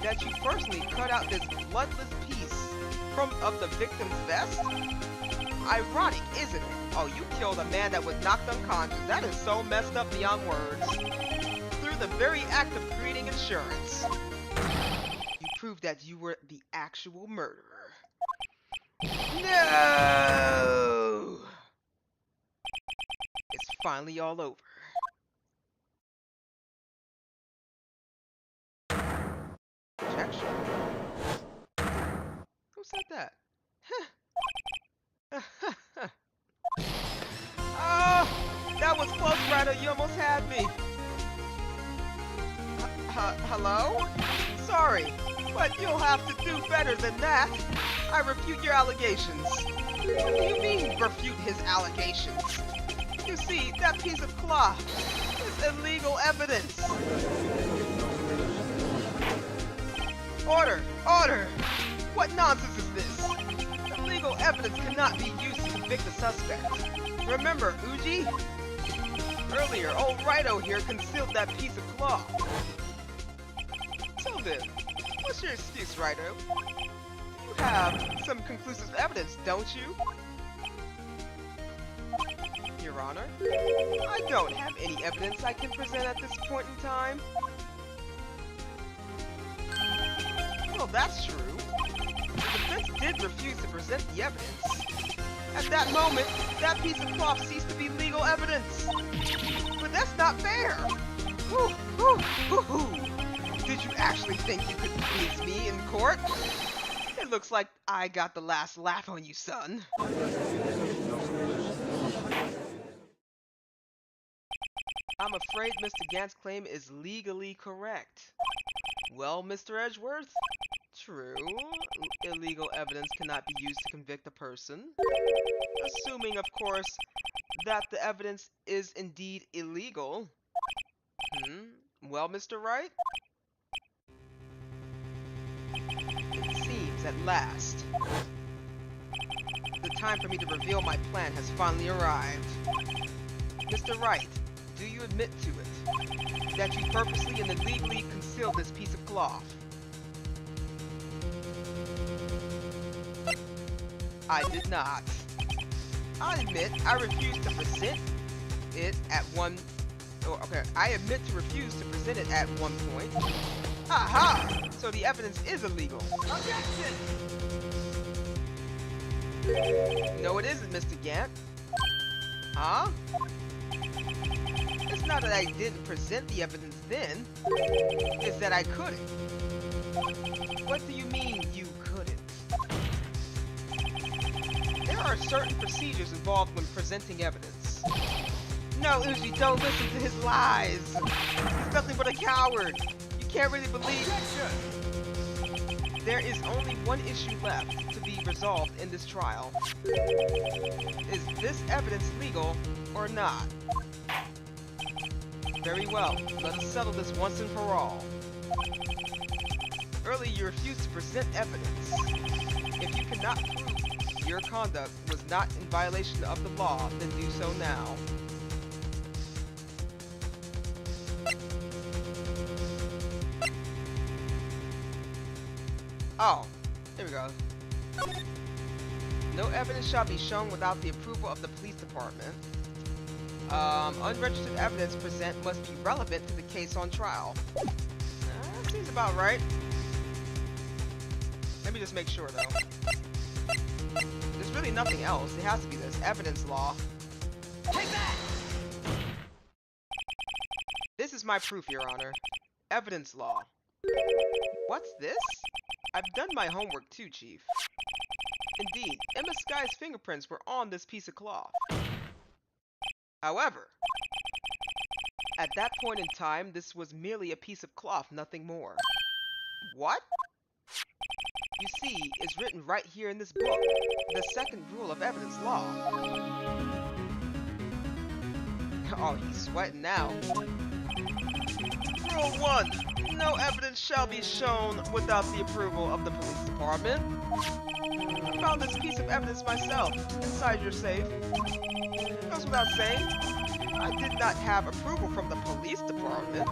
[SPEAKER 1] That you personally cut out this bloodless piece of the victim's vest? Ironic, isn't it? Oh, you killed a man that was knocked unconscious. That is so messed up beyond words. Through the very act of creating insurance. You proved that you were the actual murderer. No! It's finally all over. protection. Who said that? Oh, that was close, Ryder. You almost had me. Hello? Sorry, but you'll have to do better than that. I refute your allegations. What do you mean, refute his allegations? You see, that piece of cloth is illegal evidence. Order! Order! What nonsense is this? Illegal evidence cannot be used to convict the suspect. Remember, Uji? Earlier, old Wright here concealed that piece of cloth. So then, what's your excuse, Wright? You have some conclusive evidence, don't you? Your Honor, I don't have any evidence I can present at this point in time. Well, that's true. The defense did refuse to present the evidence. At that moment, that piece of cloth ceased to be legal evidence. But that's not fair! Woo, woo, woo, woo. Did you actually think you could please me in court? It looks like I got the last laugh on you, son. I'm afraid Mr. Gant's claim is legally correct. Well, Mr. Edgeworth, true, illegal evidence cannot be used to convict a person. Assuming, of course, that the evidence is indeed illegal. Well, Mr. Wright? It seems at last. The time for me to reveal my plan has finally arrived. Mr. Wright, do you admit to it? That you purposely and illegally concealed this piece of cloth? I did not. I admit I refused to present it at one... I admit to refuse to present it at one point. Aha! So the evidence is illegal. Objection! No, it isn't, Mr. Gant. Huh? It's not that I didn't present the evidence then. It's that I couldn't. What do you mean, you couldn't? There are certain procedures involved when presenting evidence. No, Uji, don't listen to his lies. He's nothing but a coward. You can't really believe... There is only one issue left to be resolved in this trial. Is this evidence legal or not? Very well, let us settle this once and for all. Earlier you refused to present evidence. If you cannot prove your conduct was not in violation of the law, then do so now. Oh, here we go. No evidence shall be shown without the approval of the police department. Unregistered evidence present must be relevant to the case on trial. That seems about right. Let me just make sure, though. There's really nothing else. It has to be this. Evidence law. Take that! This is my proof, Your Honor. Evidence law. What's this? I've done my homework too, Chief. Indeed, Emma Sky's fingerprints were on this piece of cloth. However, at that point in time, this was merely a piece of cloth, nothing more. What? You see, it's written right here in this book, the second rule of evidence law. Oh, he's sweating now. Rule 1. No evidence shall be shown without the approval of the police department. I found this piece of evidence myself, inside your safe. Goes without saying, I did not have approval from the police department.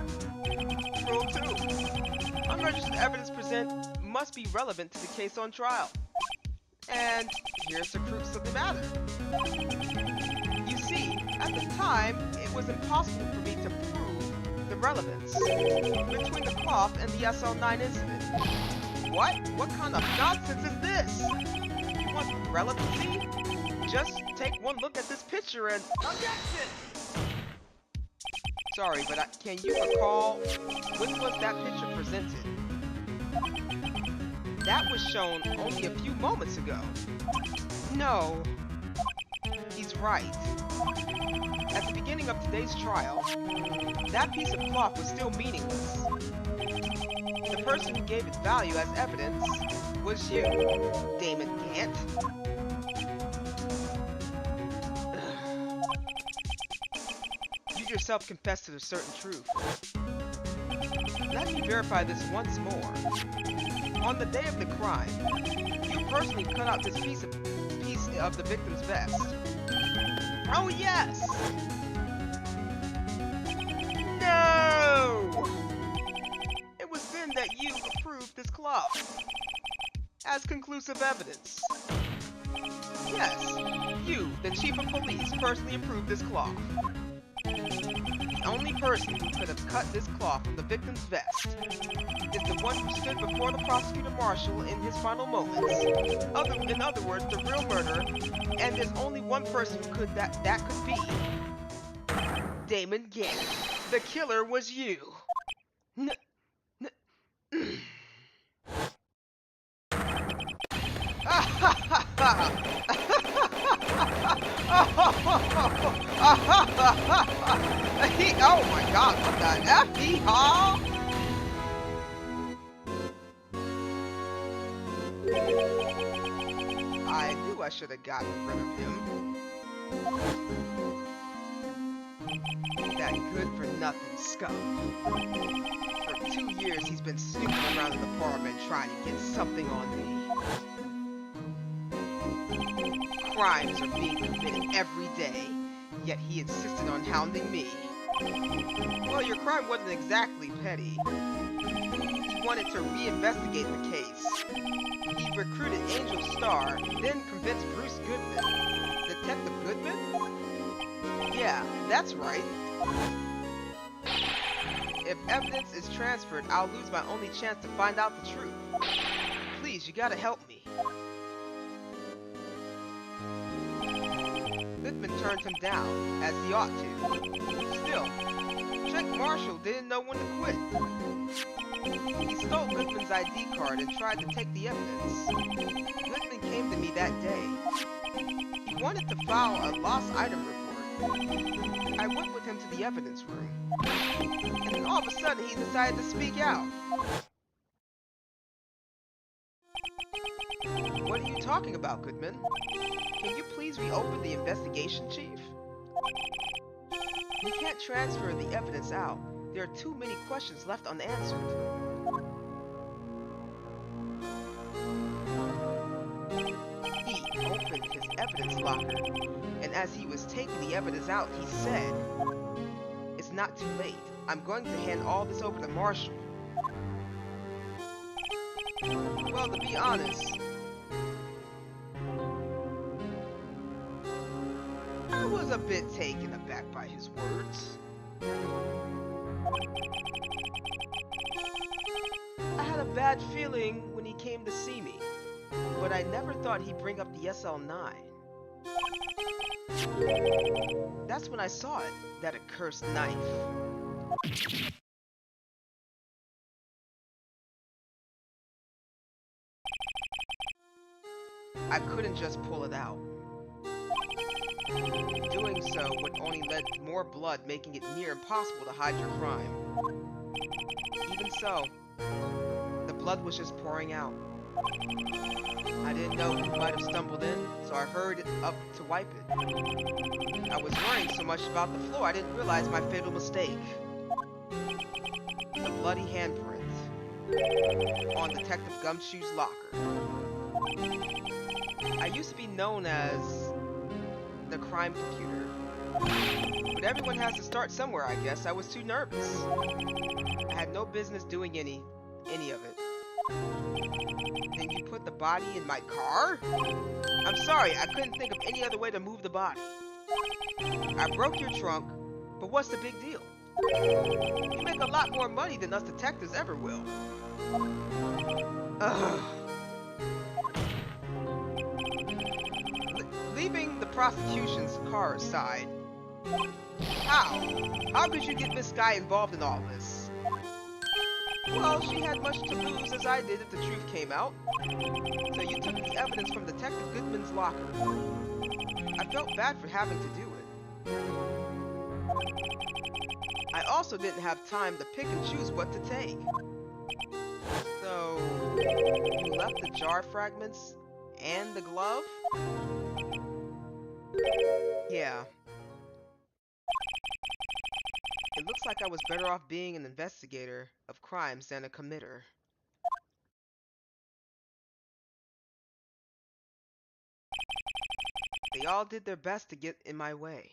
[SPEAKER 1] Rule 2. Unregistered evidence present must be relevant to the case on trial. And here's the crux of the matter. You see, at the time, it was impossible for me to prove the relevance between the cloth and the SL9 incident. What? What kind of nonsense is this? You want relevancy? Just take one look at this picture and... Objection! Sorry, but can you recall when was that picture presented? That was shown only a few moments ago. No. He's right. At the beginning of today's trial, that piece of cloth was still meaningless. The person who gave it value as evidence was you, Damon Gant. You yourself confessed to a certain truth. Let me verify this once more. On the day of the crime, you personally cut out this piece of the victim's vest. Oh yes! No! It was then that you approved this cloth as conclusive evidence. Yes, you, the chief of police, personally approved this cloth. The only person who could have cut this cloth from the victim's vest is the one who stood before the prosecutor marshal in his final moments. In other words, the real murderer, and there's only one person who could that could be Damon Gant. The killer was you. Oh my God! What the F? Hee-haw! I knew I should have gotten rid of him. That good-for-nothing scum. For 2 years, he's been snooping around in the apartment trying to get something on me. Crimes are being committed every day, yet he insisted on hounding me. Well, your crime wasn't exactly petty. He wanted to reinvestigate the case. He recruited Angel Starr, then convinced Bruce Goodman. Detective Goodman? Yeah, that's right. If evidence is transferred, I'll lose my only chance to find out the truth. Please, you gotta help me. Goodman turned him down, as he ought to. Still, Trent Marshall didn't know when to quit. He stole Goodman's ID card and tried to take the evidence. Goodman came to me that day. He wanted to file a lost item report. I went with him to the evidence room. And then all of a sudden he decided to speak out. What are you talking about, Goodman? Can you please reopen the investigation, Chief? We can't transfer the evidence out. There are too many questions left unanswered. He opened his evidence locker, and as he was taking the evidence out, he said, "It's not too late. I'm going to hand all this over to Marshall." Well, to be honest, I was a bit taken aback by his words. I had a bad feeling when he came to see me, but I never thought he'd bring up the SL9. That's when I saw it, that accursed knife. I couldn't just pull it out. Doing so would only lead to more blood, making it near impossible to hide your crime. Even so, the blood was just pouring out. I didn't know who might have stumbled in, so I hurried up to wipe it. I was worrying so much about the floor, I didn't realize my fatal mistake. The bloody handprint on Detective Gumshoe's locker. I used to be known as the crime computer, but everyone has to start somewhere, I guess. I was too nervous. I had no business doing any of it. Then you put the body in my car? I'm sorry, I couldn't think of any other way to move the body. I broke your trunk, but what's the big deal? You make a lot more money than us detectives ever will. Ugh. Leaving the prosecution's car aside, how? How could you get this guy involved in all this? Well, she had much to lose as I did if the truth came out. So you took the evidence from Detective Goodman's locker. I felt bad for having to do it. I also didn't have time to pick and choose what to take. So, you left the jar fragments and the glove? Yeah. It looks like I was better off being an investigator of crimes than a committer. They all did their best to get in my way.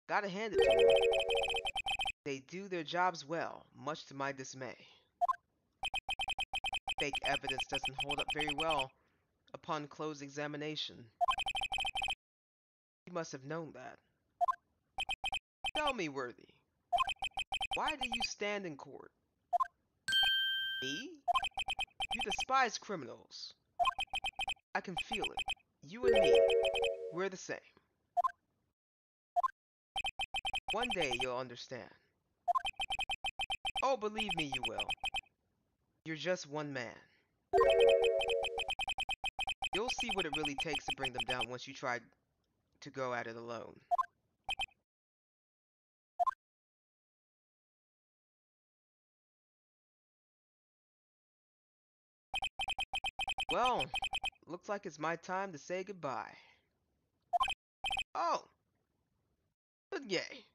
[SPEAKER 1] Gotta hand it to them. They do their jobs well, much to my dismay. Fake evidence doesn't hold up very well upon close examination. You must have known that. Tell me, Worthy, why do you stand in court? Me? You despise criminals. I can feel it. You and me, we're the same. One day you'll understand. Oh, believe me, you will. You're just one man. You'll see what it really takes to bring them down once you try to go at it alone. Well, looks like it's my time to say goodbye. Oh! Good gay.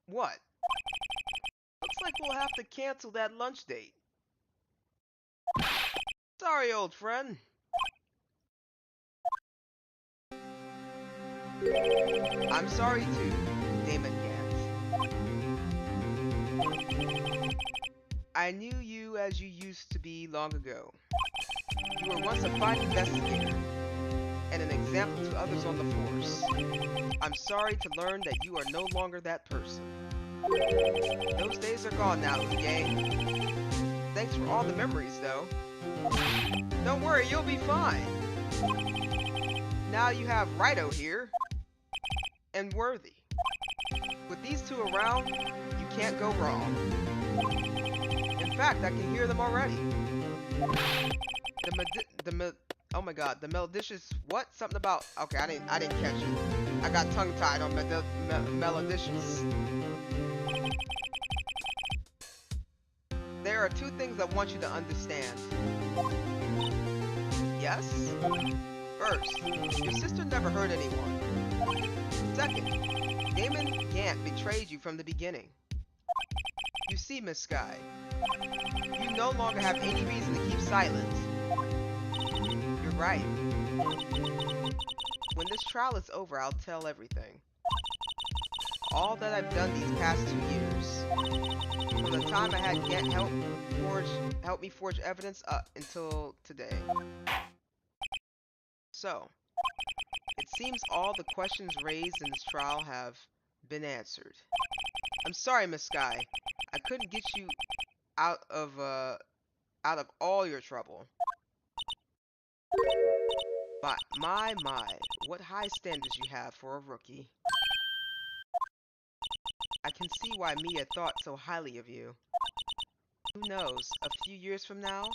[SPEAKER 1] What? Looks like we'll have to cancel that lunch date. Sorry, old friend. I'm sorry too, Damon Gant. I knew you as you used to be long ago. You were once a fine investigator and an example to others on the force. I'm sorry to learn that you are no longer that person. Those days are gone now, gang. Thanks for all the memories, though. Don't worry, you'll be fine. Now you have Wright here and Worthy. With these two around, you can't go wrong. In fact, I can hear them already. Oh my god, the melodicious what? Something about okay, I didn't catch it. I got tongue tied on melodicious. There are two things I want you to understand. Yes? First, your sister never hurt anyone. Second, Damon Gant betrayed you from the beginning. You see, Miss Sky, you no longer have any reason to keep silent. You're right. When this trial is over, I'll tell everything. All that I've done these past 2 years. From the time I had Gant help me forge evidence up until today. So, it seems all the questions raised in this trial have been answered. I'm sorry, Miss Sky. I couldn't get you out of all your trouble. But my, what high standards you have for a rookie. I can see why Mia thought so highly of you. Who knows, a few years from now,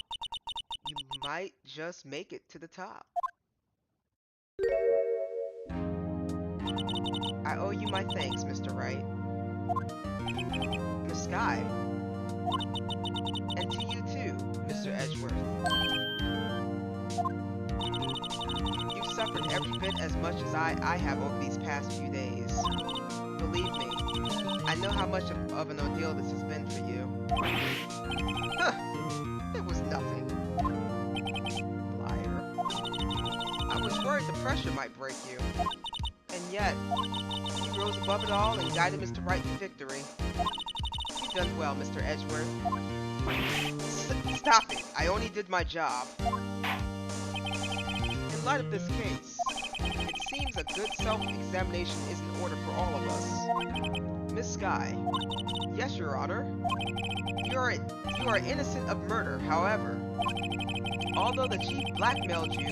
[SPEAKER 1] you might just make it to the top. I owe you my thanks, Mr. Wright. Miss Sky. And to you too, Mr. Edgeworth. You've suffered every bit as much as I have over these past few days. Believe me, I know how much of an ordeal this has been for you. Huh, it was nothing. Liar. I was worried the pressure might break you. And yet, you rose above it all and guided Mr. Wright to victory. You've done well, Mr. Edgeworth. Stop it! I only did my job. In light of this case, it seems a good self-examination is in order for all of us. Miss Sky. Yes, Your Honor. You are innocent of murder, however. Although the chief blackmailed you,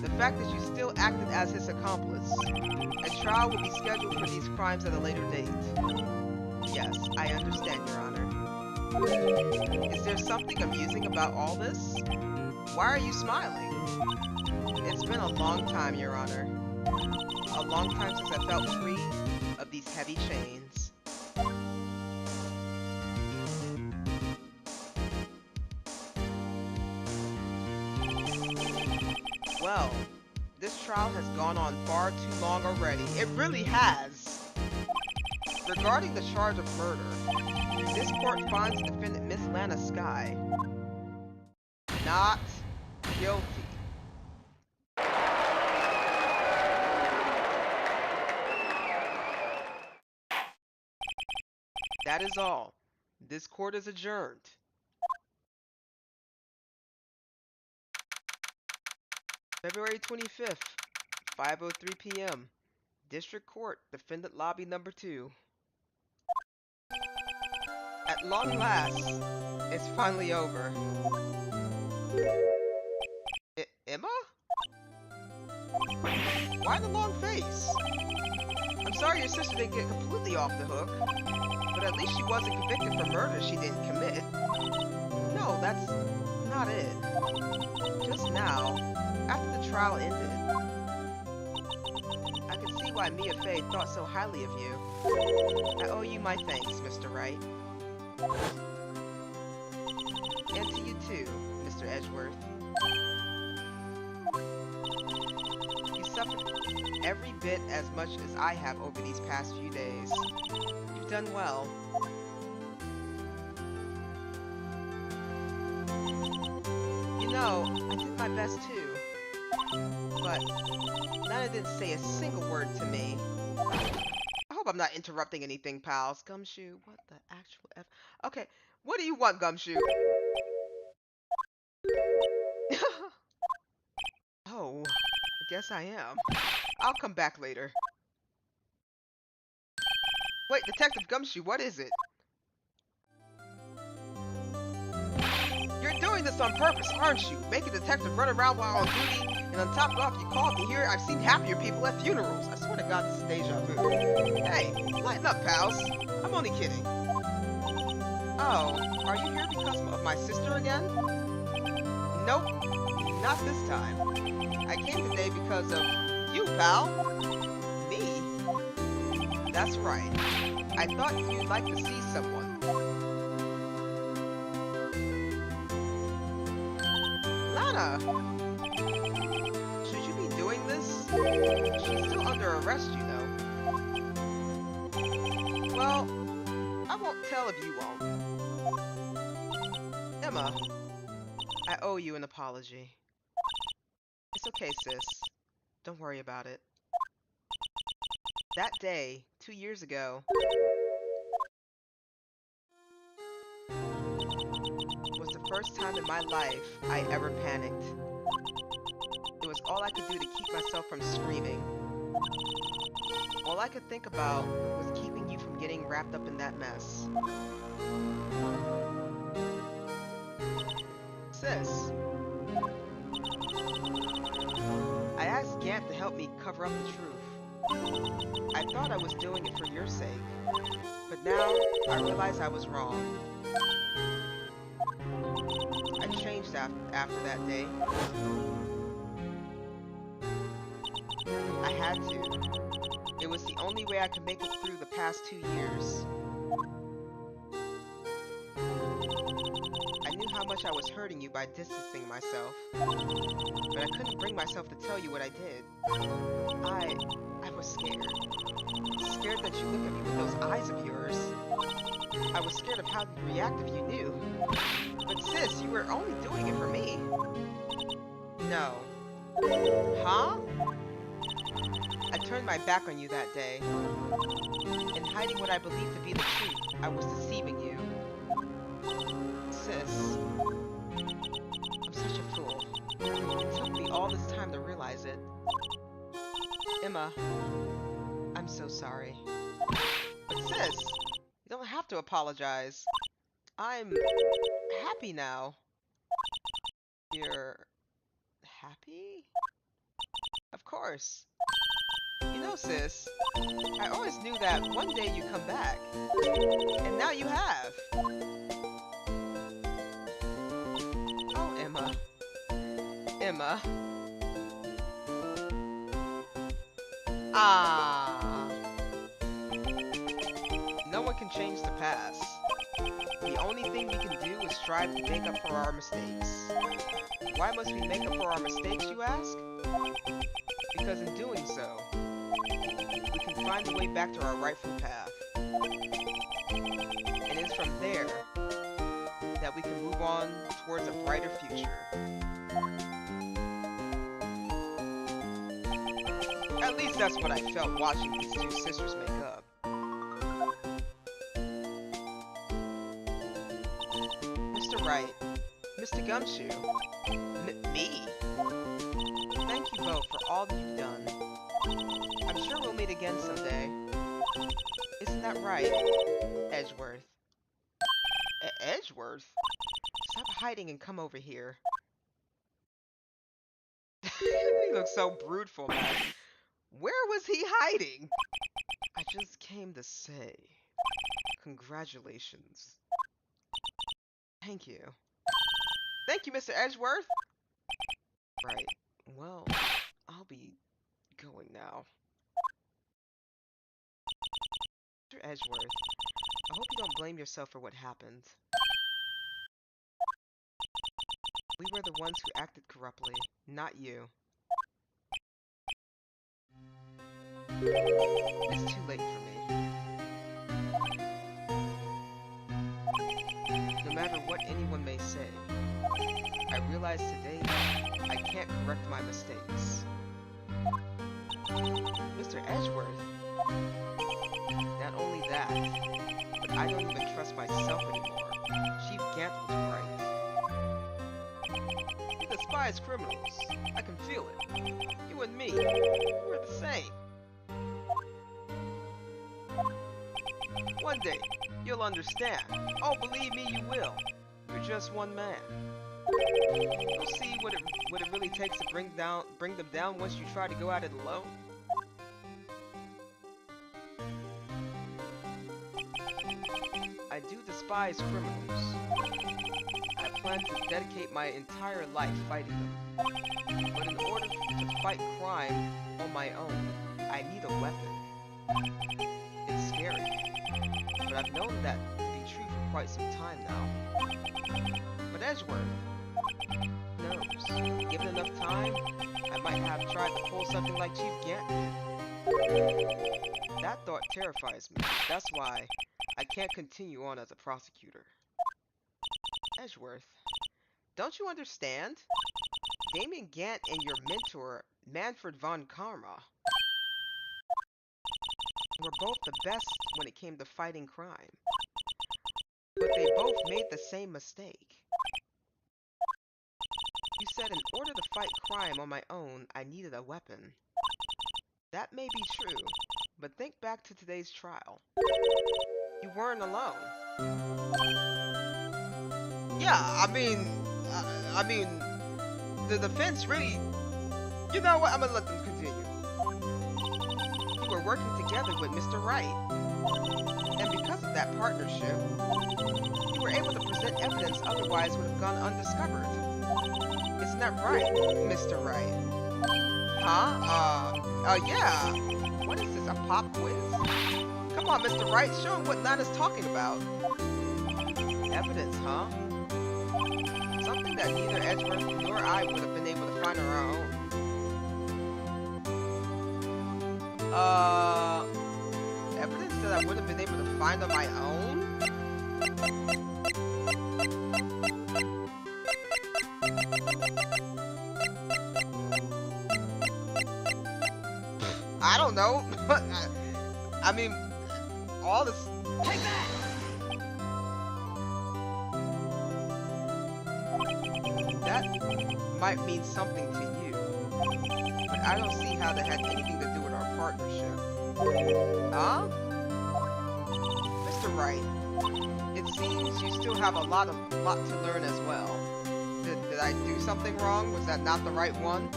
[SPEAKER 1] the fact that you still acted as his accomplice. A trial will be scheduled for these crimes at a later date. Yes, I understand, Your Honor. Is there something amusing about all this? Why are you smiling? It's been a long time, Your Honor. A long time since I felt free of these heavy chains. Well, this trial has gone on far too long already. It really has. Regarding the charge of murder, this court finds defendant Miss Lana Sky not guilty. That is all. This court is adjourned. February 25th, 5:03 p.m. District Court, Defendant Lobby Number 2. At long last, it's finally over. Emma? Why the long face? I'm sorry your sister didn't get completely off the hook, but at least she wasn't convicted for murder she didn't commit. No, that's not it. Just now, after the trial ended, I could see why Mia Fey thought so highly of you. I owe you my thanks, Mr. Wright. And to you too, Mr. Edgeworth. You suffered every bit as much as I have over these past few days. You've done well. You know, I did my best too. But Lana didn't say a single word to me. I hope I'm not interrupting anything, pals. Gumshoe, what the actual F? Okay, what do you want, Gumshoe? Oh, I guess I am. I'll come back later. Wait, Detective Gumshoe, what is it? You're doing this on purpose, aren't you? Making detective run around while on duty, and on top of it, you called me here. I've seen happier people at funerals. I swear to God, this is deja vu. Hey, lighten up, pals. I'm only kidding. Oh, are you here because of my sister again? Nope, not this time. I came today because of you, pal. Me? That's right. I thought you'd like to see someone. Lana! Should you be doing this? She's still under arrest, you know. Well, I won't tell if you won't. Emma, I owe you an apology. It's okay, sis. Don't worry about it. That day, 2 years ago, was the first time in my life I ever panicked. It was all I could do to keep myself from screaming. All I could think about was keeping you from getting wrapped up in that mess. Sis, I asked Gant to help me cover up the truth. I thought I was doing it for your sake, but now I realize I was wrong. I changed after that day. I had to. It was the only way I could make it through the past 2 years. I knew how much I was hurting you by distancing myself, but I couldn't bring myself to tell you what I did. I was scared. Scared that you look at me with those eyes of yours. I was scared of how you'd react if you knew. But sis, you were only doing it for me. No. Huh? I turned my back on you that day. In hiding what I believed to be the truth, I was deceiving you. Sis, I'm such a fool. It took me all this time to realize it. Emma, I'm so sorry. But sis, you don't have to apologize. I'm happy now. You're happy? Of course. You know, sis, I always knew that one day you'd come back. And now you have. Emma. Ah. No one can change the past. The only thing we can do is strive to make up for our mistakes. Why must we make up for our mistakes, you ask? Because in doing so, we can find a way back to our rightful path. And it's from there that we can move on towards a brighter future. At least that's what I felt watching these two sisters make up. Mr. Wright, Mr. Gumshoe, me? Thank you both for all that you've done. I'm sure we'll meet again someday. Isn't that right, Edgeworth? Edgeworth? Stop hiding and come over here. He looks so bruteful, man. Where was he hiding? I just came to say, congratulations. Thank you. Thank you, Mr. Edgeworth. Right. Well, I'll be going now. Mr. Edgeworth, I hope you don't blame yourself for what happened. We were the ones who acted corruptly, not you. It's too late for me. No matter what anyone may say, I realize today I can't correct my mistakes. Mr. Edgeworth, not only that, but I don't even trust myself anymore. Chief Gant was right. You despise criminals. I can feel it. You and me, we're the same. One day, you'll understand. Oh, believe me, you will. You're just one man. You'll see what it really takes to bring them down once you try to go at it alone. I do despise criminals. I plan to dedicate my entire life fighting them. But in order to fight crime on my own, I need a weapon. It's scary, but I've known that to be true for quite some time now. But Edgeworth knows, given enough time, I might have tried to pull something like Chief Gant did. That thought terrifies me. That's why I can't continue on as a prosecutor. Edgeworth, don't you understand? Damien Gant and your mentor, Manfred von Karma, were both the best when it came to fighting crime. But they both made the same mistake. You said in order to fight crime on my own, I needed a weapon. That may be true, but think back to today's trial. You weren't alone. Yeah, I mean, the defense really... You know what? I'm gonna let them continue. You were working together with Mr. Wright. And because of that partnership, you were able to present evidence otherwise would have gone undiscovered. Isn't that right, Mr. Wright? Huh? Yeah. What is this, a pop quiz? Come on, Mr. Wright, show him what Lana's talking about. Evidence, huh? Something that neither Edgeworth nor I would have been able to find on our own. Evidence that I would have been able to find on my own? I don't know. I mean, all this... Take that! That might mean something to you, but I don't see how that had anything to do with our partnership. Huh? Mr. Wright, it seems you still have a lot to learn as well. Did I do something wrong? Was that not the right one?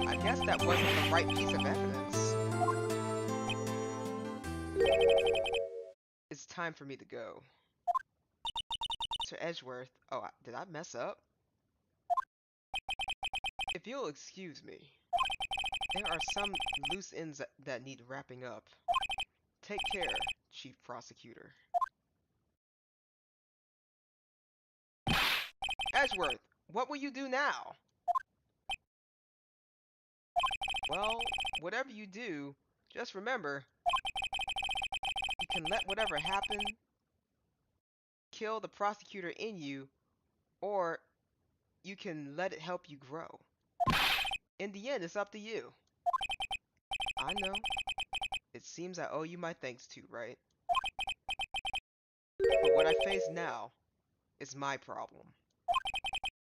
[SPEAKER 1] I guess that wasn't the right piece of evidence. It's time for me to go. Mr. Edgeworth. Oh, did I mess up? If you'll excuse me, there are some loose ends that need wrapping up. Take care, Chief Prosecutor. Edgeworth, what will you do now? Well, whatever you do, just remember, you can let whatever happen kill the prosecutor in you, or you can let it help you grow. In the end, it's up to you. I know. It seems I owe you my thanks too, right? But what I face now is my problem.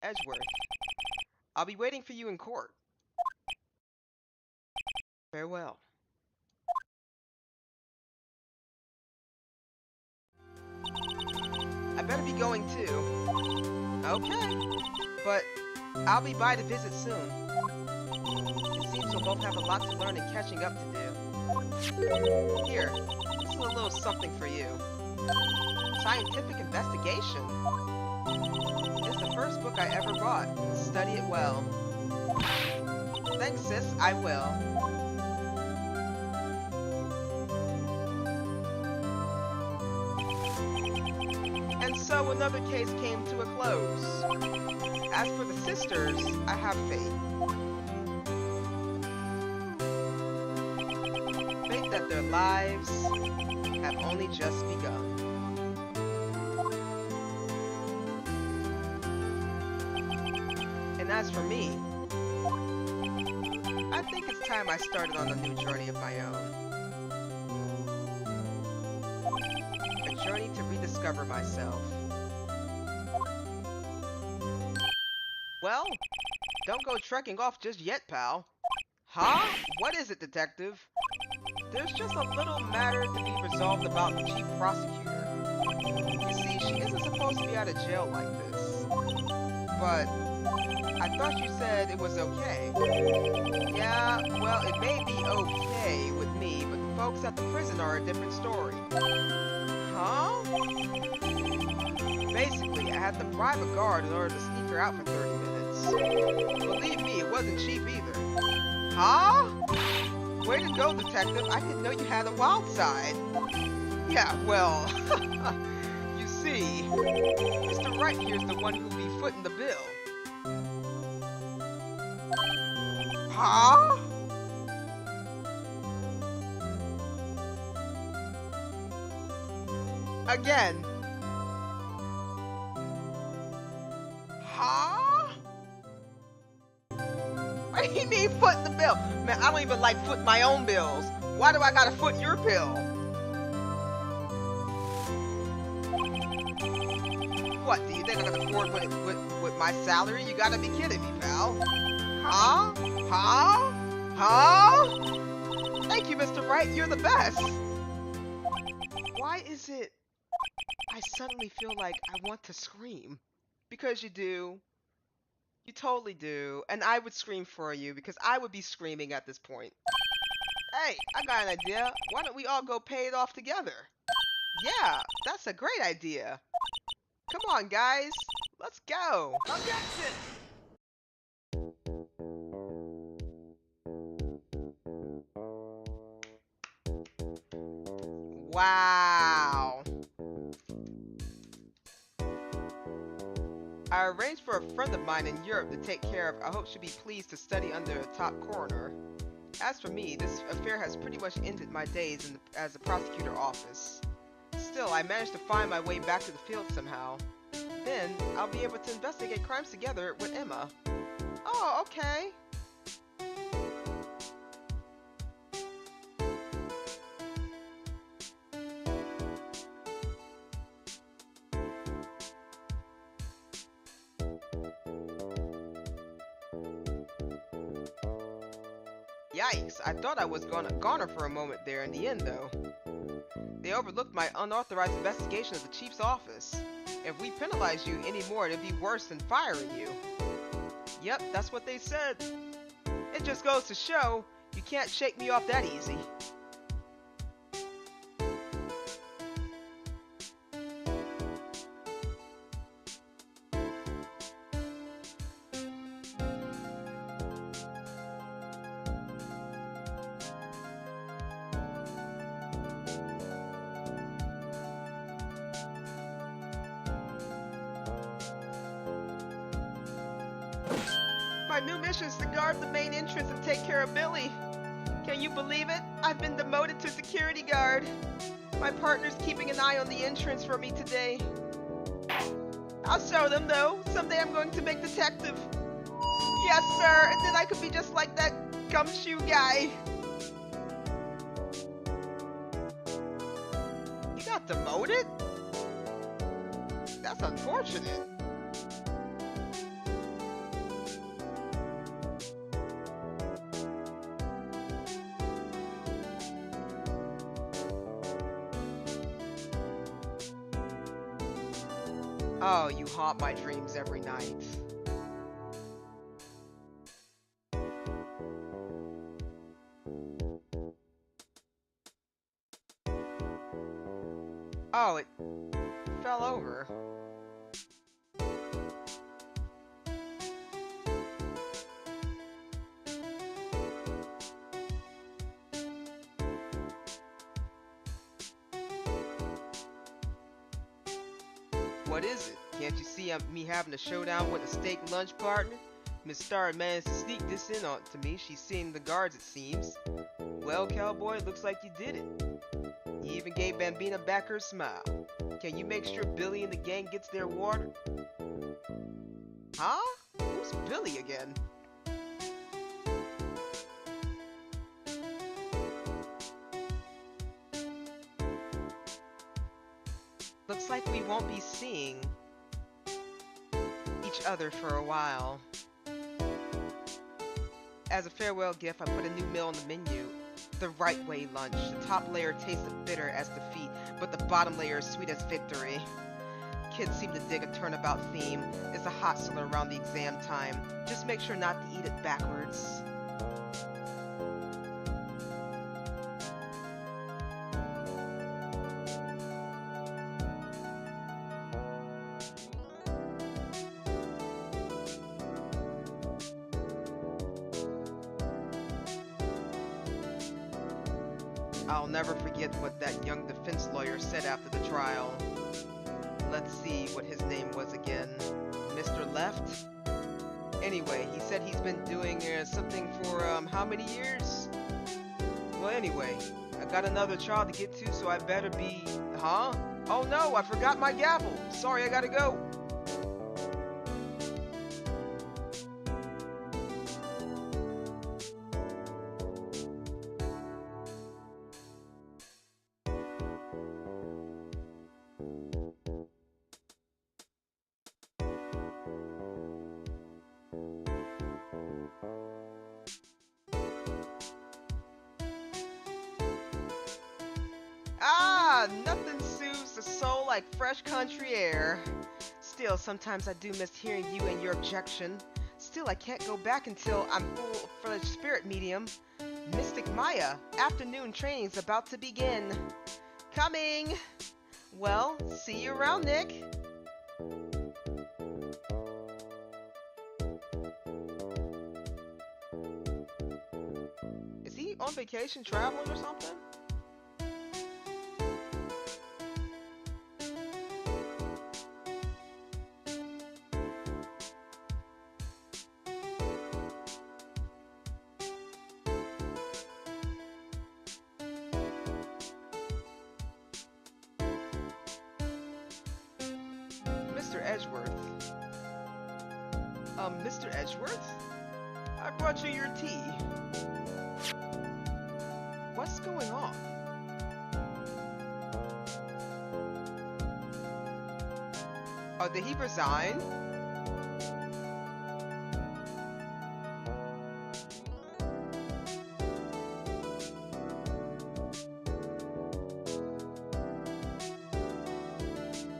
[SPEAKER 1] Edgeworth, I'll be waiting for you in court. Farewell. I better be going too. Okay. But I'll be by to visit soon. It seems we'll both have a lot to learn and catching up to do. Here, this is a little something for you. Scientific investigation. It's the first book I ever bought. Study it well. Thanks, sis. I will. And so another case came to a close. As for the sisters, I have faith. Faith that their lives have only just begun. And as for me, I think it's time I started on a new journey of my own. A journey to rediscover myself. Well, don't go trekking off just yet, pal. Huh? What is it, detective? There's just a little matter to be resolved about the chief prosecutor. You see, she isn't supposed to be out of jail like this. But I thought you said it was okay. Yeah, well, it may be okay with me, but the folks at the prison are a different story. Huh? Basically, I had to bribe a guard in order to sneak her out for 30 minutes. Believe me, it wasn't cheap either. Huh? Way to go, detective. I didn't know you had a wild side. Yeah, well, you see, Mr. Wright here's the one who'll be footing the bill. Huh? Again. Huh? What do you mean footing the bill? Man, I don't even like footing my own bills. Why do I gotta foot your bill? What, do you think I can afford with my salary? You gotta be kidding me, pal. Huh? Huh? Huh? Thank you, Mr. Wright. You're the best. Why is it I suddenly feel like I want to scream? Because you do. You totally do. And I would scream for you because I would be screaming at this point. Hey, I got an idea. Why don't we all go pay it off together? Yeah, that's a great idea. Come on, guys. Let's go.
[SPEAKER 2] Objection!
[SPEAKER 1] Wow. I arranged for a friend of mine in Europe to take care of. I hope she'll be pleased to study under a top coroner. As for me, this affair has pretty much ended my days as a prosecutor office. Still, I managed to find my way back to the field somehow. Then, I'll be able to investigate crimes together with Emma. Oh, okay. Yikes, I thought I was goner for a moment there in the end though. They overlooked my unauthorized investigation of the chief's office. If we penalize you anymore, it'd be worse than firing you. Yep, that's what they said. It just goes to show, you can't shake me off that easy. My new mission is to guard the main entrance and take care of Billy. Can you believe it? I've been demoted to security guard. My partner's keeping an eye on the entrance for me today. I'll show them though. Someday I'm going to make detective. Yes, sir, and then I could be just like that gumshoe guy. You got demoted? That's unfortunate. Oh, you haunt my dreams every night. Oh, it fell over. What is it? Can't you see me having a showdown with a steak lunch partner? Miss Star managed to sneak this in on to me. She's seen the guards, it seems. Well, cowboy, looks like you did it. You even gave Bambina back her smile. Can you make sure Billy and the gang gets their water? Huh? Who's Billy again? Looks like we won't be seeing each other for a while. As a farewell gift, I put a new meal on the menu. The Right Way lunch. The top layer tasted bitter as defeat, but the bottom layer is sweet as victory. Kids seem to dig a turnabout theme. It's a hot seller around the exam time. Just make sure not to eat it backwards. I'll never forget what that young defense lawyer said after the trial. Let's see what his name was again. Mr. Left? Anyway, he said he's been doing something for how many years? Well, anyway, I got another trial to get to, so I better be... Huh? Oh no, I forgot my gavel. Sorry, I gotta go. Ah, nothing soothes the soul like fresh country air. Still, sometimes I do miss hearing you and your objection. Still, I can't go back until I'm full-fledged spirit medium. Mystic Maya, afternoon training's about to begin. Coming! Well, see you around, Nick. Is he on vacation traveling or something? Mr. Edgeworth. Mr. Edgeworth? I brought you your tea. What's going on? Oh, did he resign?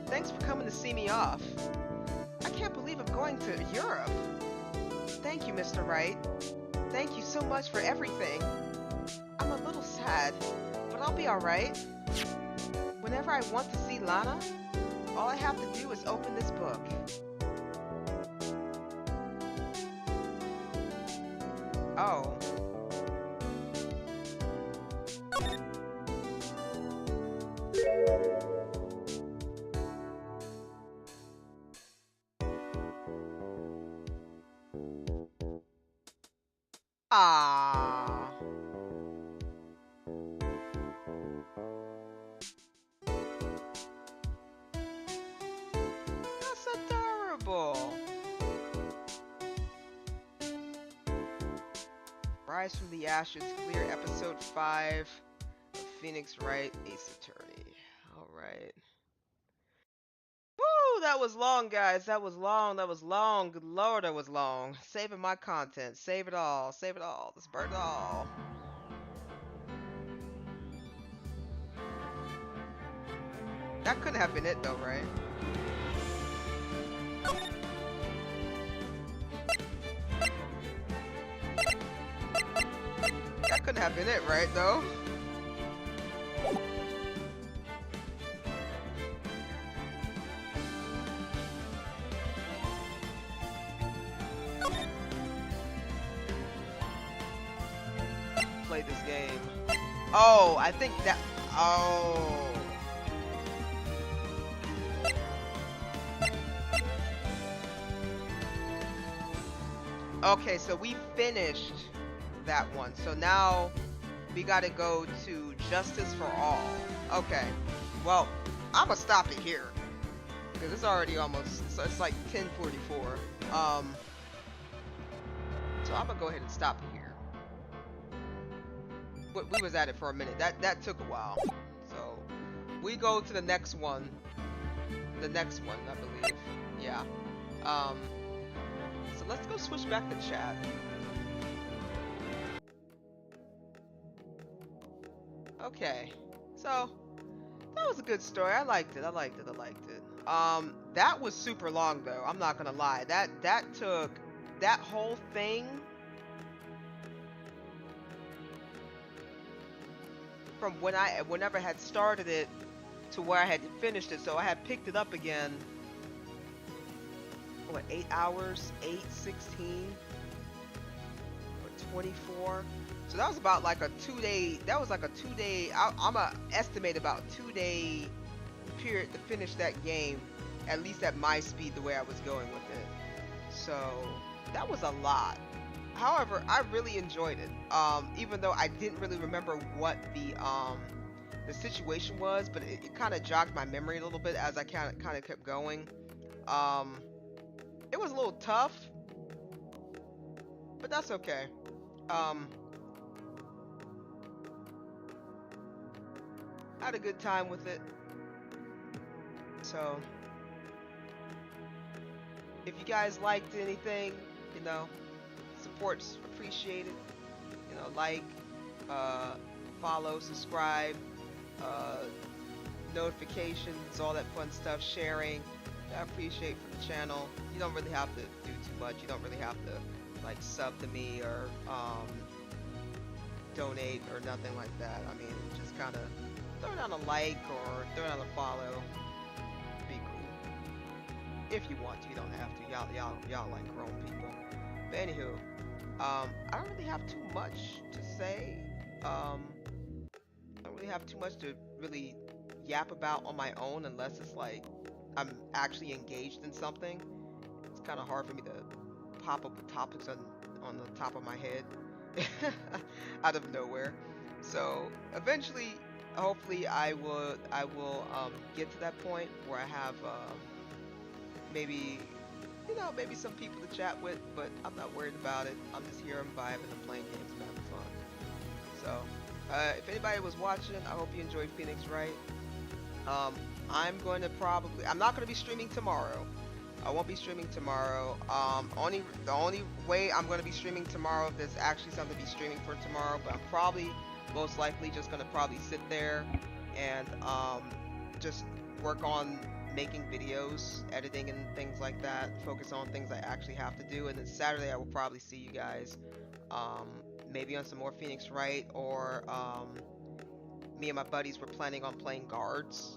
[SPEAKER 1] Thanks for coming to see me off. I can't believe I'm going to Europe. Thank you, Mr. Wright. Thank you so much for everything. I'm a little sad, but I'll be alright. Whenever I want to see Lana, all I have to do is open this book. Oh. Ah. That's adorable. Rise from the Ashes, clear episode 5 of Phoenix Wright, Ace Attorney. Alright. Woo! That was long, guys. That was long. That was long. Good lord, that was long. Saving my content. Save it all. Save it all. Let's burn it all. That couldn't have been it, though, right? That couldn't have been it, right, though? Play this game. Oh, I think that... Oh... Okay, so we finished that one. So now we gotta go to Justice for All. Okay. Well, I'ma stop it here. Because it's already almost, so it's like 10:44. So I'm gonna go ahead and stop it here. We was at it for a minute. That took a while. So we go to the next one. The next one, I believe. Yeah. So let's go switch back to chat. Okay. So that was a good story. I liked it. I liked it. I liked it. That was super long though. I'm not gonna lie. That took that whole thing from whenever I had started it to where I had finished it. So I had picked it up again. What, 8 hours? 8, 16, or 24? So that was about like a 2-day. That was like a 2-day. I'm gonna estimate about 2-day period to finish that game, at least at my speed, the way I was going with it. So that was a lot. However, I really enjoyed it. Even though I didn't really remember what the situation was, but it kind of jogged my memory a little bit as I kind of kept going. It was a little tough, but that's okay. I had a good time with it. So if you guys liked anything, you know, support's appreciated. You know, like, follow, subscribe, notifications, all that fun stuff, sharing. I appreciate for the channel. You don't really have to do too much. You don't really have to like sub to me or donate or nothing like that. I mean, just kind of throw down a like or throw down a follow. Be cool. If you want to, you don't have to. Y'all like grown people. But anywho, I don't really have too much to say. I don't really have too much to really yap about on my own unless it's like I'm actually engaged in something. It's kind of hard for me to pop up with topics on the top of my head out of nowhere. So eventually, hopefully, I will get to that point where I have maybe, you know, maybe some people to chat with, but I'm not worried about it. I'm just here, I'm vibing, I'm playing games, and having fun. So if anybody was watching, I hope you enjoyed Phoenix Wright. I'm going to I'm not going to be streaming tomorrow. I won't be streaming tomorrow. The only way I'm going to be streaming tomorrow, if there's actually something to be streaming for tomorrow, but I'm probably most likely just going to probably sit there and just work on making videos, editing and things like that, focus on things I actually have to do. And then Saturday I will probably see you guys maybe on some more Phoenix Wright, or me and my buddies were planning on playing guards,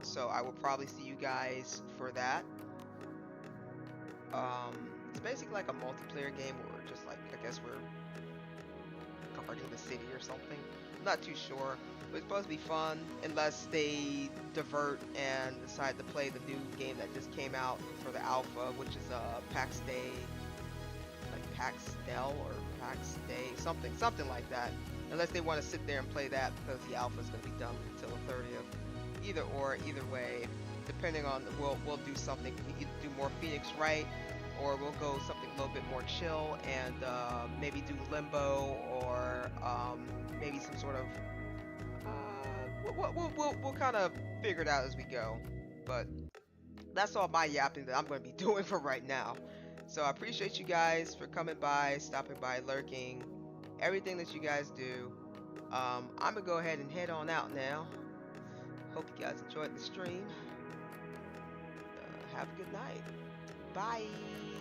[SPEAKER 1] so I will probably see you guys for that. It's basically like a multiplayer game where just like, I guess we're guarding the city or something. I'm not too sure, but it's supposed to be fun unless they divert and decide to play the new game that just came out for the alpha, which is Pax Day, like Pax Del or tax day, something like that. Unless they want to sit there and play that because the alpha is going to be done until the 30th. Either way, depending on we'll do something. We either do more Phoenix Wright, or we'll go something a little bit more chill and maybe do Limbo or maybe some sort of we'll kind of figure it out as we go. But that's all my yapping that I'm going to be doing for right now. So I appreciate you guys for coming by, stopping by, lurking, everything that you guys do. I'm going to go ahead and head on out now. Hope you guys enjoyed the stream. Have a good night. Bye.